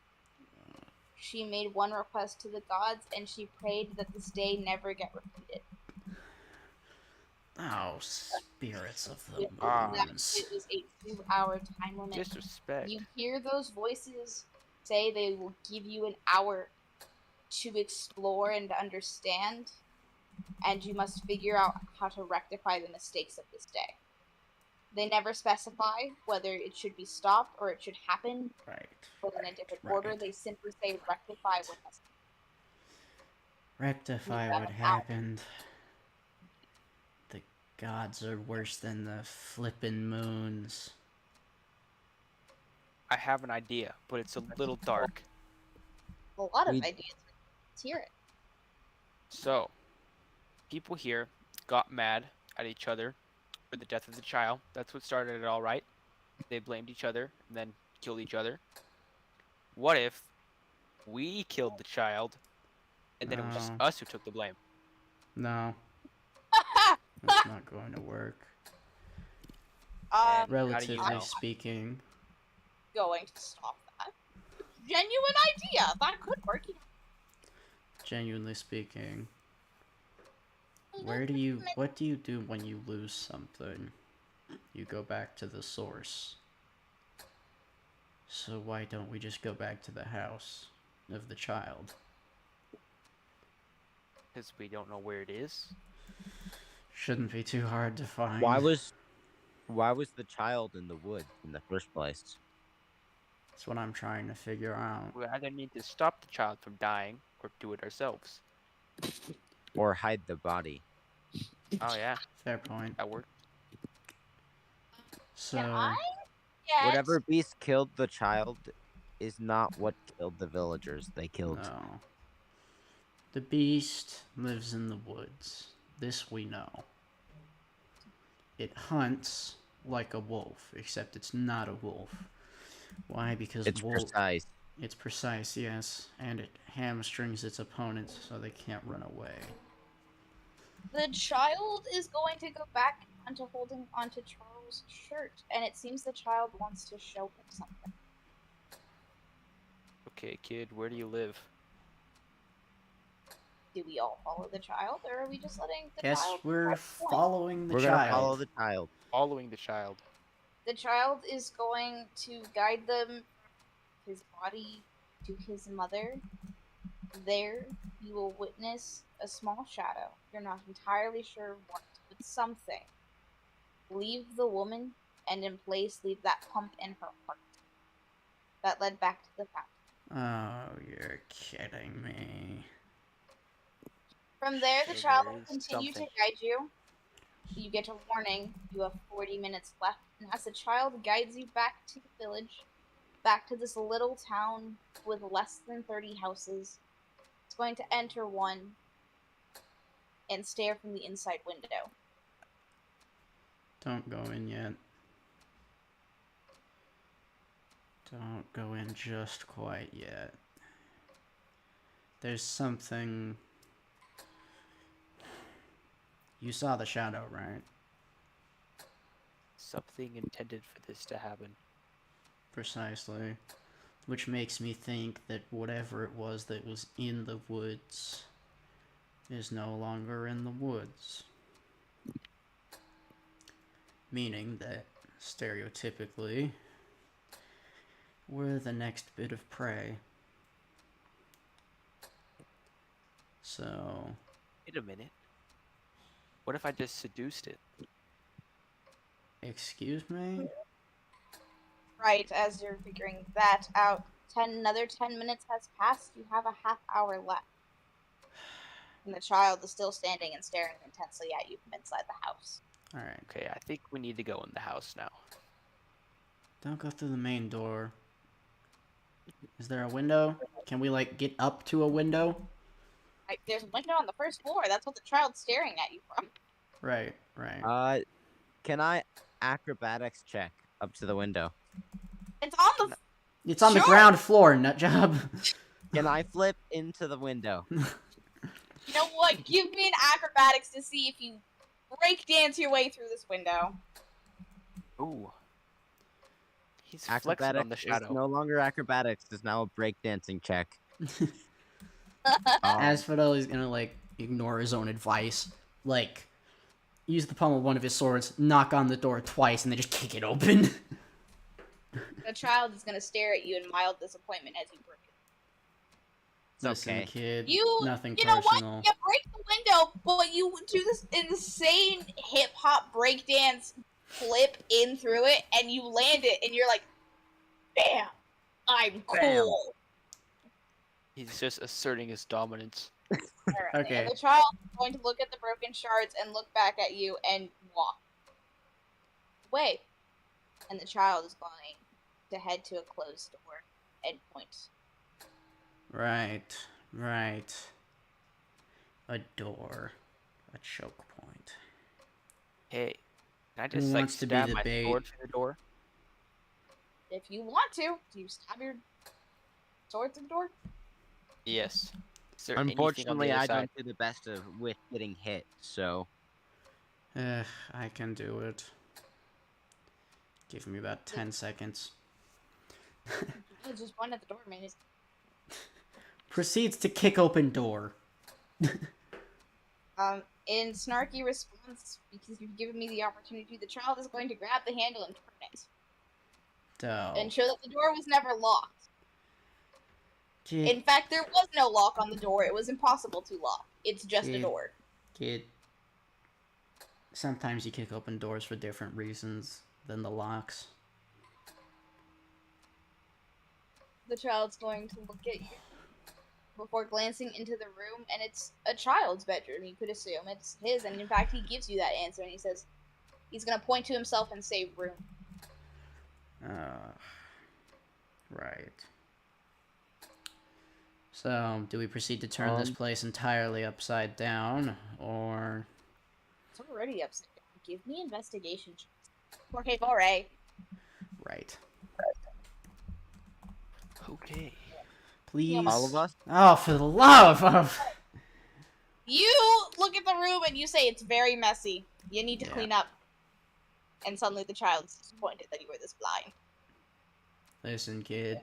she made one request to the gods, and she prayed that this day never get repeated. Oh, spirits of the That moons. it was a 2-hour time limit. Disrespect. You hear those voices say they will give you an hour to explore and understand, and you must figure out how to rectify the mistakes of this day. They never specify whether it should be stopped or it should happen within a different order. They simply say rectify what has happened. Rectify what happened. The gods are worse than the flippin' moons. I have an idea, but it's a little dark. A lot of ideas. Let's hear it. So, people here got mad at each other for the death of the child. That's what started it all, right? They blamed each other and then killed each other. What if we killed the child and then it was just us who took the blame? No. That's not going to work. And Relatively how do you know? speaking. Going to stop that. genuine idea. That could work. Genuinely speaking, what do you do when you lose something? You go back to the source. So why don't we just go back to the house of the child? Because we don't know where it is. Shouldn't be too hard to find. Why was the child in the woods in the first place? That's what I'm trying to figure out. We either need to stop the child from dying or do it ourselves. Or hide the body? Oh yeah, Fair point. that worked. So, Whatever beast killed the child is not what killed the villagers. They killed. no. The beast lives in the woods. This we know. It hunts like a wolf, except it's not a wolf. Why? Because It's precise. It's precise, yes, and it hamstrings its opponents so they can't run away. The child is going to go back onto holding onto Charles' shirt, and it seems the child wants to show him something. Okay, kid, where do you live? Do we all follow the child, or are we just letting the Yes, child? we're following the We're child. gonna follow the child. Following the child. The child is going to guide them, his body, to his mother. There, you will witness a small shadow. You're not entirely sure what, but something. Leave the woman, and in place leave that pump in her heart that led back to the fountain. Oh, you're kidding me. From there, the So child there will is continue to something. guide you. You get a warning. You have 40 minutes left. And as the child guides you back to the village, back to this little town with less than 30 houses, it's going to enter one and stare from the inside window. Don't go in yet. Don't go in just quite yet. There's something... You saw the shadow, right? Something intended for this to happen. Precisely. Which makes me think that whatever it was that was in the woods is no longer in the woods. Meaning that, stereotypically, we're the next bit of prey. So... Wait a minute. What if I just seduced it? Excuse me? Right, as you're figuring that out, another 10 minutes has passed. You have a half hour left. And the child is still standing and staring intensely at you from inside the house. Alright. Okay, I think we need to go in the house now. Don't go through the main door. Is there a window? Can we, like, get up to a window? There's a window on the first floor. That's what the child's staring at you from. Right, right. Can I acrobatics check up to the window? It's on the... It's on the Sure. ground floor, nutjob. Can I flip into the window? You know what? Give me an acrobatics to see if you break dance your way through this window. Ooh. He's flexing Acrobatics on the shadow. is no longer acrobatics. It's now a breakdancing check. Asphodel is gonna, like, ignore his own advice. Like, use the pommel of one of his swords, knock on the door twice, and then just kick it open. The child is gonna stare at you in mild disappointment as you break it. Listen, okay. kid, You nothing know what? personal. You break the window, but you do this insane hip hop breakdance flip in through it, and you land it, and you're like, "Bam! I'm cool." He's just asserting his dominance. Alright, Okay. and the child is going to look at the broken shards and look back at you and walk away. And the child is going to head to a closed door and point. Right, right. A door. A choke point. Hey, can I Who just, like, wants to be stab the my bait? sword through the door? If you want to, do you stab your sword through the door? Yes. Is there anything on Unfortunately, the other I side? don't do the best with getting hit, so... I can do it. Give me about 10 seconds. I was just one at the door, man. Proceeds to kick open door. In snarky response, because you've given me the opportunity, the child is going to grab the handle and turn it. And show that the door was never locked. Kid, In fact, there was no lock on the door. It was impossible to lock. It's just a door. Kid. Sometimes you kick open doors for different reasons than the locks. The child's going to look at you before glancing into the room, and it's a child's bedroom. You could assume it's his, and in fact, he gives you that answer, and he says he's going to point to himself and say room. Right. So, do we proceed to turn this place entirely upside down, or... It's already upside down. Give me investigation checks. Okay, Bore. Right. Okay. Please. All of us? Oh, for the love of... You look at the room and you say it's very messy. You need to clean up. And suddenly the child's disappointed that you were this blind. Listen, kid.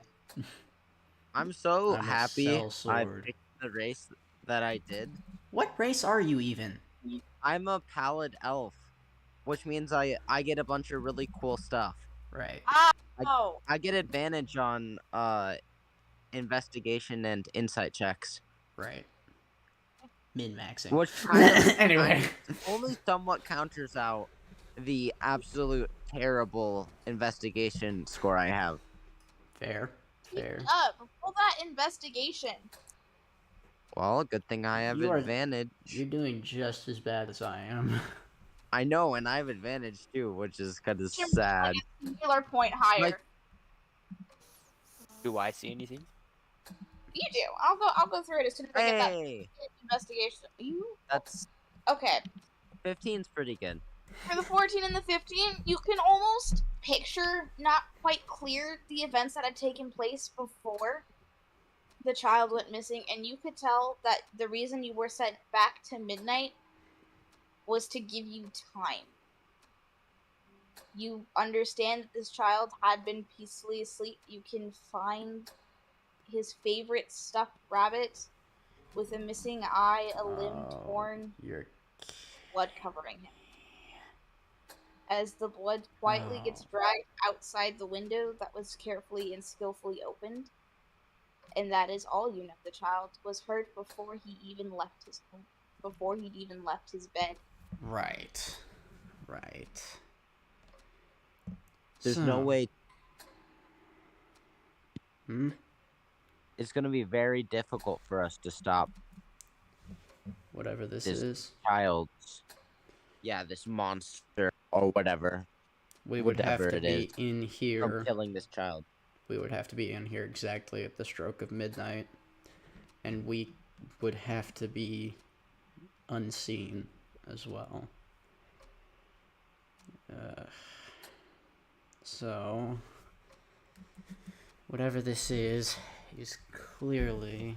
I'm so I'm a happy I sellsword. picked the race that I did. What race are you even? I'm a pallid elf, which means I get a bunch of really cool stuff. Right. I get advantage on investigation and insight checks. Right. Min-maxing. Which anyway. only somewhat counters out the absolute terrible investigation score I have. Fair. Fair. Roll that investigation. Well, good thing I have advantage. You're doing just as bad as I am. I know, and I have advantage too, which is kind of sad. A singular point higher. Do I see anything? You do. I'll go through it as soon as I get that investigation. That's okay. 15's pretty good. For the 14 and the 15, you can almost picture, not quite clear, the events that had taken place before the child went missing, and you could tell that the reason you were sent back to midnight was to give you time. You understand that this child had been peacefully asleep. You can find his favorite stuffed rabbit with a missing eye, a limb torn, blood covering him. As the blood quietly gets dragged outside the window that was carefully and skillfully opened. And that is all you know. The child was hurt before he even left his home, before he'd even left his bed. Right. Right. There's no way. It's gonna be very difficult for us to stop whatever this is. Child's. Yeah, this monster or whatever. We would have to be in here. From killing this child. We would have to be in here exactly at the stroke of midnight. And we would have to be unseen as well. So, whatever this is clearly...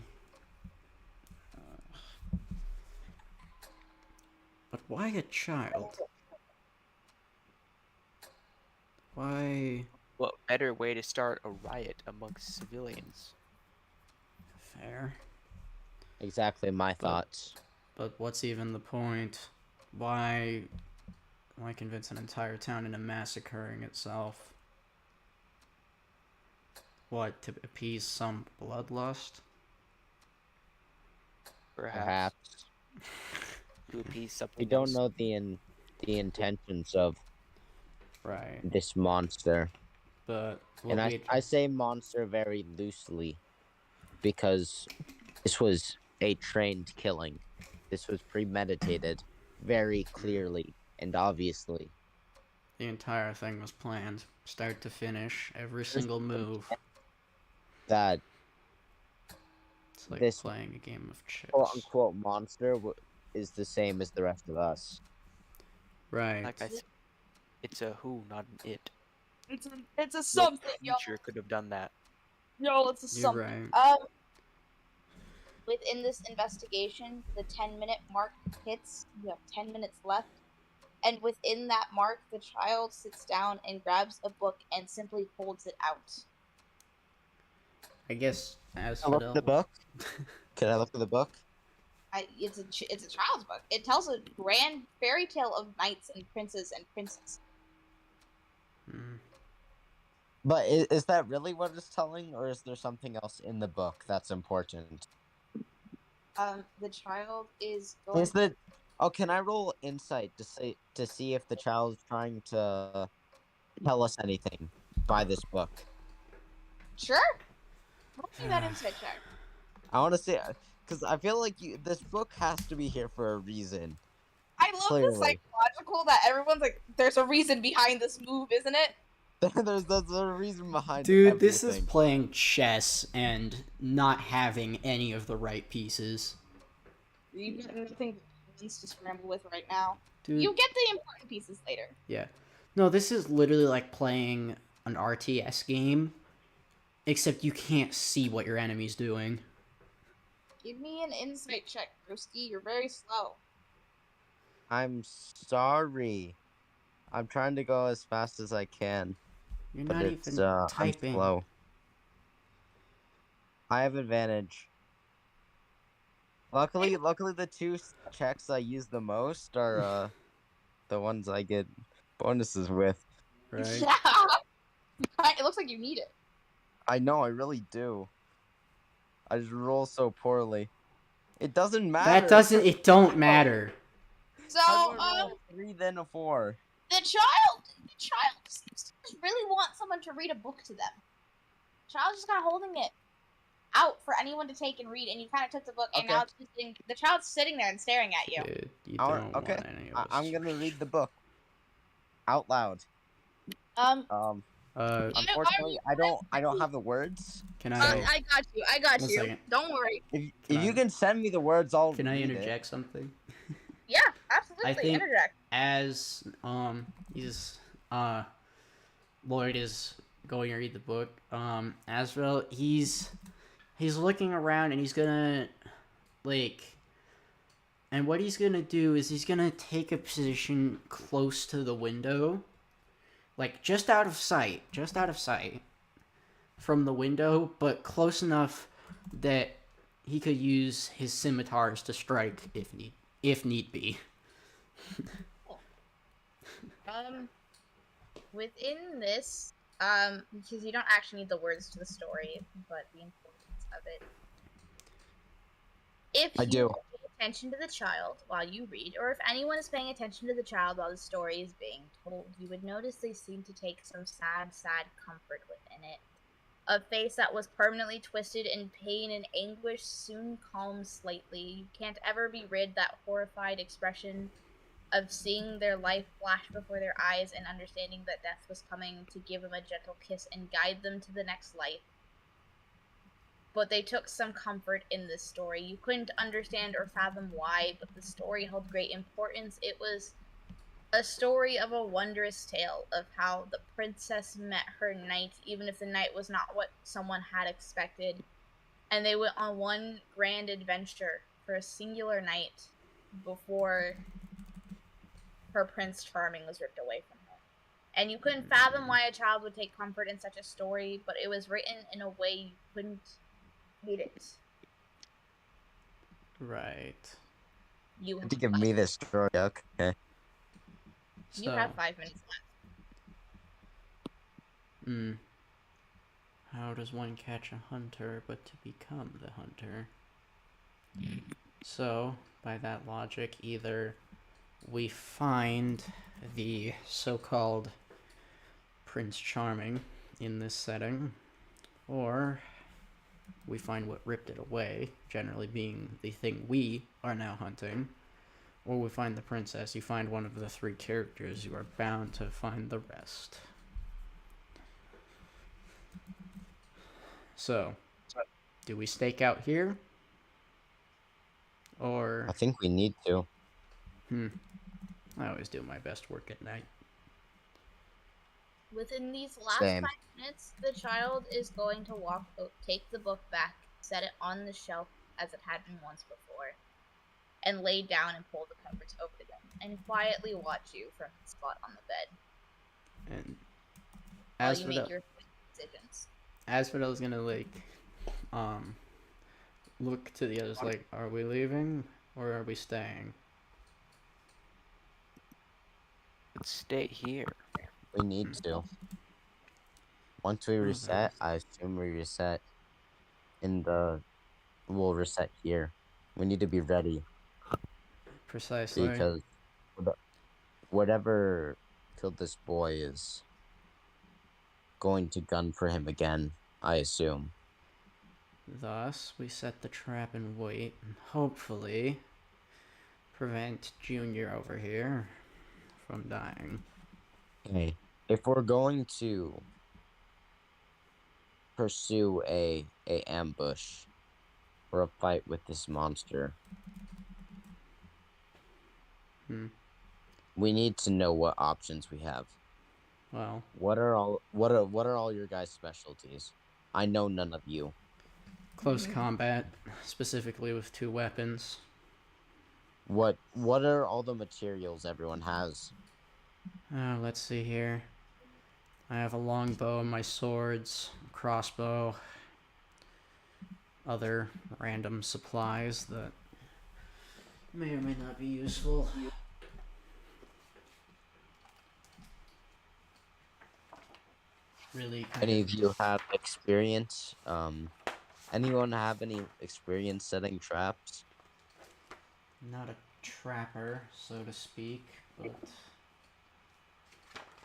but why a child? Why... What better way to start a riot amongst civilians? Fair. Exactly my thoughts. But what's even the point? Why convince an entire town into massacring itself? What, to appease some bloodlust? Perhaps. To appease something We don't else. know the intentions of this monster. But and I say monster very loosely because this was a trained killing. This was premeditated very clearly and obviously. The entire thing was planned, start to finish, every single move. That it's like this playing a game of chess. Quote-unquote monster is the same as the rest of us. Right. Like I said, it's a who, not an it. It's a something, no creature could have done that. Yo, it's a something. Right. Within this investigation, the 10-minute mark hits. You have 10 minutes left. And within that mark, the child sits down and grabs a book and simply holds it out. I guess I look at the Asphodel. book. Can I look at the book? It's a child's book. It tells a grand fairy tale of knights and princes and princesses. Hmm. But is that really what it's telling, or is there something else in the book that's important? The child is going. Is that? Oh, can I roll insight to see if the child's trying to tell us anything by this book? Sure. Roll me that insight check. I want to say, because I feel like this book has to be here for a reason. I love the Clearly. psychological that everyone's like, there's a reason behind this move, isn't it? there's a reason behind Dude, everything. this is playing chess and not having any of the right pieces. You've got nothing to scramble with right now. Dude, You get the important pieces later. yeah. No, this is literally like playing an RTS game, except you can't see what your enemy's doing. Give me an insight check, Broski. You're very slow. I'm sorry. I'm trying to go as fast as I can. You're But not it's, even typing. I'm slow. I have advantage. Luckily, the two checks I use the most are the ones I get bonuses with. Right? Yeah. It looks like you need it. I know, I really do. I just roll so poorly. It doesn't matter. It don't matter. So, How do I roll 3 then a 4? the child seems to just really want someone to read a book to them. The child's just kind of holding it out for anyone to take and read, and you kind of took the book, and Okay. now it's just the child's sitting there and staring at you. Dude, you Alright, don't okay. want any of this. I'm gonna read the book out loud. Unfortunately, I don't have the words. Can I? I got you. I got One you. second. Don't worry. If Can you I- can send me the words, I'll. Can I read it. interject something? Yeah, absolutely. I think- Interject. As Lloyd is going to read the book, as well, he's looking around and he's gonna and what he's gonna do is he's gonna take a position close to the window, like just out of sight from the window, but close enough that he could use his scimitars to strike if need be. Within this, because you don't actually need the words to the story, but the importance of it. If I you do. pay attention to the child while you read, or if anyone is paying attention to the child while the story is being told, you would notice they seem to take some sad comfort within it. A face that was permanently twisted in pain and anguish soon calms slightly. You can't ever be rid that horrified expression of seeing their life flash before their eyes and understanding that death was coming to give them a gentle kiss and guide them to the next life. But they took some comfort in this story. You couldn't understand or fathom why, but the story held great importance. It was a story of a wondrous tale of how the princess met her knight, even if the knight was not what someone had expected. And they went on one grand adventure for a singular night before her Prince Charming was ripped away from her. And you couldn't fathom why a child would take comfort in such a story, but it was written in a way you couldn't hate it. Right. You have To give five- me this story, okay. You have 5 minutes left. How does one catch a hunter but to become the hunter? So, by that logic, either we find the so-called Prince Charming in this setting, or we find what ripped it away, generally being the thing we are now hunting, or we find the princess. You find one of the three characters, you are bound to find the rest. So, do we stake out here? Or... I think we need to. I always do my best work at night. Within these last Same. 5 minutes, the child is going to take the book back, set it on the shelf as it had been once before, and lay down and pull the covers over them, and quietly watch you from the spot on the bed And while you make your decisions. Asphodel's gonna look to the others like, are we leaving or are we staying? Let's stay here. We need to. Once we reset, I assume we reset in the. We'll reset here. We need to be ready. Precisely. Because whatever killed this boy is going to gun for him again, I assume. Thus, we set the trap and wait, and hopefully prevent Junior over here from dying. Hey, if we're going to pursue a ambush or a fight with this monster, we need to know what options we have. Well, what are all your guys' specialties? I know none of you. Close combat, specifically with 2 weapons. What are all the materials everyone has? Let's see here. I have a longbow and my swords, crossbow, other random supplies that may or may not be useful. Really. Any of you have experience? Anyone have any experience setting traps? Not a trapper, so to speak, but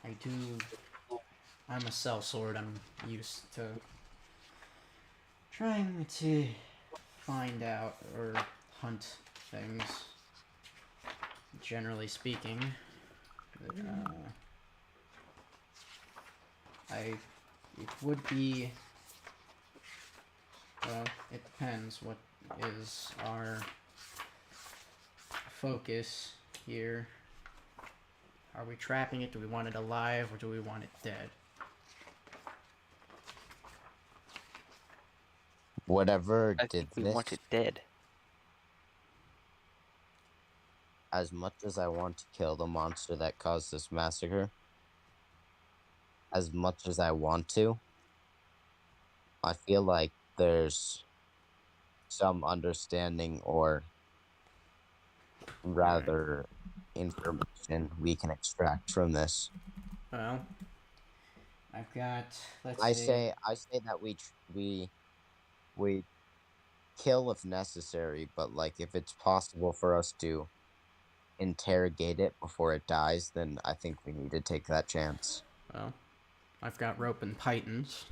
I do. I'm a sellsword. I'm used to trying to find out or hunt things. Generally speaking, it would be. Well, it depends what is our focus here. Are we trapping it? Do we want it alive or do we want it dead? Whatever I did think we this, want it dead. as much as I want to kill the monster that caused this massacre, as much as I want to, I feel like there's some understanding or rather information we can extract from this. Well, I've got. I say that we kill if necessary, but like if it's possible for us to interrogate it before it dies, then I think we need to take that chance. Well, I've got rope and pythons.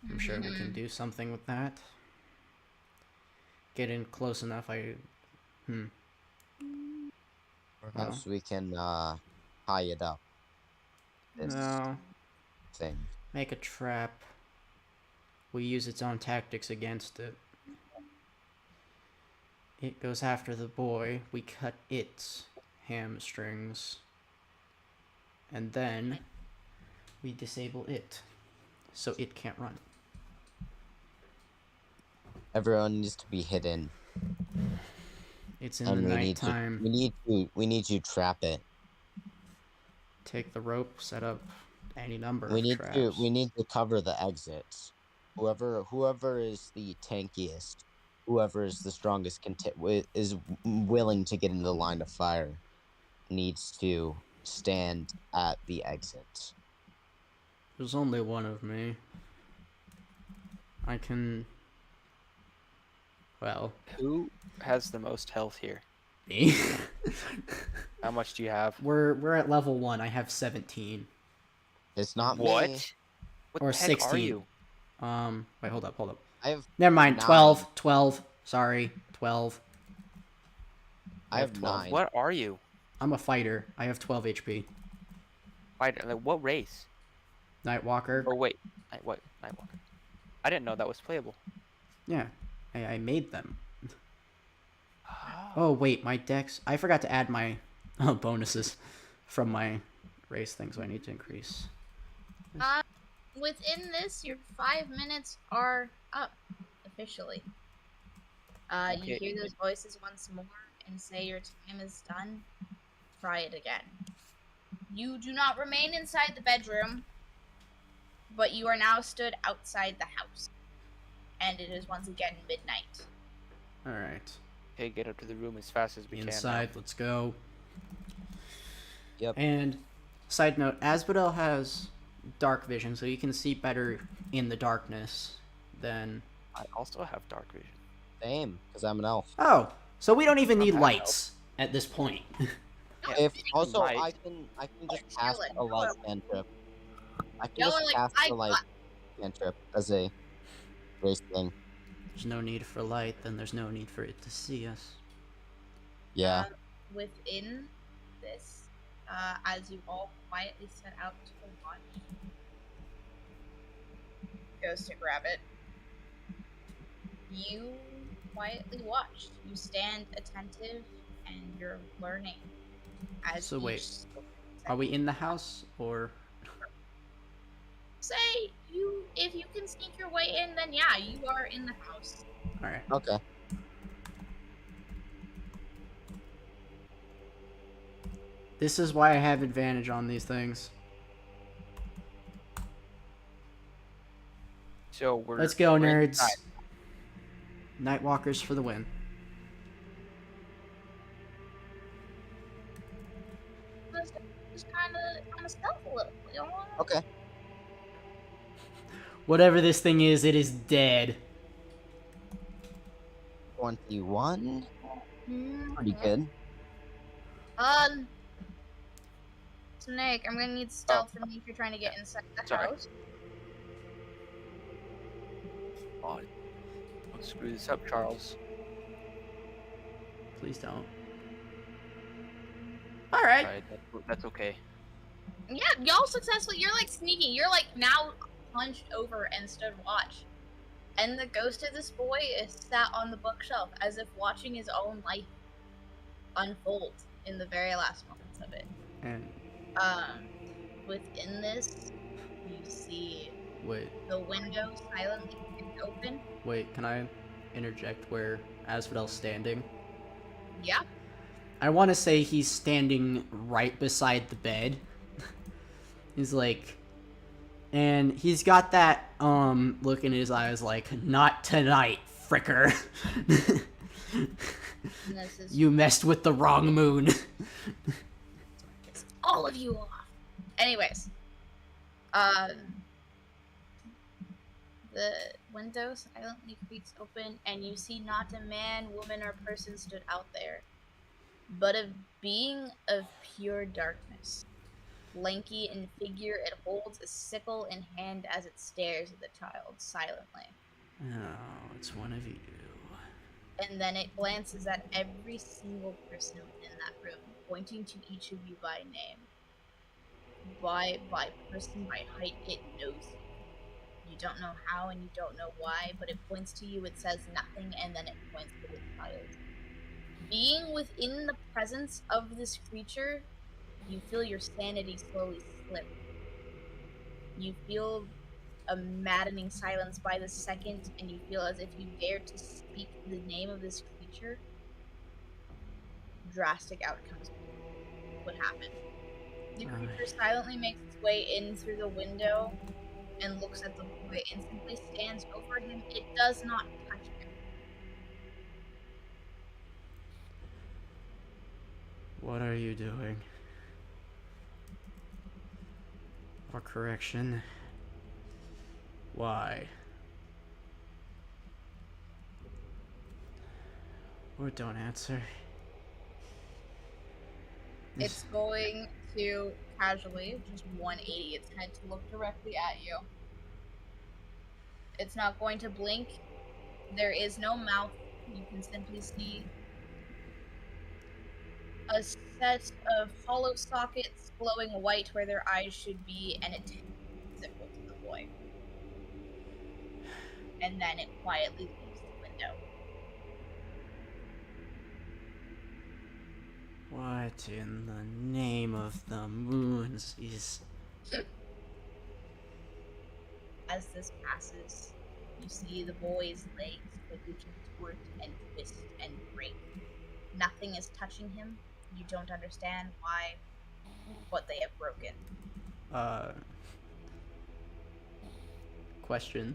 I'm sure we can do something with that. Get in close enough. Perhaps we can tie it up. This No. thing. Make a trap. We use its own tactics against it. It goes after the boy. We cut its hamstrings. And then we disable it. So it can't run. Everyone needs to be hidden. It's in the nighttime. We need to trap it. Take the rope, set up any number We of need traps. we need to cover the exits. Whoever is the tankiest, whoever is the strongest is willing to get into the line of fire, needs to stand at the exits. There's only one of me. I can. Well. Who has the most health here? Me? How much do you have? We're at level 1. I have 17. It's not What? me. What Or the heck 16. are you? Wait, hold up. I have. Never mind. 9. 12. Sorry, 12. I have 9. What are you? I'm a fighter. I have 12 HP. Fighter? Like what race? Nightwalker. Or wait, Nightwalker. I didn't know that was playable. Yeah, I made them. Oh wait, my dex. I forgot to add my bonuses from my race thing, so I need to increase. Within this, your 5 minutes are up officially. You Okay. hear those voices once more and say your time is done. Try it again. You do not remain inside the bedroom, but you are now stood outside the house. and it is once again midnight. All right. Okay, get up to the room as fast as we Inside, let's go. Yep. And side note, Asphodel has dark vision, so you can see better in the darkness than... can. I also have dark vision. Same, because I'm an elf. Oh, so we don't even need Okay. lights at this point. If Speaking also light- I can just cast a light cantrip. I can Y'all just are like, cast a light cantrip as a race thing. There's no need for light, then there's no need for it to see us. Yeah. Within this, as you all quietly set out to watch, goes to grab it. You quietly watch. You stand attentive, and you're learning. As So each wait, second Are we in the house, or... Say if you can sneak your way in, then yeah, you are in the house. Alright. Okay. This is why I have advantage on these things. So we're Let's go, we're nerds. inside. Nightwalkers for the win. Just kind of stealth a little. You know? Okay. Whatever this thing is, it is dead. 21. Mhm. Pretty good. Snake, I'm gonna need stealth from you if you're trying to get inside the Sorry. house. Oh, don't screw this up, Charles. Please don't. Alright. Alright, that's okay. Yeah, y'all successfully. You're like sneaking. You're like now hunched over and stood watch. And the ghost of this boy is sat on the bookshelf as if watching his own life unfold in the very last moments of it. And Within this, you see wait, the window silently open. wait, can I interject where Asphodel's standing? Yeah. I want to say he's standing right beside the bed. He's like, and he's got that look in his eyes like, not tonight, fricker. And this is You messed with the wrong moon. all of you off. Anyways, the window silently creaks open, and you see not a man, woman, or person stood out there, but a being of pure darkness. Lanky in figure, it holds a sickle in hand as it stares at the child silently. Oh, it's one of you. And then it glances at every single person in that room, pointing to each of you by name. By person, by height, it knows you. You don't know how and you don't know why, but it points to you, it says nothing, and then it points to the child. Being within the presence of this creature, you feel your sanity slowly slip. You feel a maddening silence by the second, and you feel as if you dared to speak the name of this creature, drastic outcomes would happen. The creature silently makes its way in through the window and looks at the boy and simply stands over him. It does not touch him. What are you doing? Or correction. Why? Or don't answer. It's going to casually, just 180 its head to look directly at you. It's not going to blink. There is no mouth. You can simply see a set of hollow sockets glowing white where their eyes should be, and it takes it to the boy. And then it quietly leaves the window. What in the name of the moons is... As this passes, you see the boy's legs quickly contort and twist and break. Nothing is touching him. You don't understand why, what they have broken. Question.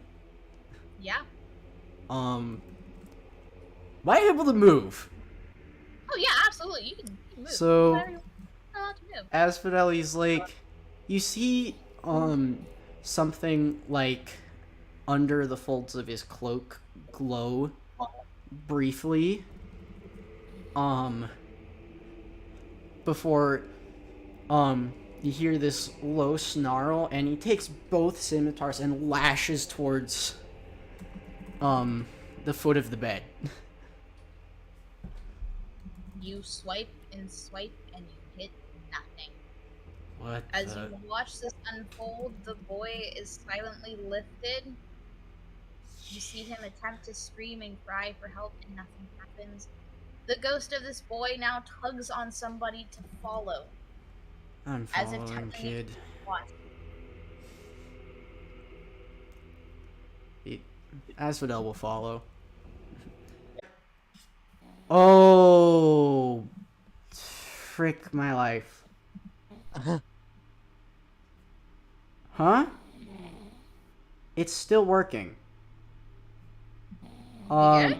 Yeah? Am I able to move? Oh yeah, absolutely. You can move. So, Whatever you want to move. Asphodel, like, you see, something, like, under the folds of his cloak glow briefly, before, you hear this low snarl, and he takes both scimitars and lashes towards, the foot of the bed. You swipe and swipe and you hit nothing. What As the... you watch this unfold, the boy is silently lifted. You see him attempt to scream and cry for help and nothing happens. The ghost of this boy now tugs on somebody to follow. I'm As if following, telling you kid. what. Asphodel will follow. Oh, frick my life. Huh? It's still working. Yeah?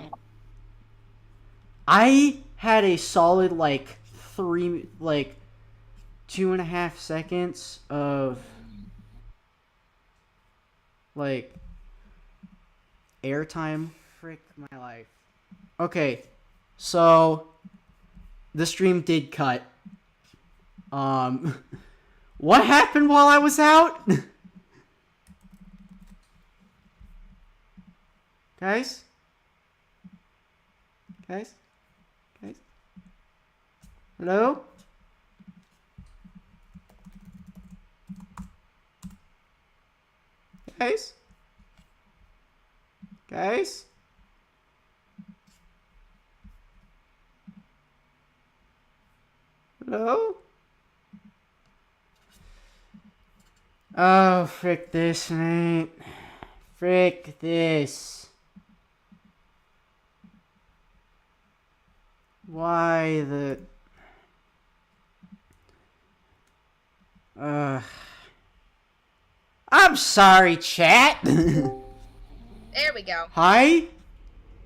I had a solid, like, 2.5 seconds of, like, airtime. Frick my life. Okay, so the stream did cut. What happened while I was out? Guys? Guys? Guys? Hello? Guys? Guys? Hello? Oh, frick this, mate. Frick this. Why the... I'm sorry, chat. There we go. Hi?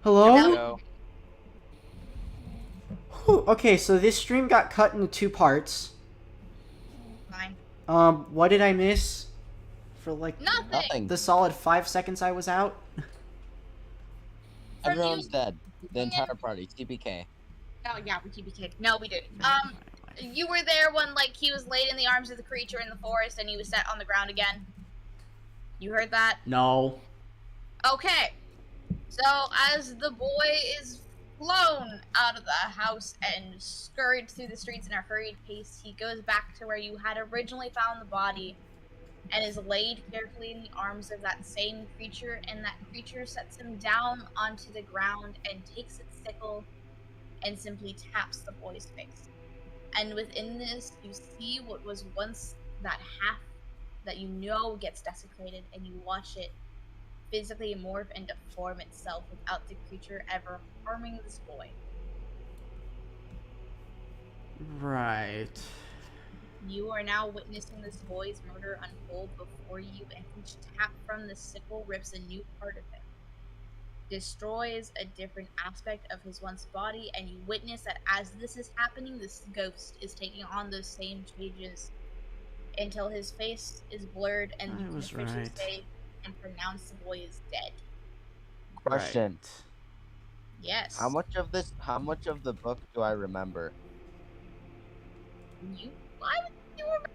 Hello? Go. Whew, okay, so this stream got cut into 2 parts. Fine. What did I miss? For, like, Nothing. the solid 5 seconds I was out? Everyone's dead. The entire party. TBK. Oh yeah, we TBK. No, we didn't. You were there when, like, he was laid in the arms of the creature in the forest and he was set on the ground again. You heard that? No. Okay. So, as the boy is flown out of the house and scurried through the streets in a hurried pace, he goes back to where you had originally found the body and is laid carefully in the arms of that same creature, and that creature sets him down onto the ground and takes its sickle and simply taps the boy's face. And within this, you see what was once that half that you know gets desecrated, and you watch it physically morph and deform itself without the creature ever harming this boy. Right. You are now witnessing this boy's murder unfold before you, and each tap from the sickle rips a new part of him, destroys a different aspect of his once body, and you witness that as this is happening, this ghost is taking on those same changes until his face is blurred and you can officially say and pronounce the boy is dead. Question. Right. Yes. How much of the book do I remember? You remember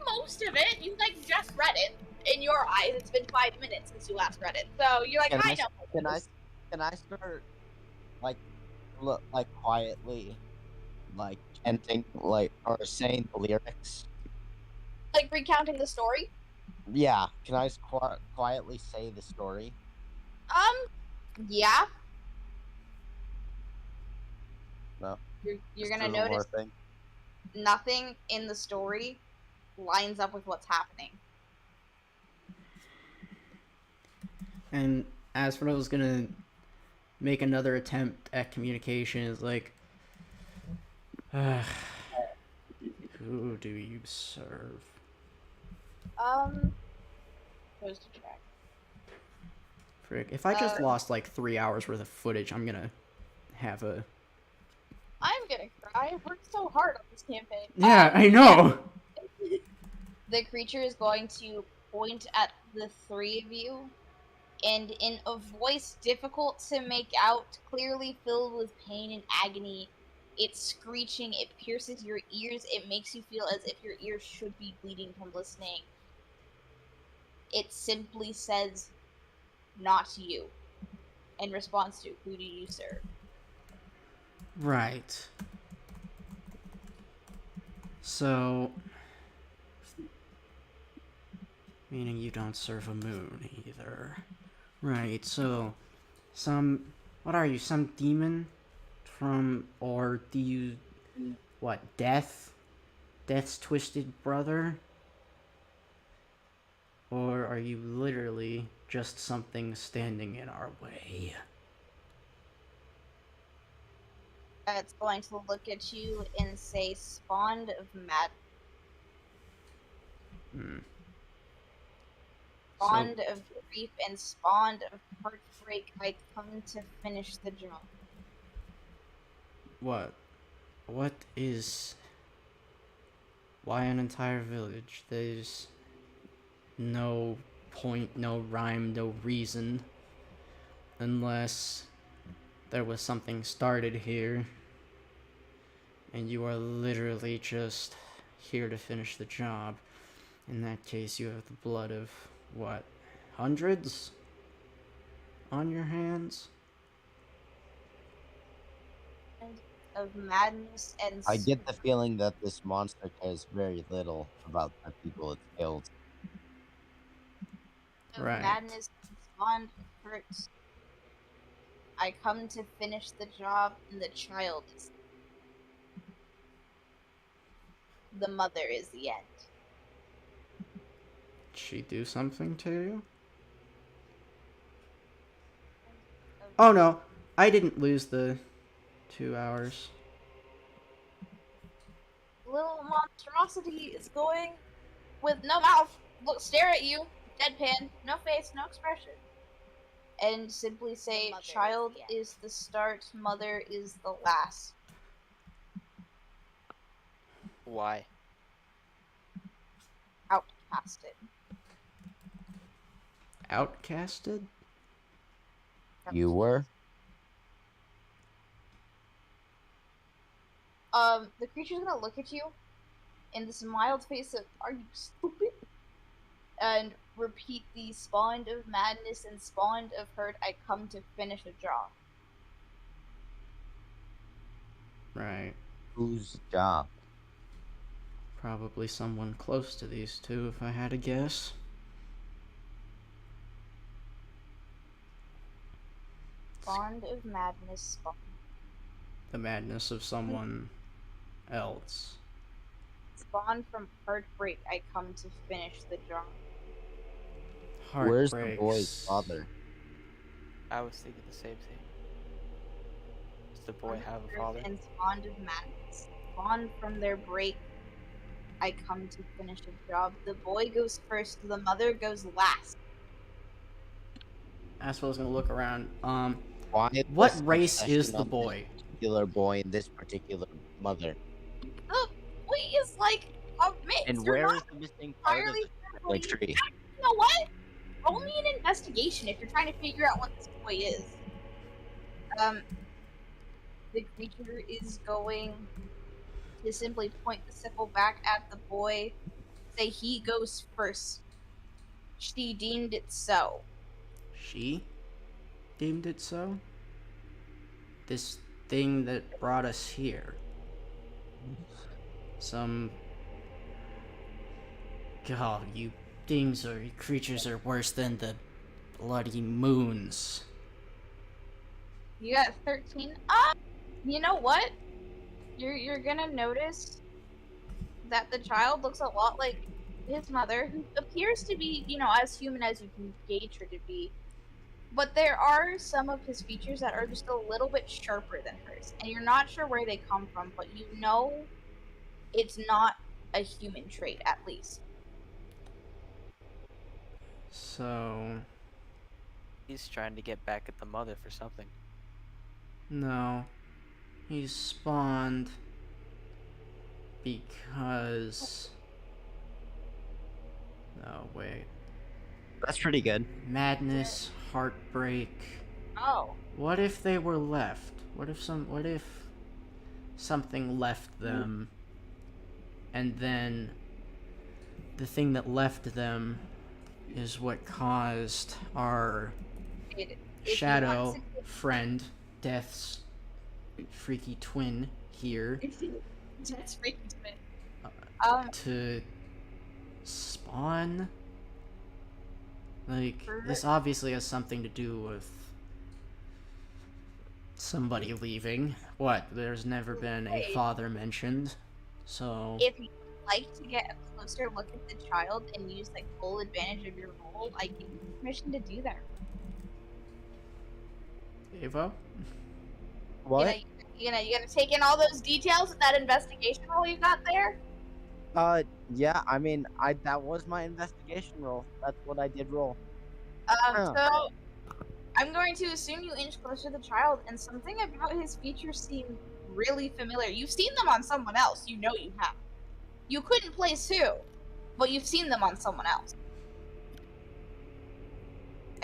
most of it. You, like, just read it. In your eyes, it's been 5 minutes since you last read it. So you're like, I know. Can I start, like, quietly, like, chanting, like, or saying the lyrics? Like, recounting the story? Yeah. Can I just quietly say the story? Yeah. No. You're gonna notice nothing in the story lines up with what's happening. And Asphodel was gonna make another attempt at communication. Is like, who do you serve? Goes to track. Frick. If I just lost like 3 hours worth of footage, I'm gonna have a... I'm gonna cry. I worked so hard on this campaign. Yeah, I know! Yeah. The creature is going to point at the three of you, and in a voice difficult to make out, clearly filled with pain and agony, it's screeching, it pierces your ears, it makes you feel as if your ears should be bleeding from listening. It simply says, "Not you," in response to, "Who do you serve?" Right. So... Meaning you don't serve a moon, either. Right, so... What are you, some demon? Or do you... What, Death? Death's twisted brother? Or are you literally just something standing in our way? It's going to look at you and say, "Spawned of mad." Spawned of grief and spawned of heartbreak, I come to finish the job. What is... Why an entire village? There's no point, no rhyme, no reason. Unless there was something started here. And you are literally just here to finish the job. In that case, you have the blood of, what, hundreds on your hands? Of madness and I get the feeling that this monster cares very little about the people it kills. of Right. madness and spawned of hurts. I come to finish the job, and the child is... The mother is the end. Did she do something to you? Oh no, I didn't lose the 2 hours. Little monstrosity is going with no mouth. Look, stare at you, deadpan, no face, no expression, and simply say, "Child is the start, mother is the last." Why? Outcasted. Outcasted? You were? The creature's gonna look at you in this mild face of, "Are you stupid?" and repeat the "Spawned of madness and spawned of hurt, I come to finish a job." Right. Whose job? Probably someone close to these two, if I had to guess. Spawned of madness, spawned. The madness of someone else. Spawned from heartbreak, I come to finish the job. Where's the Heartbreaks. boy's father? I was thinking the same thing. Does the boy have a father? And spawned of madness. Spawned from their break, I come to finish a job. The boy goes first, the mother goes last. Asphodel gonna look around. Why What this race is obsession the on boy? This particular boy and this particular mother. The boy is like a mix. And You're where not is the missing part of entirely the sure. family tree? You know what? Roll me an investigation if you're trying to figure out what this boy is. The creature is going to simply point the sickle back at the boy, say he goes first. She deemed it so. She deemed it so? This thing that brought us here. Some... God, you things or creatures are worse than the bloody moons. You got 13. You know what? You're gonna notice that the child looks a lot like his mother, who appears to be, as human as you can gauge her to be. But there are some of his features that are just a little bit sharper than hers, and you're not sure where they come from, but you know it's not a human trait, at least. So... He's trying to get back at the mother for something. No. He spawned because... No, wait. That's pretty good. Madness, heartbreak. Oh. What if they were left? What if something left them, and then the thing that left them is what caused our shadow friend, Death's freaky twin here, That's freaky twin. to spawn? Like, this obviously has something to do with somebody leaving. What? There's never been a father mentioned, so... If you'd like to get a closer look at the child and use like full advantage of your role, I give you permission to do that. Avo? What? You gonna take in all those details of that investigation role you got there? Yeah, I mean, that was my investigation roll. That's what I did roll. So I'm going to assume you inch closer to the child, and something about his features seem really familiar. You've seen them on someone else. You know you have. You couldn't place who, but you've seen them on someone else.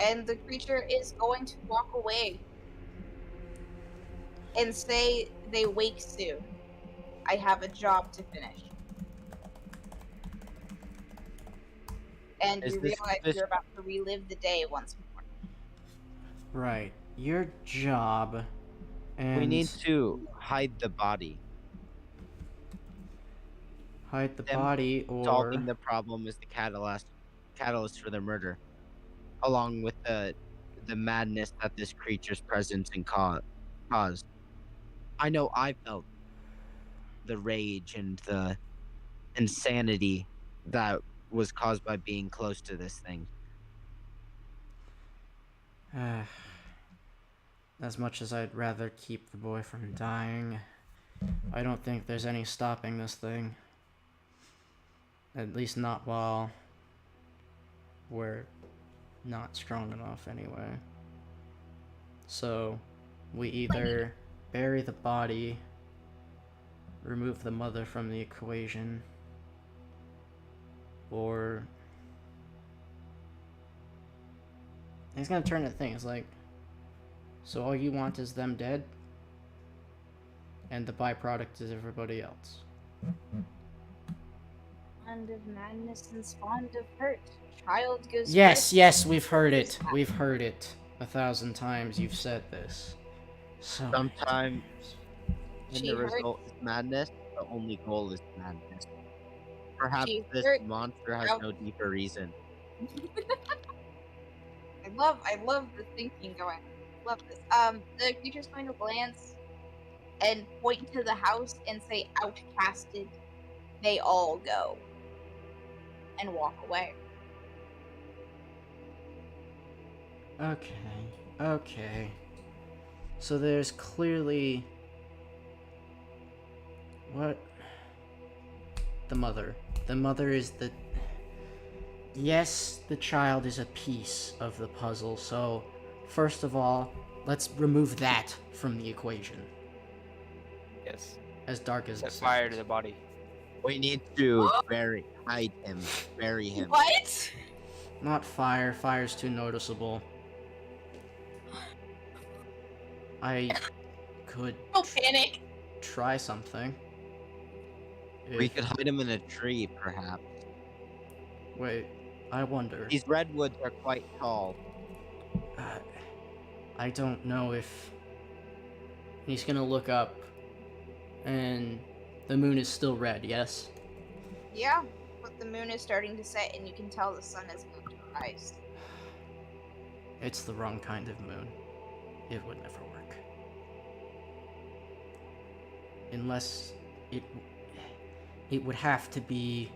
And the creature is going to walk away and say they wake soon. I have a job to finish. And you realize you're about to relive the day once more. Right. Your job, and... We need to hide the body. Hide the body, or... Solving the problem is the catalyst for the murder. Along with the madness that this creature's presence and caused. I know I felt the rage and the insanity that was caused by being close to this thing. As much as I'd rather keep the boy from dying, I don't think there's any stopping this thing. At least not while we're not strong enough anyway. So, we either bury the body, remove the mother from the equation, or... He's gonna turn the thing, it's like, so all you want is them dead? And the byproduct is everybody else. Fond of madness and fond of hurt. Child goes Yes, first. yes, we've heard it. We've heard it 1,000 times. You've said this. So sometimes, when She the heard- result is madness, the only goal is madness. Perhaps She this heard- monster has no deeper reason. I love the thinking going. Love this. The creature's going to glance and point to the house and say, "Outcasted, they all go," and walk away. Okay. So there's clearly... What? The mother. The mother is the... Yes, the child is a piece of the puzzle, so first of all, let's remove that from the equation. Yes. As dark as Set it fire to sounds. the body. We need to hide him, bury him. What? Not fire. Fire's too noticeable. I could Don't panic. try something. We If- could hide him in a tree, perhaps. Wait, I wonder. These redwoods are quite tall. I don't know if... He's gonna look up, and the moon is still red, yes? Yeah, but the moon is starting to set, and you can tell the sun is going to rise. It's the wrong kind of moon. It would never work. Unless it would have to be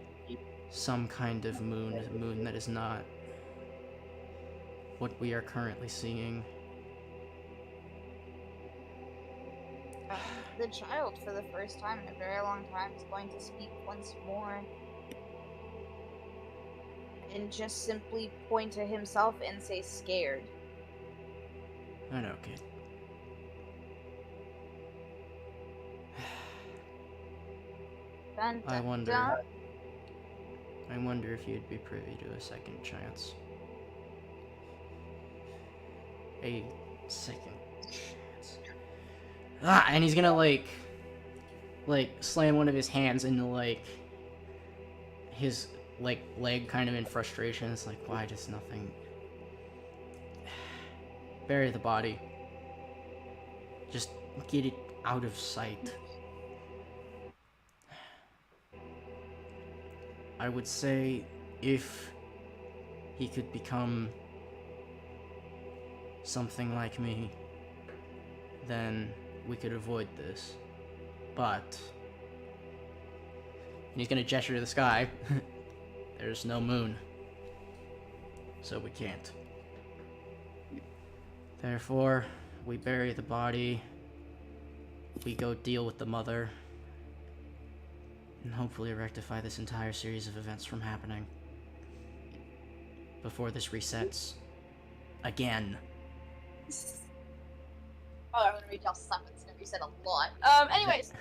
some kind of moon, a moon that is not what we are currently seeing. The child, for the first time in a very long time, is going to speak once more. And just simply point to himself and say, "Scared." I know, kid. Dun, I dun, wonder. dun. I wonder if you'd be privy to a second chance. A second chance. Ah, and he's gonna like slam one of his hands into like his like leg, kind of in frustration. It's like, why does nothing? Bury the body. Just get it out of sight. I would say if he could become something like me, then we could avoid this. But, and he's gonna gesture to the sky. There's no moon, so we can't. Therefore, we bury the body, we go deal with the mother, and hopefully rectify this entire series of events from happening before this resets again. Oh, I'm gonna read y'all summons. You said a lot. Anyways,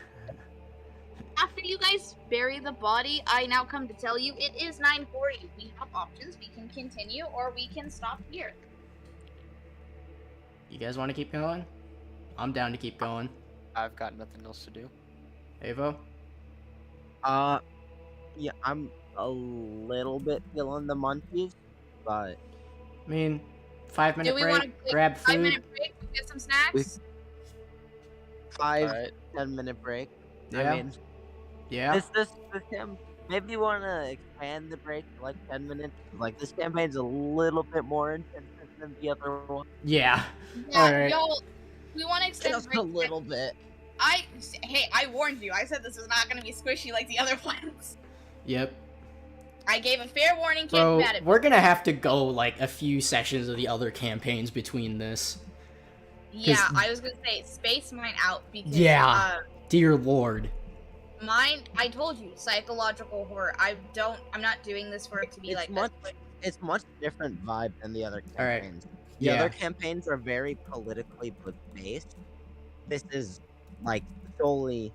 after you guys bury the body, I now come to tell you it is 9:40. We have options. We can continue, or we can stop here. You guys want to keep going? I'm down to keep going. I've got nothing else to do. Avo? Yeah, I'm a little bit feeling the munchies, but I mean, 5-minute Do we break, want to grab food. 5-minute break? Get some snacks. 5-10 minute break. Yeah. I mean, Yeah. this maybe you want to expand the break to like 10 minutes. Like this campaign's a little bit more intensive than the other one. Yeah. Yeah, Alright. y'all. We want to extend Just break. a little bit. Hey, I warned you. I said this was not going to be squishy like the other ones. Yep. I gave a fair warning. Can't Bro, be mad at me. we're gonna have to go like a few sessions of the other campaigns between this. Yeah, I was gonna say space mine out because Yeah. Dear Lord. mine. I told you psychological horror. I'm not doing this for it to be It's like much, this. it's much different vibe than the other Alright. campaigns. The Yeah. other campaigns are very politically based. This is like solely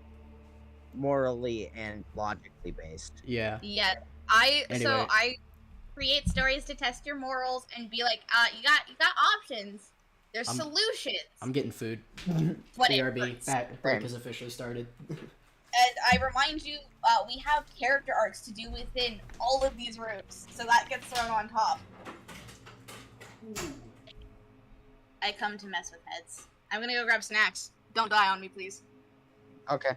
morally and logically based. Yeah. Yeah, Anyway. so I create stories to test your morals and be like, you got options. There's solutions. I'm getting food. Whatever. BRB. Break has officially started. And I remind you, we have character arcs to do within all of these rooms, so that gets thrown on top. I come to mess with heads. I'm gonna go grab snacks. Don't die on me, please. Okay.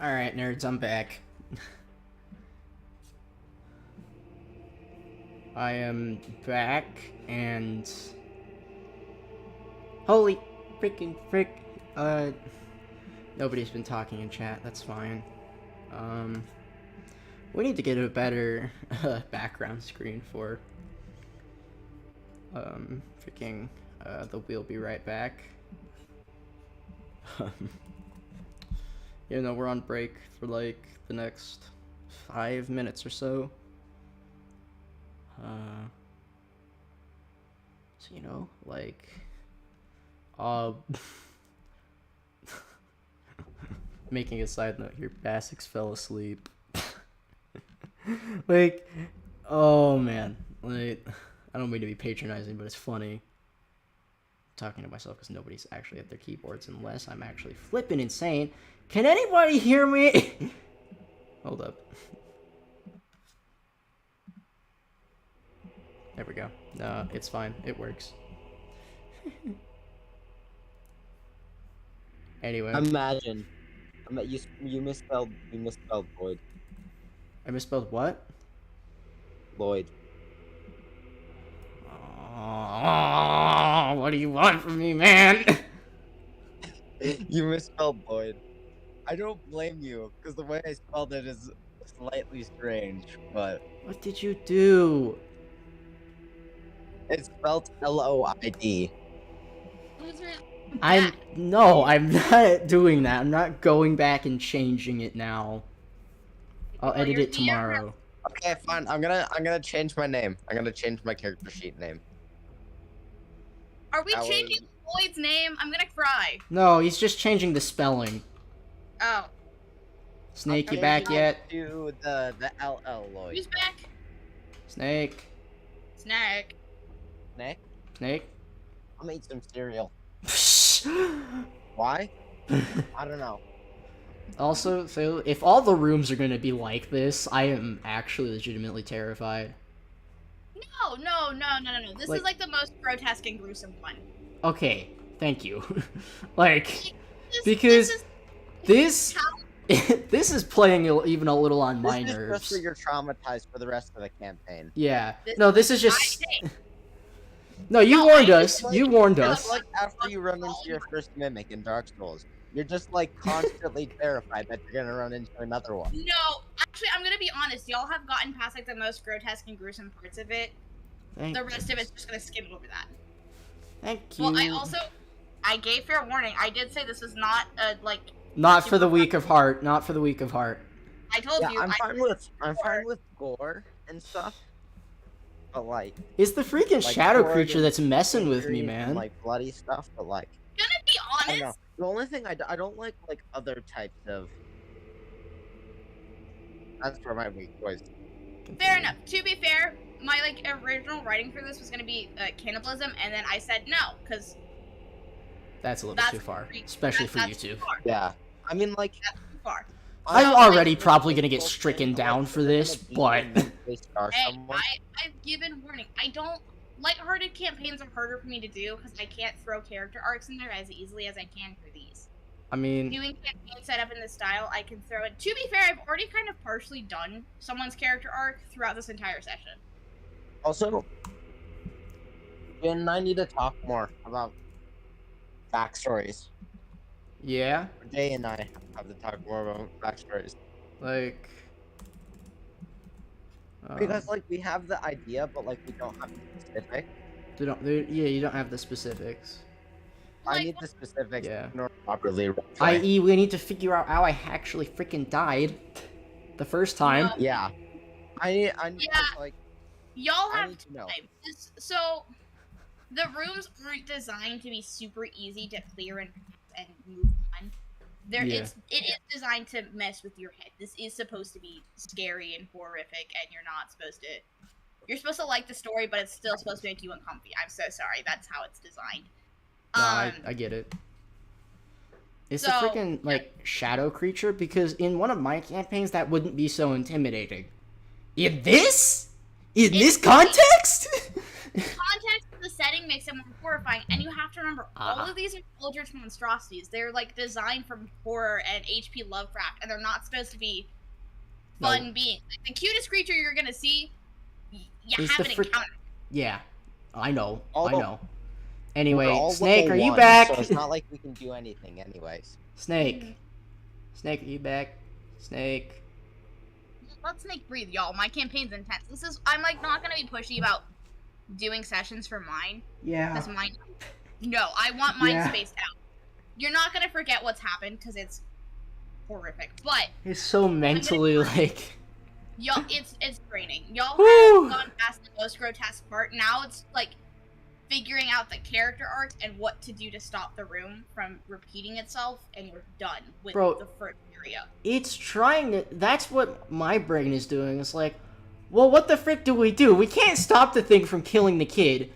Alright, nerds, I'm back. I am back, and... Holy freaking frick. Nobody's been talking in chat, that's fine. We need to get a better background screen for... the We'll Be Right Back. You know, we're on break for like the next 5 minutes or so. So, you know, like, making a side note here, Basix fell asleep. Like, oh man, like, I don't mean to be patronizing, but it's funny. I'm talking to myself because nobody's actually at their keyboards unless I'm actually flipping insane. Can anybody hear me? Hold up. There we go. No, it's fine. It works. Anyway. Imagine. You misspelled Lloyd. I misspelled what? Lloyd. Oh, what do you want from me, man? You misspelled Lloyd. I don't blame you, because the way I spelled it is slightly strange, but... What did you do? It's spelled L-O-I-D. I'm not doing that. I'm not going back and changing it now. I'll edit it tomorrow. Okay, fine. I'm gonna change my name. I'm gonna change my character sheet name. Are we changing Lloyd's name? I'm gonna cry. No, he's just changing the spelling. Oh. Snake, you back yet? To the LL Lloyd. Who's back? Snake. Snake. Snake? Snake? I'm gonna eat some cereal. Why? I don't know. Also, so if all the rooms are gonna be like this, I am actually legitimately terrified. No. This is like the most grotesque and gruesome one. Okay, thank you. Like, because this is playing even a little on my This is nerves. just so you're traumatized for the rest of the campaign. Yeah. No, this is just... No, you warned us. You warned us. Like after you run into your first mimic in Dark Souls, you're just like constantly terrified that you're gonna run into another one. No, actually, I'm gonna be honest. Y'all have gotten past like the most grotesque and gruesome parts of it. The rest of it's just gonna skim over that. Thank you. Well, I gave fair warning. I did say this was not like. Not for the weak of heart. Not for the weak of heart. I told you. I'm fine with gore and stuff. But like, it's the freaking shadow creature that's messing with me, man. And, like bloody stuff, but like. Gonna be honest. I know. The only thing I don't like other types of. That's for my weak voice. Fair enough. To be fair, my like original writing for this was gonna be cannibalism, and then I said no because. That's a little too far, especially for you two. Yeah, I mean like. That's too far. I'm already probably gonna get stricken down for this, but. Hey, I've given warning. I don't. Lighthearted campaigns are harder for me to do because I can't throw character arcs in there as easily as I can for these. I mean, doing campaign setup in this style, I can throw it. To be fair, I've already kind of partially done someone's character arc throughout this entire session. Also, Jen and I need to talk more about backstories. Yeah? Jay and I have to talk more about backstories. Like... because, like, we have the idea, but, like, we don't have the specifics. Yeah, you don't have the specifics. I need the specifics in order to properly. I.e., we need to figure out how I actually freaking died the first time. Yeah. I need to, like... Y'all have to know. So, the rooms aren't designed to be super easy to clear and move on. It is designed to mess with your head. This is supposed to be scary and horrific, and you're not supposed to... You're supposed to like the story, but it's still supposed to make you uncomfy. I'm so sorry. That's how it's designed. No, I get it. It's a freaking, like, shadow creature, because in one of my campaigns, that wouldn't be so intimidating. In this? In this context? Context is the setting makes it more horrifying, and you have to remember all Uh-huh. of these are eldritch monstrosities. They're like designed from horror and H.P. Lovecraft, and they're not supposed to be fun beings. Like, the cutest creature you're gonna see, you Is the haven't fr- encountered. Yeah, I know. I Although- know. We're Anyway, all Snake, level are you 1, back? So it's not like we can do anything anyways. Snake. Snake, are you back? Snake. Let Snake breathe, y'all. My campaign's intense. I'm like not gonna be pushy about doing sessions for mine. Yeah. Because mine. No, I want mine Yeah. spaced out. You're not gonna forget what's happened because it's horrific. But It's so mentally like. y'all, it's draining. Y'all Woo! have gone past the most grotesque part. Now it's like figuring out the character arc and what to do to stop the room from repeating itself, and you're done with Bro. the first area. It's trying to. That's what my brain is doing. It's like, well, what the frick do? We can't stop the thing from killing the kid.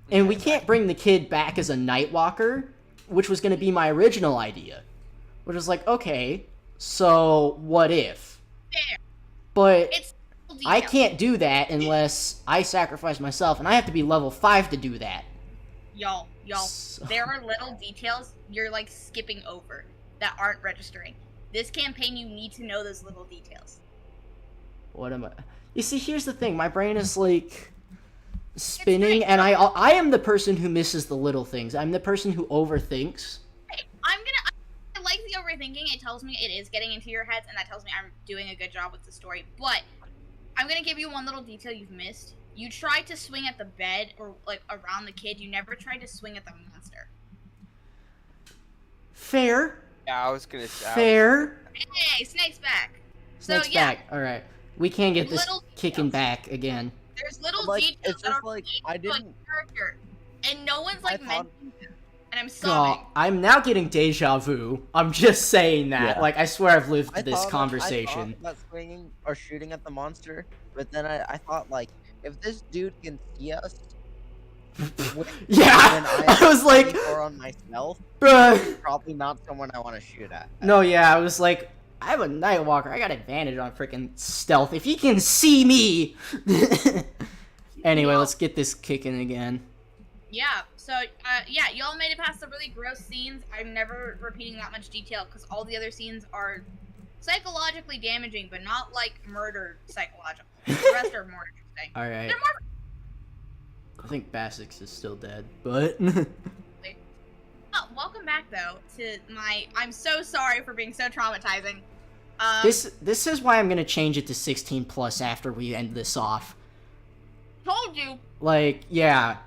And we can't bring the kid back as a Nightwalker, which was going to be my original idea. Which was like, okay, so what if? There. But It's I can't do that unless I sacrifice myself, and I have to be level 5 to do that. Y'all, So- there are little details you're like skipping over that aren't registering. This campaign, you need to know those little details. What am I? You see, here's the thing. My brain is like spinning, and I am the person who misses the little things. I'm the person who overthinks. Hey, I like the overthinking. It tells me it is getting into your heads, and that tells me I'm doing a good job with the story. But I'm gonna give you one little detail you've missed. You tried to swing at the bed or like around the kid. You never tried to swing at the monster. Fair. Yeah, I was gonna say. Fair. Hey, Snake's back. Snake's so yeah, back. All right. We can't get this Little kicking details. back again. there's little Like, details it's that just are like, related I to a didn't- character, and no one's like thought- mentioning them. And I'm sobbing. God, I'm now getting deja vu. I'm just saying that. Yeah. Like, I swear I've lived I this thought conversation. I thought about swinging or shooting at the monster, but then I thought, like, if this dude can see us, when Yeah, I I was like, or on myself, bruh. probably not someone I want to shoot at. No, yeah, I was like, I'm a Nightwalker. I got advantage on freaking stealth. If he can see me. Anyway, let's get this kicking again. Yeah, so, yeah, y'all made it past the really gross scenes. I'm never repeating that much detail, because all the other scenes are psychologically damaging, but not, like, murder psychological. The rest are more interesting. Alright. They're more... I think Basix is still dead, but... Oh, welcome back, though, to my... I'm so sorry for being so traumatizing. This is why I'm gonna change it to 16 plus after we end this off. Told you. Like, yeah.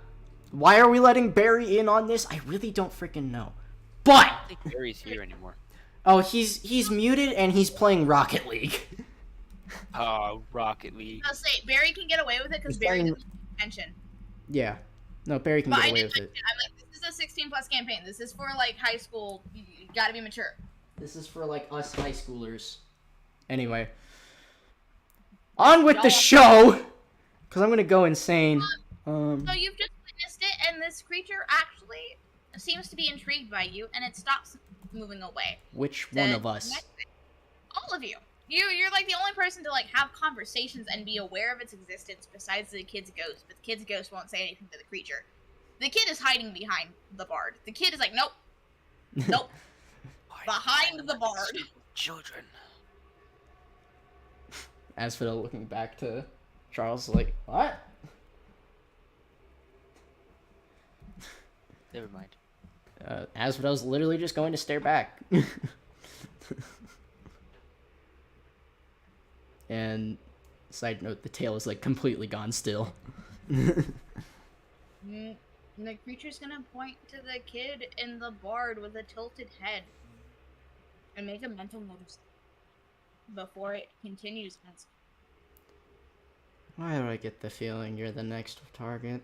Why are we letting Barry in on this? I really don't freaking know. But... I don't think Barry's here anymore. Oh, he's muted and he's playing Rocket League. Oh, Rocket League. I'll say, Barry can get away with it, because He's Barry playing- doesn't pay attention. Yeah. No, Barry can But get I away did with it. mention, I'm like, this is a 16 plus campaign. This is for, like, high school. You gotta be mature. This is for, like, us high schoolers. Anyway. On with the show! Because I'm gonna go insane. So you've just witnessed it, and this creature actually seems to be intrigued by you, and it stops moving away. Which one The of us? next thing- all of you. You're like the only person to like have conversations and be aware of its existence besides the kid's ghost, but the kid's ghost won't say anything to the creature. The kid is hiding behind the bard. The kid is like, nope. Nope. Behind the bard. Children. Asphodel looking back to Charles like, what? Never mind. Asphodel's literally just going to stare back. And side note, the tail is like completely gone still. The creature's gonna point to the kid in the bard with a tilted head and make a mental note before it continues. Why do I get the feeling you're the next target?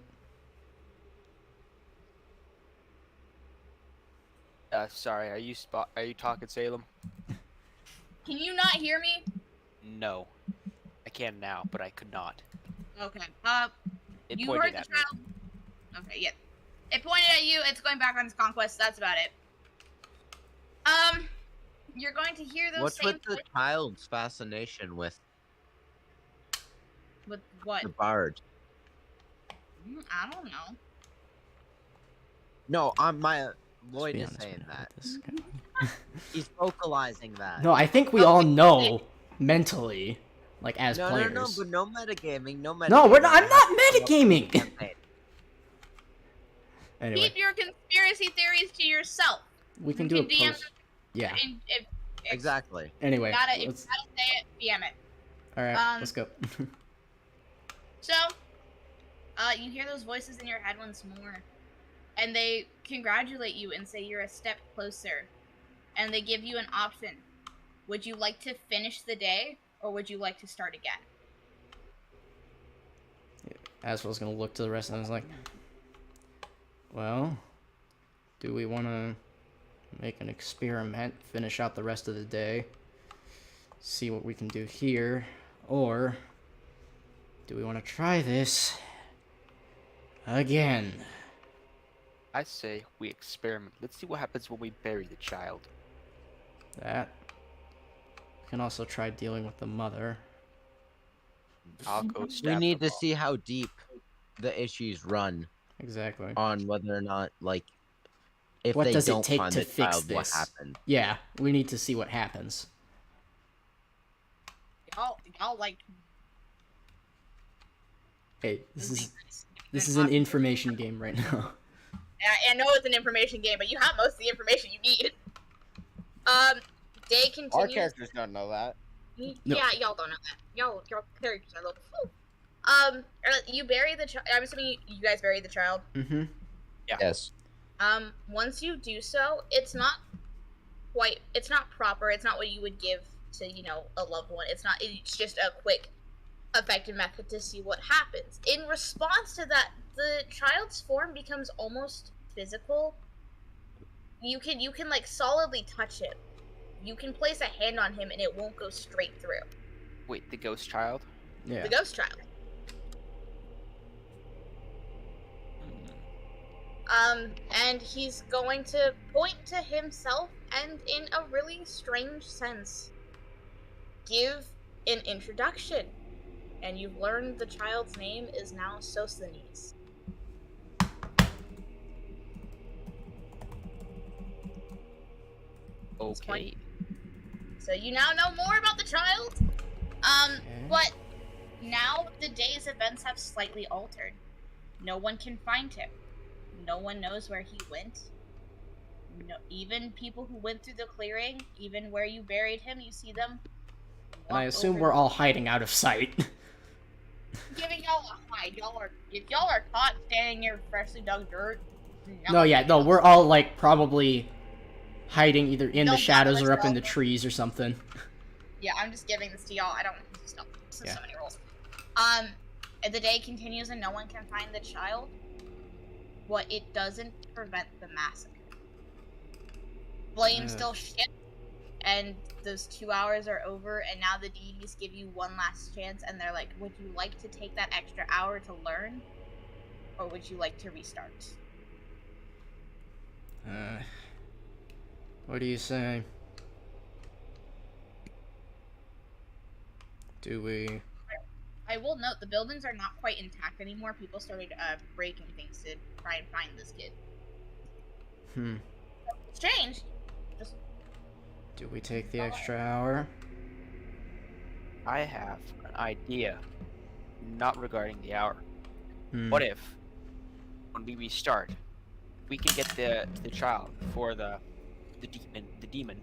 Sorry. Are you talking Salem? Can you not hear me? No. I can now, but I could not. Okay. It You pointed heard the at me. child. Okay, yeah. It pointed at you. It's going back on its conquest. That's about it. You're going to hear those What's same with the child's fascination with with what? the bard? I don't know. No, my Lloyd be is honest saying with that. this guy. He's vocalizing that. No, I think we all know mentally, like as no, players. No, but no metagaming, no metagaming. No, we're not. I'm We not have to come up with a metagaming. campaign. Anyway, Keep your conspiracy theories to yourself. we can You do a can DM post. Yeah. If Exactly. Anyway, you gotta, if you let's. gotta say it, DM it. All right, let's go. So, you hear those voices in your head once more, and they congratulate you and say you're a step closer, and they give you an option. Would you like to finish the day, or would you like to start again? Asphodel's gonna look to the rest of them and is like, well, do we want to make an experiment, finish out the rest of the day, see what we can do here, or do we want to try this again? I say we experiment. Let's see what happens when we bury the child. That. We can also try dealing with the mother. I'll go We stab need the to see how deep the issues run Exactly. on whether or not, like, if What they does it don't take find to the fix child, what this? happened. Yeah, we need to see what happens. Y'all like. Hey, this is an information game right now. I know it's an information game, but you have most of the information you need. Day continues. Our characters don't know that. No. Yeah, y'all don't know that. Your characters are level 4. You bury the child. I'm assuming you guys bury the child. Mm-hmm. Yeah. Yes. Once you do so, it's not proper. It's not what you would give to, a loved one. It's just a quick, effective method to see what happens. In response to that, the child's form becomes almost physical. You can like solidly touch him. You can place a hand on him and it won't go straight through. Wait, the ghost child? Yeah. The ghost child. And he's going to point to himself and, in a really strange sense, give an introduction. And you've learned the child's name is now Sosthenes. Okay. So you now know more about the child. But now the day's events have slightly altered. No one can find him. No one knows where he went. No, even people who went through the clearing, even where you buried him, you see them. And I walk assume over we're all hiding out of sight. giving y'all a hide. If y'all are caught standing near freshly dug dirt. No, we're all like probably hiding either in the No, shadows or up in no. the trees or something. Yeah, I'm just giving this to y'all. I don't just don't. So Yeah. many rules. And the day continues and no one can find the child. But it doesn't prevent the massacre. Blame still shifts, and those 2 hours are over, and now the deities give you one last chance, and they're like, would you like to take that extra hour to learn? Or would you like to restart? What do you say? Do we... I will note, the buildings are not quite intact anymore. People started breaking things to try and find this kid. It's changed. Just Do we take the extra hour? I have an idea. Not regarding the hour. What if, when we restart, we can get the child for the demon?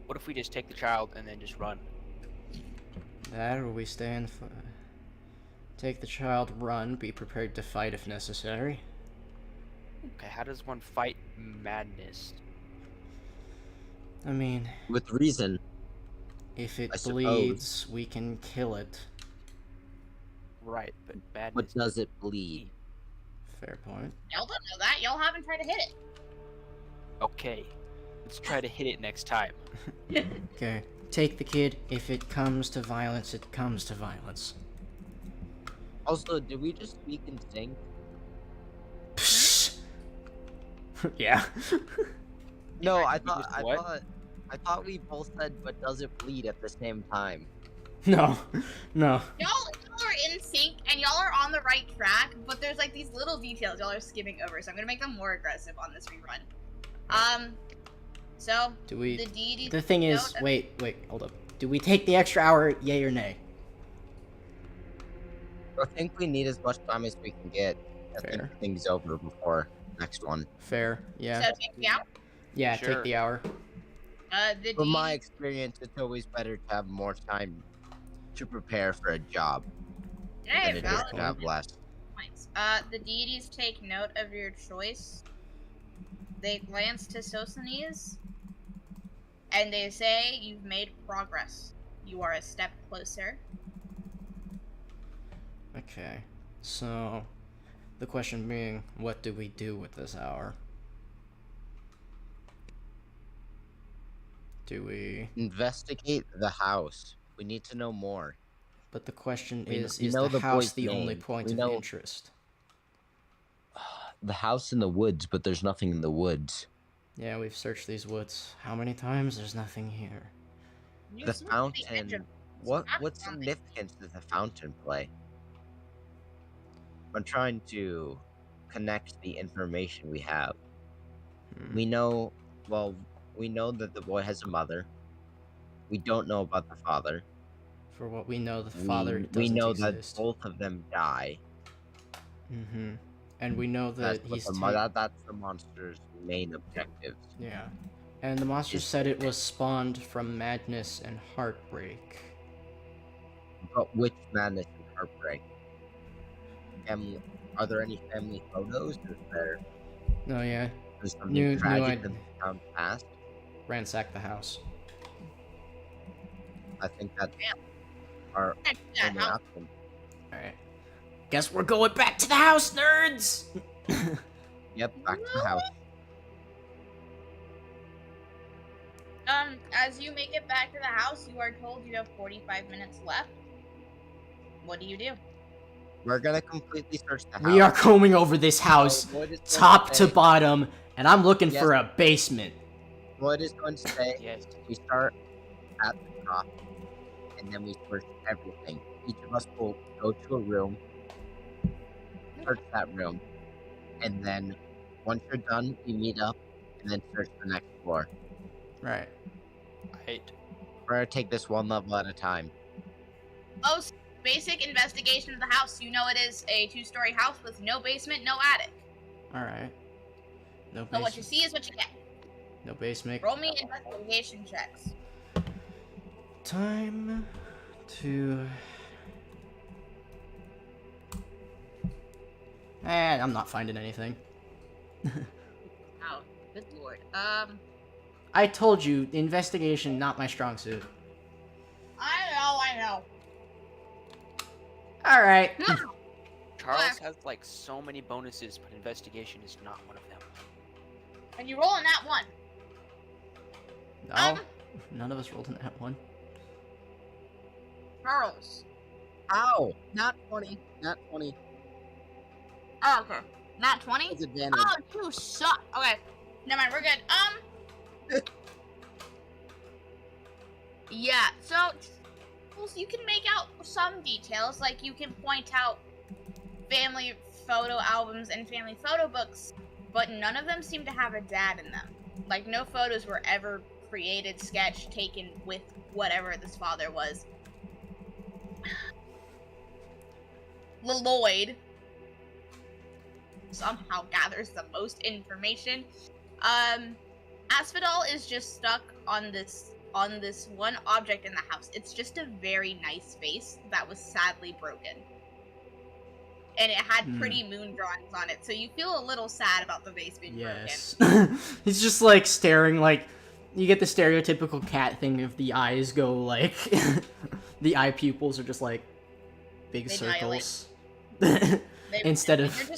What if we just take the child and then just run? That, or we stay and take the child, run, be prepared to fight if necessary. Okay, how does one fight madness? I mean, With reason. if it I suppose. bleeds, we can kill it. Right, but madness. But does it bleed? Fair point. y'all don't know that. Y'all haven't tried to hit it. Okay, let's try to hit it next time. Okay. Take the kid. If it comes to violence, it comes to violence. Also, did we just speak in sync? Yeah. No, I just what? thought we both said, but does it bleed at the same time? No. No. Y'all are in sync, and y'all are on the right track, but there's like these little details y'all are skipping over, so I'm gonna make them more aggressive on this rerun. So Do we? the deity. The thing is, wait, hold up. Do we take the extra hour? Yay or nay? I think we need as much time as we can get. I Fair. think things over before next one. Fair. Yeah. So take me out. Yeah. Sure. Take the hour. The From my deity. experience, it's always better to have more time to prepare for a job Hey, than it is valid to have less. points. The deities take note of your choice. They glance to Sosanes, and they say you've made progress. You are a step closer. Okay. So, the question being, what do we do with this hour? Do we? Investigate the house. We need to know more. But the question We is know the the house boy's the only name. point We of know- interest? The house in the woods, but there's nothing in the woods. Yeah, we've searched these woods how many times? There's nothing here. You The search edge fountain. of- What not found significance does the fountain play? I'm trying to connect the information we have. Hmm. We know that the boy has a mother. We don't know about the father. For what we know, the father doesn't we know exist. that both of them die. Mm-hmm. And we know that That's he's that's the monster's main objectives. yeah. And the monster Is- said it was spawned from madness and heartbreak. But which madness and heartbreak? Are there any family photos? Is there Oh yeah, something Knew tragic I'd- in the town's past? ransack the house. I think that's our Yeah, only how- option. Alright. Guess we're going back to the house, nerds! Yep, back to the house. As you make it back to the house, you are told you have 45 minutes left. What do you do? We're gonna completely search the house. We are combing over this house, Lloyd is going top to say- bottom, and I'm looking Yes. for a basement. Lloyd is going to say Yes. we start at the top, and then we search everything. Each of us will go to a room, search that room, and then once you're done, we meet up, and then search the next floor. Right. Right. We're gonna take this one level at a time. Most basic investigation of the house. You know it is a 2-story house with no basement, no attic. Alright. No So what you basement. see is what you get. No basement. Roll me investigation checks. Time to... I'm not finding anything. Oh, good lord. I told you, investigation, not my strong suit. I know. Alright. Charles has like so many bonuses, but investigation is not one of them. And you roll in that one. No. None of us rolled in that one. Charles. Ow! Not 20. Not 20. Oh, okay. Not 20? It's advantage. Oh, you suck. Okay. Never mind, we're good. Yeah, so you can make out some details, like you can point out family photo albums and family photo books, but none of them seem to have a dad in them. Like, no photos were ever created, sketched, taken with whatever this father was. Lloyd somehow gathers the most information. Asphodel is just stuck on this one object in the house. It's just a very nice vase that was sadly broken. And it had pretty moon drawings on it, so you feel a little sad about the vase being Yes. It's just like staring, like, you get the stereotypical cat thing of the eyes go like, the eye pupils are just like big They dilate. circles. broken. Instead of-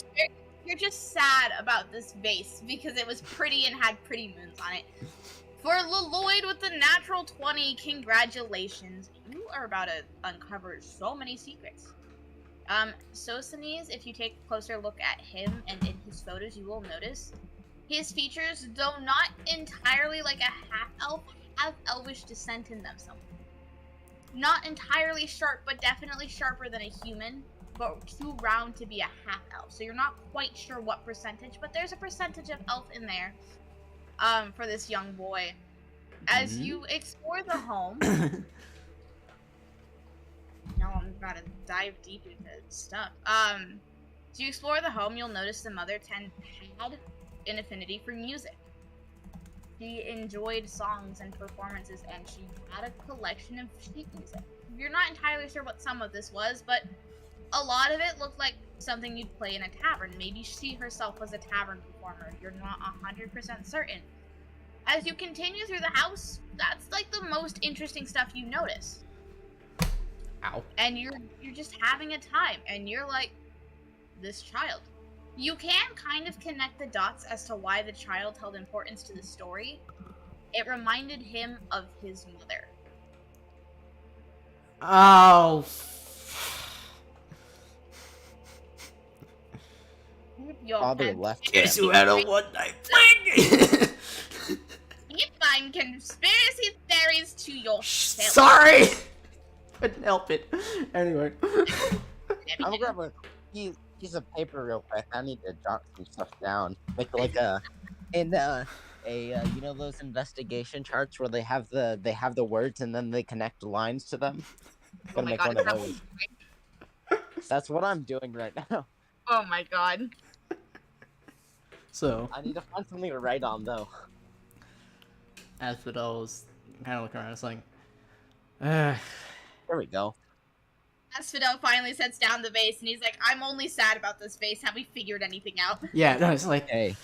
You're just sad about this vase because it was pretty and had pretty moons on it. For Lloyd with the natural 20, congratulations. You are about to uncover so many secrets. Sosanes, if you take a closer look at him and in his photos, you will notice his features, though not entirely like a half-elf, have elvish descent in them somewhere. not entirely sharp, but definitely sharper than a human, but too round to be a half-elf. So you're not quite sure what percentage, but there's a percentage of elf in there for this young boy. As you explore the home... No, I'm about to dive deep into stuff. As you explore the home, you'll notice the mother had an affinity for music. She enjoyed songs and performances, and she had a collection of sheet music. You're not entirely sure what some of this was, but a lot of it looked like something you'd play in a tavern. Maybe she herself was a tavern performer. You're not 100% certain. As you continue through the house, that's like the most interesting stuff you notice. Ow. And you're just having a time, and you're like, this child. You can kind of connect the dots as to why the child held importance to the story. It reminded him of his mother. Oh. Father left Guess who had a one-night fling? You find conspiracy theories to yourself. Sorry. Couldn't help it. Anyway. I'll grab a piece of paper real quick. I need to jot some stuff down. Make like a you know those investigation charts where they have the words and then they connect lines to them. Oh Gotta my make god, one of those. That's what I'm doing right now. Oh my god. So I need to find something to write on though. Asphodel was kind of looking around. It's like, There we go. Asphodel finally sets down the vase, and he's like, I'm only sad about this vase. Have we figured anything out? yeah, no, it's like, Hey,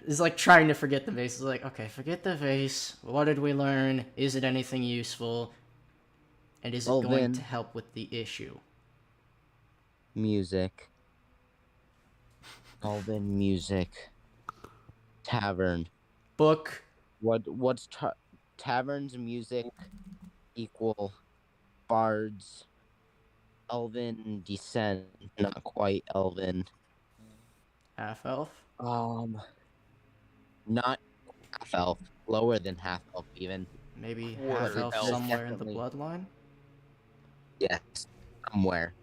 it's like trying to forget the vase. It's like, okay, forget the vase. What did we learn? Is it anything useful? And is it Well, going then- to help with the issue? music. Elven music. Tavern. Book. What's taverns music equal bards? Elven descent, not quite elven. Half elf. Not half elf, lower than half elf even. Maybe Quarter half elf elf. somewhere in the Definitely. bloodline. Yes, somewhere.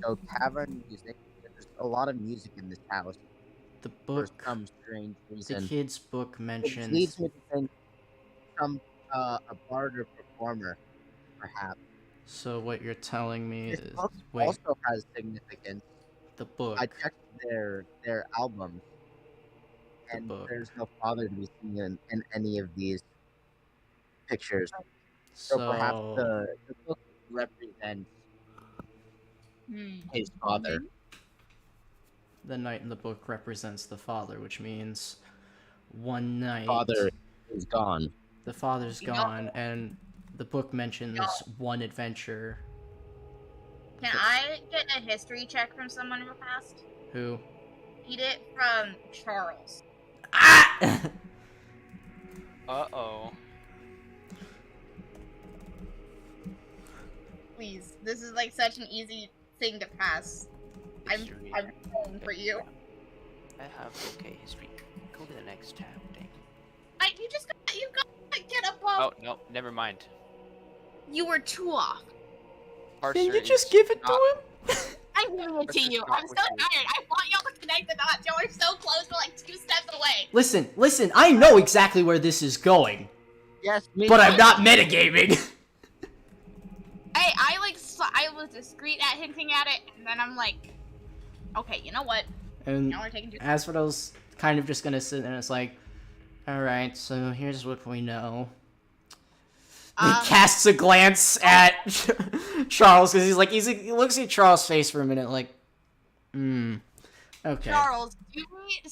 So tavern music. There's a lot of music in this house The for book. some strange The reason. kid's book Which mentions. leads me to think a bard or performer, perhaps. So what you're telling me This is, book wait, also has significance. the book. I checked their albums, The and book. there's no father to be seen in any of these pictures. So So perhaps the book represents his father. the knight in the book represents the father, which means one night Father is gone. the father's You know- gone, and the book mentions one adventure. Can I get a history check from someone real fast? Who? Need it from Charles. Ah! Uh-oh. Please, this is like such an easy thing to pass. I'm praying for you. I have okay history. Go to the next tab. Dang. You got to get above. Oh no, never mind. You were too off. Parser Can you is just give it not- to him? I'm giving it to Parser's you. not I'm so with you. tired. I want y'all to connect the dots. Y'all are so close. We're like 2 steps away. Listen, I know exactly where this is going, Yes, me. but I'm not metagaming. Hey, I was discreet at hinting at it, and then I'm like, okay, you know what? And Y'all are taking too. Asphodel's kind of just gonna sit there and it's like, alright, so here's what we know. He casts a glance at Charles, because he looks at Charles' face for a minute like, okay. Charles, do me a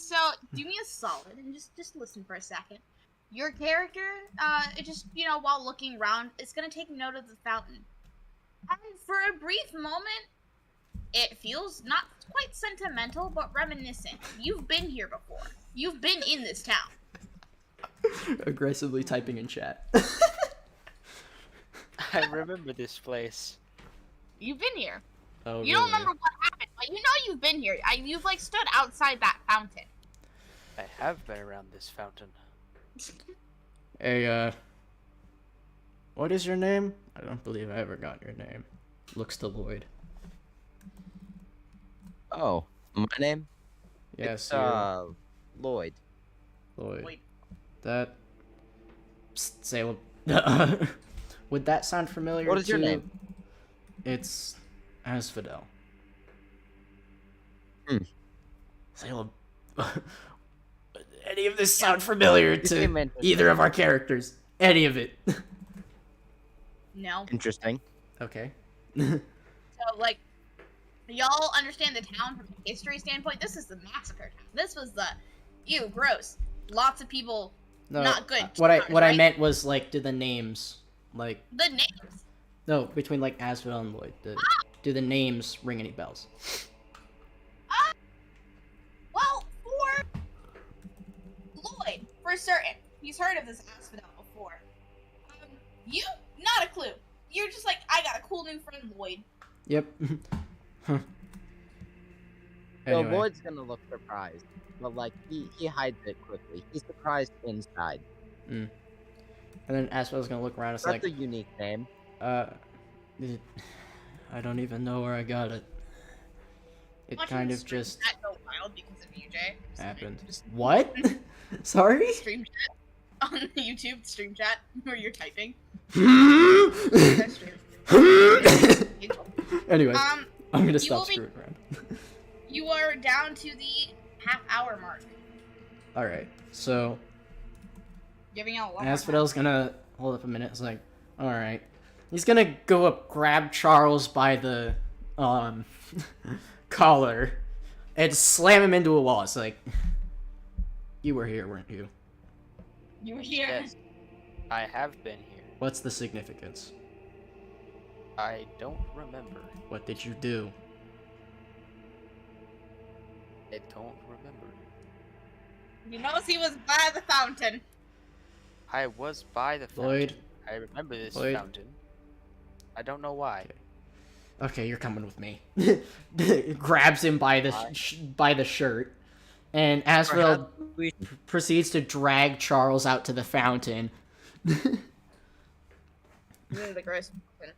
solid and just listen for a second. Your character, while looking around, is gonna take note of the fountain. And for a brief moment, it feels not quite sentimental, but reminiscent. You've been here before. You've been in this town. Aggressively typing in chat. I remember this place. You've been here. Oh, You don't really? remember what happened, but you know you've been here. You've stood outside that fountain. I have been around this fountain. Hey, What is your name? I don't believe I ever got your name. Looks to Lloyd. Oh, my name? Yes, It's, Lloyd. Lloyd. That... Psst, Salem. Would that sound familiar What is your to- name? It's Asphodel. Salem. Any of this sound familiar seem to interesting. either of our characters? Any of it? No. Interesting. Okay. So, like, y'all understand the town from a history standpoint? This is the massacre town. This was the, ew, gross. Lots of people, No, not good. What I right? meant was like, do the names like The names. no between like Asphodel and Lloyd? Do the names ring any bells? Well, for Lloyd, for certain, he's heard of this Asphodel before. You, not a clue. You're just like, I got a cool new friend, Lloyd. Yep. Huh. So Anyway. Lloyd's gonna look surprised, but like he hides it quickly. He's surprised inside. And then Asphodel's gonna look around. It's That's like, a unique name. I don't even know where I got it. It Watching kind the of stream just chat go wild because of you, Jay. happened. Just What? Sorry? stream chat on the YouTube stream chat where you're typing. Anyways, I'm gonna you stop will be- screwing around. You are down to the half-hour mark. Alright, so Giving out a lot more Asphodel's gonna hold up a minute. It's like, alright. He's gonna go up, grab Charles by the collar, and slam him into a wall. It's like, you were here, weren't you? You were here. Yes, I have been here. What's the significance? I don't remember. What did you do? I don't remember. You knows he was by the fountain. I was by the fountain. Lloyd? I remember this Lloyd? fountain. I don't know why. Okay, you're coming with me. Grabs him by the by the shirt, and Asphodel proceeds to drag Charles out to the fountain. The gross fountain.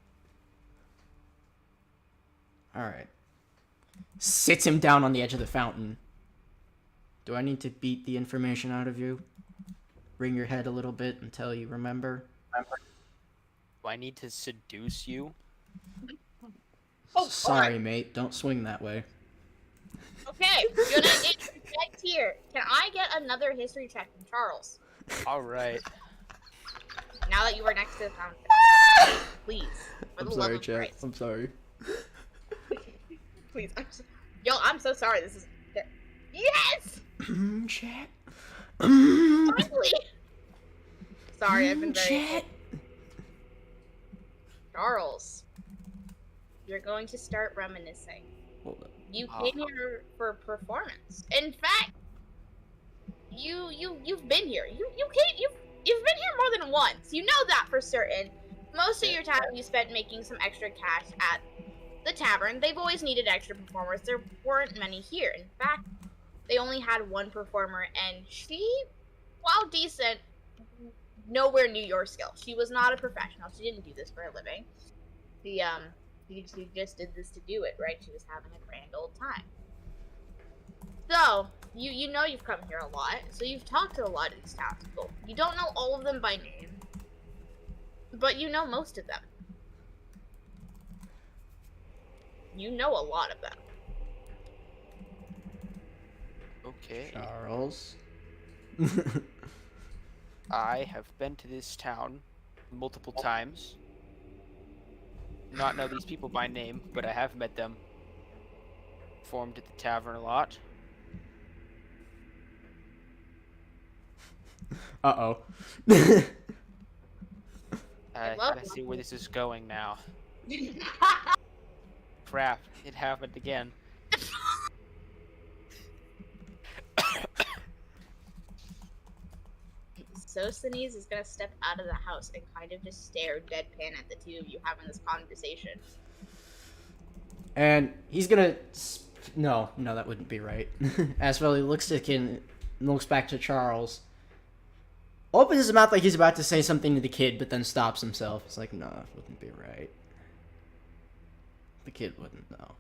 Alright. Sits him down on the edge of the fountain. Do I need to beat the information out of you? Ring your head a little bit until you remember? Do I need to seduce you? Oh, Sorry, mate. Don't swing that way. Okay, gonna interject here. Can I get another history check from Charles? Alright. Now that you are next to the fountain. Please. For I'm the sorry, love of Chat. Christ. I'm sorry. Please. Yo, I'm so sorry. This is. Yes! Chat. Finally! Sorry, I've been very. Chat. Charles. You're going to start reminiscing. Hold up. You came here for performance. In fact, you've been here. You've been here more than once. You know that for certain. Most of your time you spent making some extra cash at the tavern. They've always needed extra performers. There weren't many here. In fact, they only had one performer, and she, while decent, nowhere near your skill. She was not a professional. She didn't do this for a living. She just did this to do it, right? She was having a grand old time. So, you know you've come here a lot, so you've talked to a lot of these townspeople. You don't know all of them by name, but you know most of them. You know a lot of them. Okay. Charles. I have been to this town multiple times. Not know these people by name, but I have met them. Performed at the tavern a lot. Uh-oh. I love gotta see where this is going now. Crap, it happened again. Sosthenes is gonna step out of the house and kind of just stare deadpan at the two of you having this conversation. And he's gonna... No, that wouldn't be right. Asphodel looks back to Charles. opens his mouth like he's about to say something to the kid, but then stops himself. It's like, nah, it wouldn't be right. The kid wouldn't know.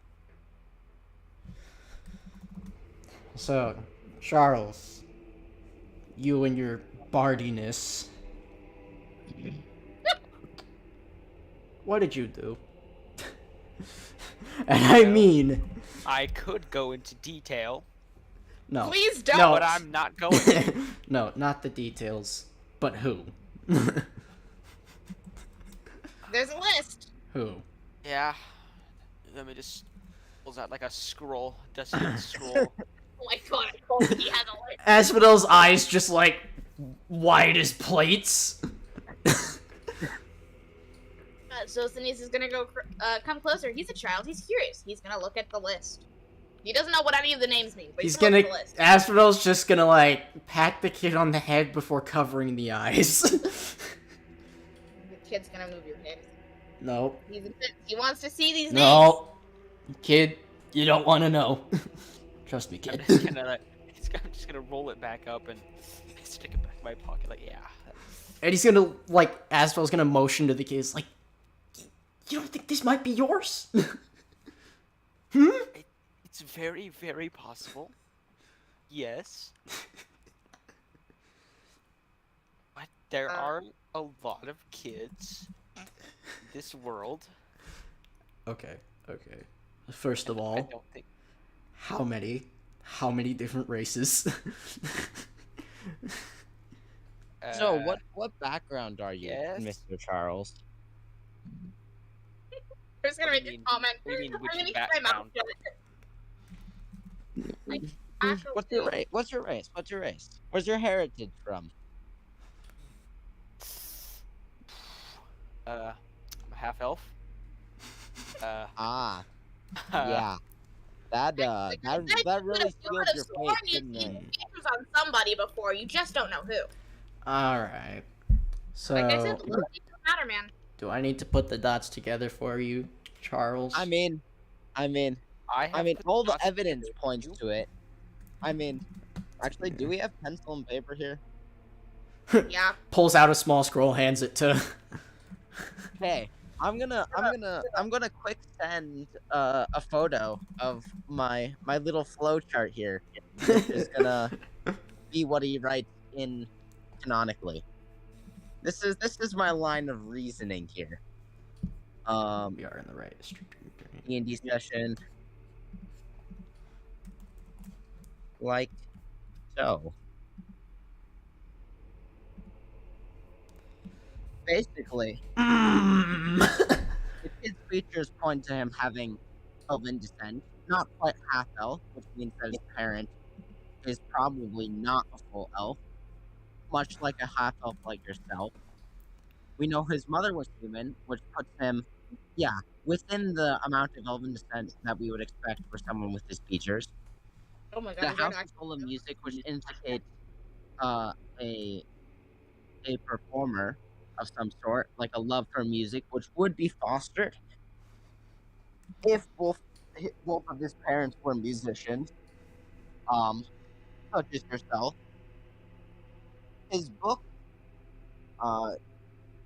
So, Charles, you and your bardiness. What did you do? And I mean... I could go into detail, No. Please don't. No. but I'm not going to. No, not the details. But who? There's a list. Who? Yeah. Let me just pulls out like a scroll, dusty scroll. Oh my god, I told you he had a list. Asphodel's eyes just like wide as plates. So Sinise is gonna go come closer. He's a child. He's curious. He's gonna look at the list. He doesn't know what any of the names mean, but He's gonna gonna. look at the list. Asphodel's just gonna like pat the kid on the head before covering the eyes. The kid's gonna move your head. No. He wants to see these names. No. Kid, you don't want to know. Trust me, I'm kid. just gonna roll it back up and stick it back in my pocket. Like, yeah. And he's gonna like. Asphodel's gonna motion to the kids like. You don't think this might be yours? Hmm? It's very, very possible. Yes. But there are a lot of kids in this world. Okay. First of I all, don't think. how many? How many different races? So, what background are you, yes. Mr. Charles? I'm just gonna What do make you a comment. What do you mean, I'm which gonna keep my mouth background? shut. Like, actually, What's your race? What's your race? Where's your heritage from? I'm a half elf. Ah, yeah. That really sealed your fate, didn't it? Names on somebody before. You just don't know who. All right. So, Like I said, the little things don't matter, man. do I need to put the dots together for you, Charles? I mean, I have all the dots evidence together. points to it. I mean, actually, do we have pencil and paper here? Yeah. Pulls out a small scroll, hands it to. Hey, I'm gonna quick send a photo of my little flow chart here. This is gonna be what he writes in canonically. This is my line of reasoning here. We are in the right district. D&D session, like so. Basically, the kid's features point to him having elven descent, not quite half elf, which means that his parent is probably not a full elf, much like a half elf like yourself. We know his mother was human, which puts him, within the amount of elven descent that we would expect for someone with his features. Oh my god. The I'm going house is full of music, which indicates a performer of some sort, like a love for music, which would be fostered if both of his parents were musicians, such as yourself. His book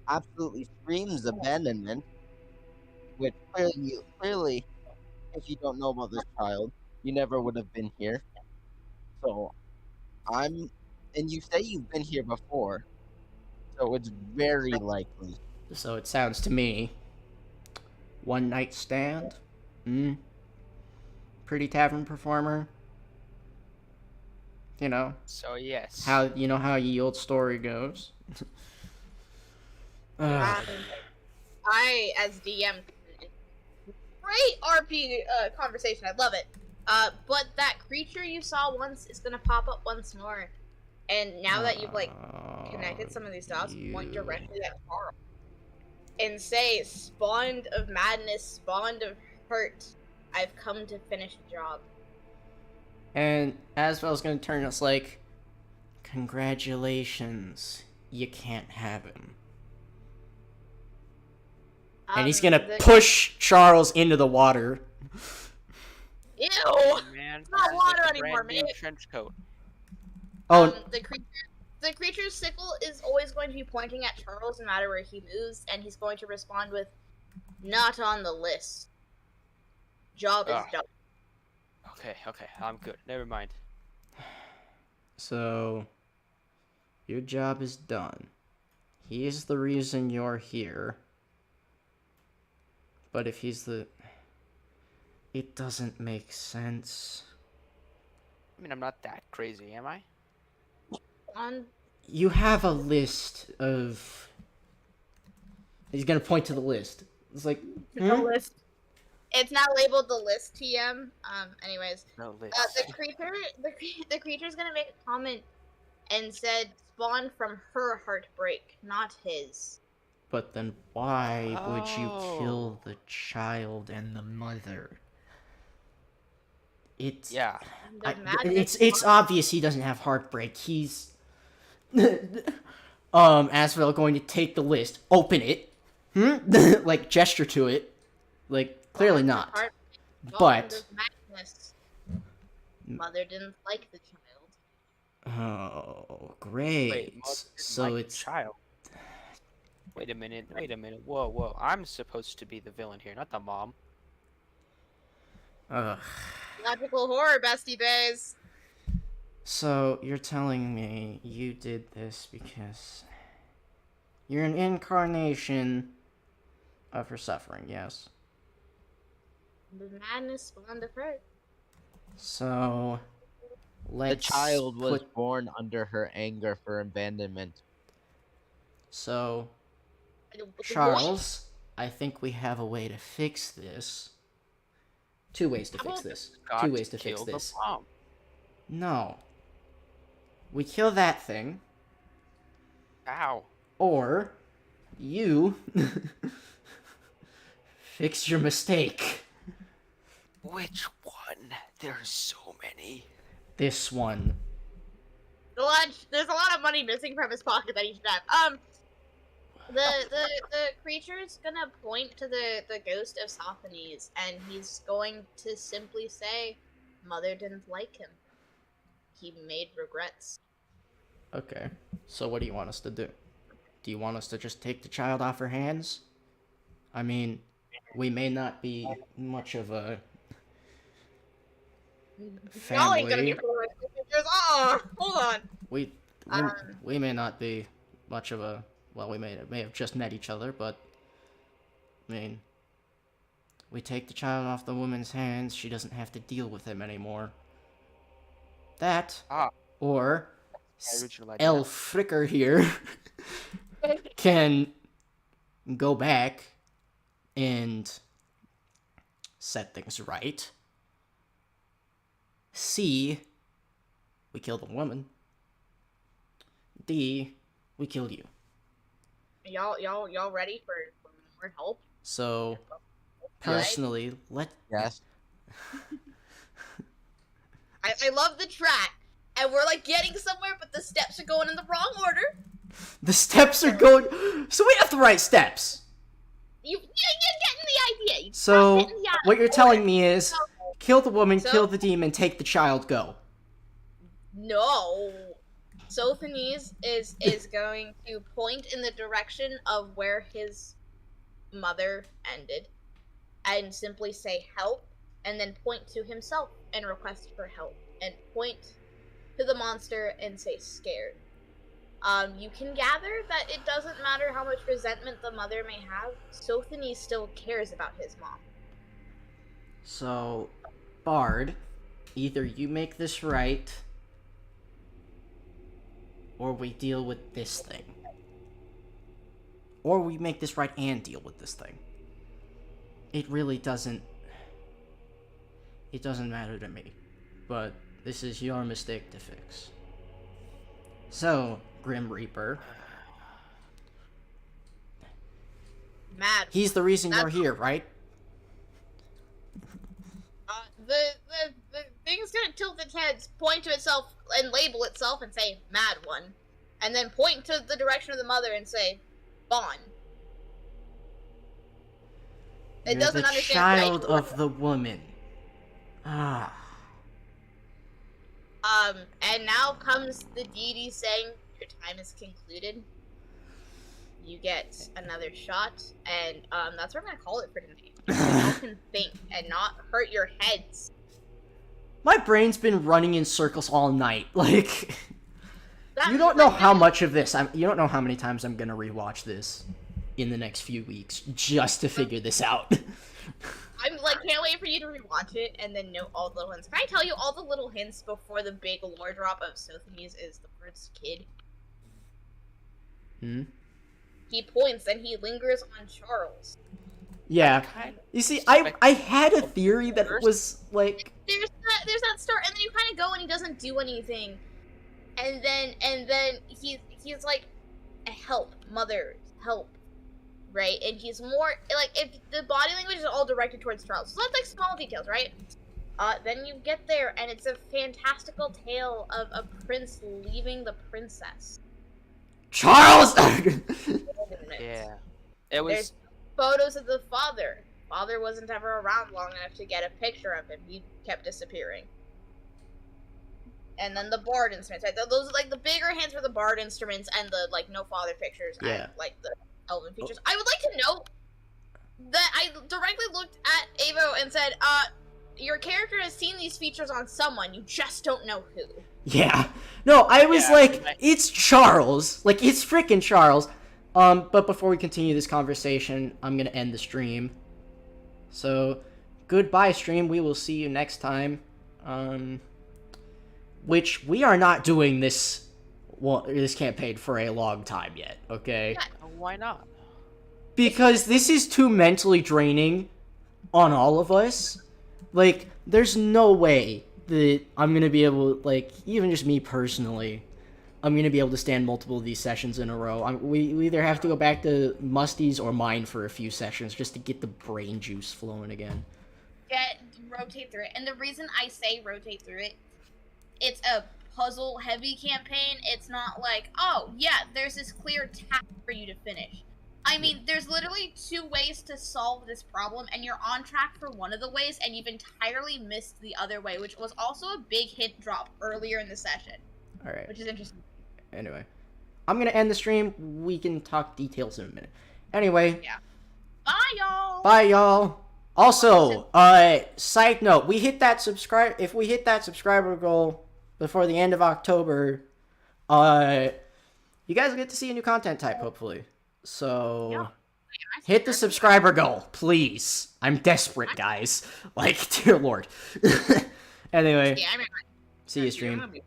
absolutely screams abandonment, which clearly, if you don't know about this child, you never would have been here. So, and you say you've been here before, so it's very likely. So it sounds to me. One night stand. Pretty tavern performer. You know So yes. how ye old story goes. I, as DM, great RP conversation. I love it. But that creature you saw once is gonna pop up once more, and now that you've connected some of these dots, point directly at Carl and say, "Spawned of madness, spawned of hurt. I've come to finish the job." And Asphodel gonna turn us like, congratulations, you can't have him. And he's gonna push Charles into the water. Ew! Man, It's not this is water like a anymore, brand new man. trench coat. Oh, The creature the creature's sickle is always going to be pointing at Charles no matter where he moves, and he's going to respond with, "Not on the list. Job is done." Okay, I'm good. Never mind. So, your job is done. He is the reason you're here. But if he's the... It doesn't make sense. I mean, I'm not that crazy, am I? You have a list of... He's gonna point to the list. It's like... The list. It's not labeled the list, TM. Anyways. No list. The creature's gonna make a comment and said, "Spawn from her heartbreak, not his." But then why would you kill the child and the mother? It's... Yeah. It's obvious he doesn't have heartbreak. He's... Asphodel going to take the list, open it, like, gesture to it. Like, clearly not. But... Mother didn't like the child. Oh, great. Wait, so like it's... child. Wait a minute. Whoa. I'm supposed to be the villain here, not the mom. Ugh. Logical horror, bestie bays. So, you're telling me you did this because... You're an incarnation of her suffering, yes? The madness spawned of her. So... The child was born under her anger for abandonment. So... Charles, I think we have a way to fix this. 2 ways to fix this. 2 ways to fix this. No. We kill that thing. Ow. Or you fix your mistake. Which one? There's so many. This one. There's a lot of money missing from his pocket that he should have. The creature's gonna point to the ghost of Sophones, and he's going to simply say, "Mother didn't like him. He made regrets." Okay. So what do you want us to do? Do you want us to just take the child off her hands? I mean, we may not be much of a family. Y'all ain't gonna be creatures. Oh, hold on. We may not be much of a... Well, we may have just met each other, but... I mean... We take the child off the woman's hands, she doesn't have to deal with him anymore. That, or... El Fricker here can go back and set things right. C, we kill the woman. D, we kill you. Y'all ready for more help? So, personally, Yes. I love the track, and we're like getting somewhere, but the steps are going in the wrong order. The steps are going... So we have the right steps! You're getting the idea. So, what you're telling me is, kill the woman, kill the demon, take the child, go. No. Sophones is going to point in the direction of where his mother ended, and simply say help, and then point to himself and request for help, and point to the monster and say scared. You can gather that it doesn't matter how much resentment the mother may have, Sophones still cares about his mom. So, Bard, either you make this right, or we deal with this thing. Or we make this right and deal with this thing. It really doesn't... It doesn't matter to me. But this is your mistake to fix. So, Grim Reaper. Mad. He's the reason you're here, right? The thing's gonna tilt its head, point to itself, and label itself and say, Mad One. And then point to the direction of the mother and say, Bond. It You're doesn't the understand child of the woman. Ah. And now comes the deity saying, your time is concluded, you get another shot, and that's what I'm gonna call it for tonight. You can think and not hurt your heads. My brain's been running in circles all night. Like, That you don't know how much of this. You don't know how many times I'm gonna rewatch this in the next few weeks just to figure this out. I'm like, can't wait for you to rewatch it and then note all the little hints. Can I tell you all the little hints before the big lore drop of Sothenes is the first kid? Hmm? He points and he lingers on Charles. Yeah. You see, I had a theory that it was like... There's that start, and then you kind of go and he doesn't do anything. And then he's like, help, mother, help. Right? And he's more, like, if the body language is all directed towards Charles. So that's like small details, right? Then you get there, and it's a fantastical tale of a prince leaving the princess. Charles! Yeah. It was... There's photos of the father. Father wasn't ever around long enough to get a picture of him. He kept disappearing. And then the bard instruments, right? Those are like the bigger hints for the bard instruments and the like no father pictures and like the elven features. I would like to note that I directly looked at Avo and said, your character has seen these features on someone, you just don't know who. Yeah. No, I was like, it's Charles. Like, it's freaking Charles. But before we continue this conversation, I'm gonna end the stream. So, goodbye, stream. We will see you next time. Which, we are not doing this campaign for a long time yet, okay? Why not? Because this is too mentally draining on all of us. Like, there's no way that I'm gonna be able, like, even just me personally, I'm gonna be able to stand multiple of these sessions in a row. We either have to go back to Musty's or mine for a few sessions just to get the brain juice flowing again. Rotate through it. And the reason I say rotate through it, it's a puzzle-heavy campaign. It's not like, oh, yeah, there's this clear task for you to finish. I mean, there's literally 2 ways to solve this problem, and you're on track for one of the ways, and you've entirely missed the other way, which was also a big hint drop earlier in the session. Alright. Which is interesting. Anyway. I'm gonna end the stream. We can talk details in a minute. Anyway. Yeah. Bye, y'all! Bye, y'all! Also, side note, if we hit that subscriber goal before the end of October, you guys will get to see a new content type, hopefully. So, hit the subscriber goal, please. I'm desperate, guys. Like, dear lord. Anyway, see you, stream.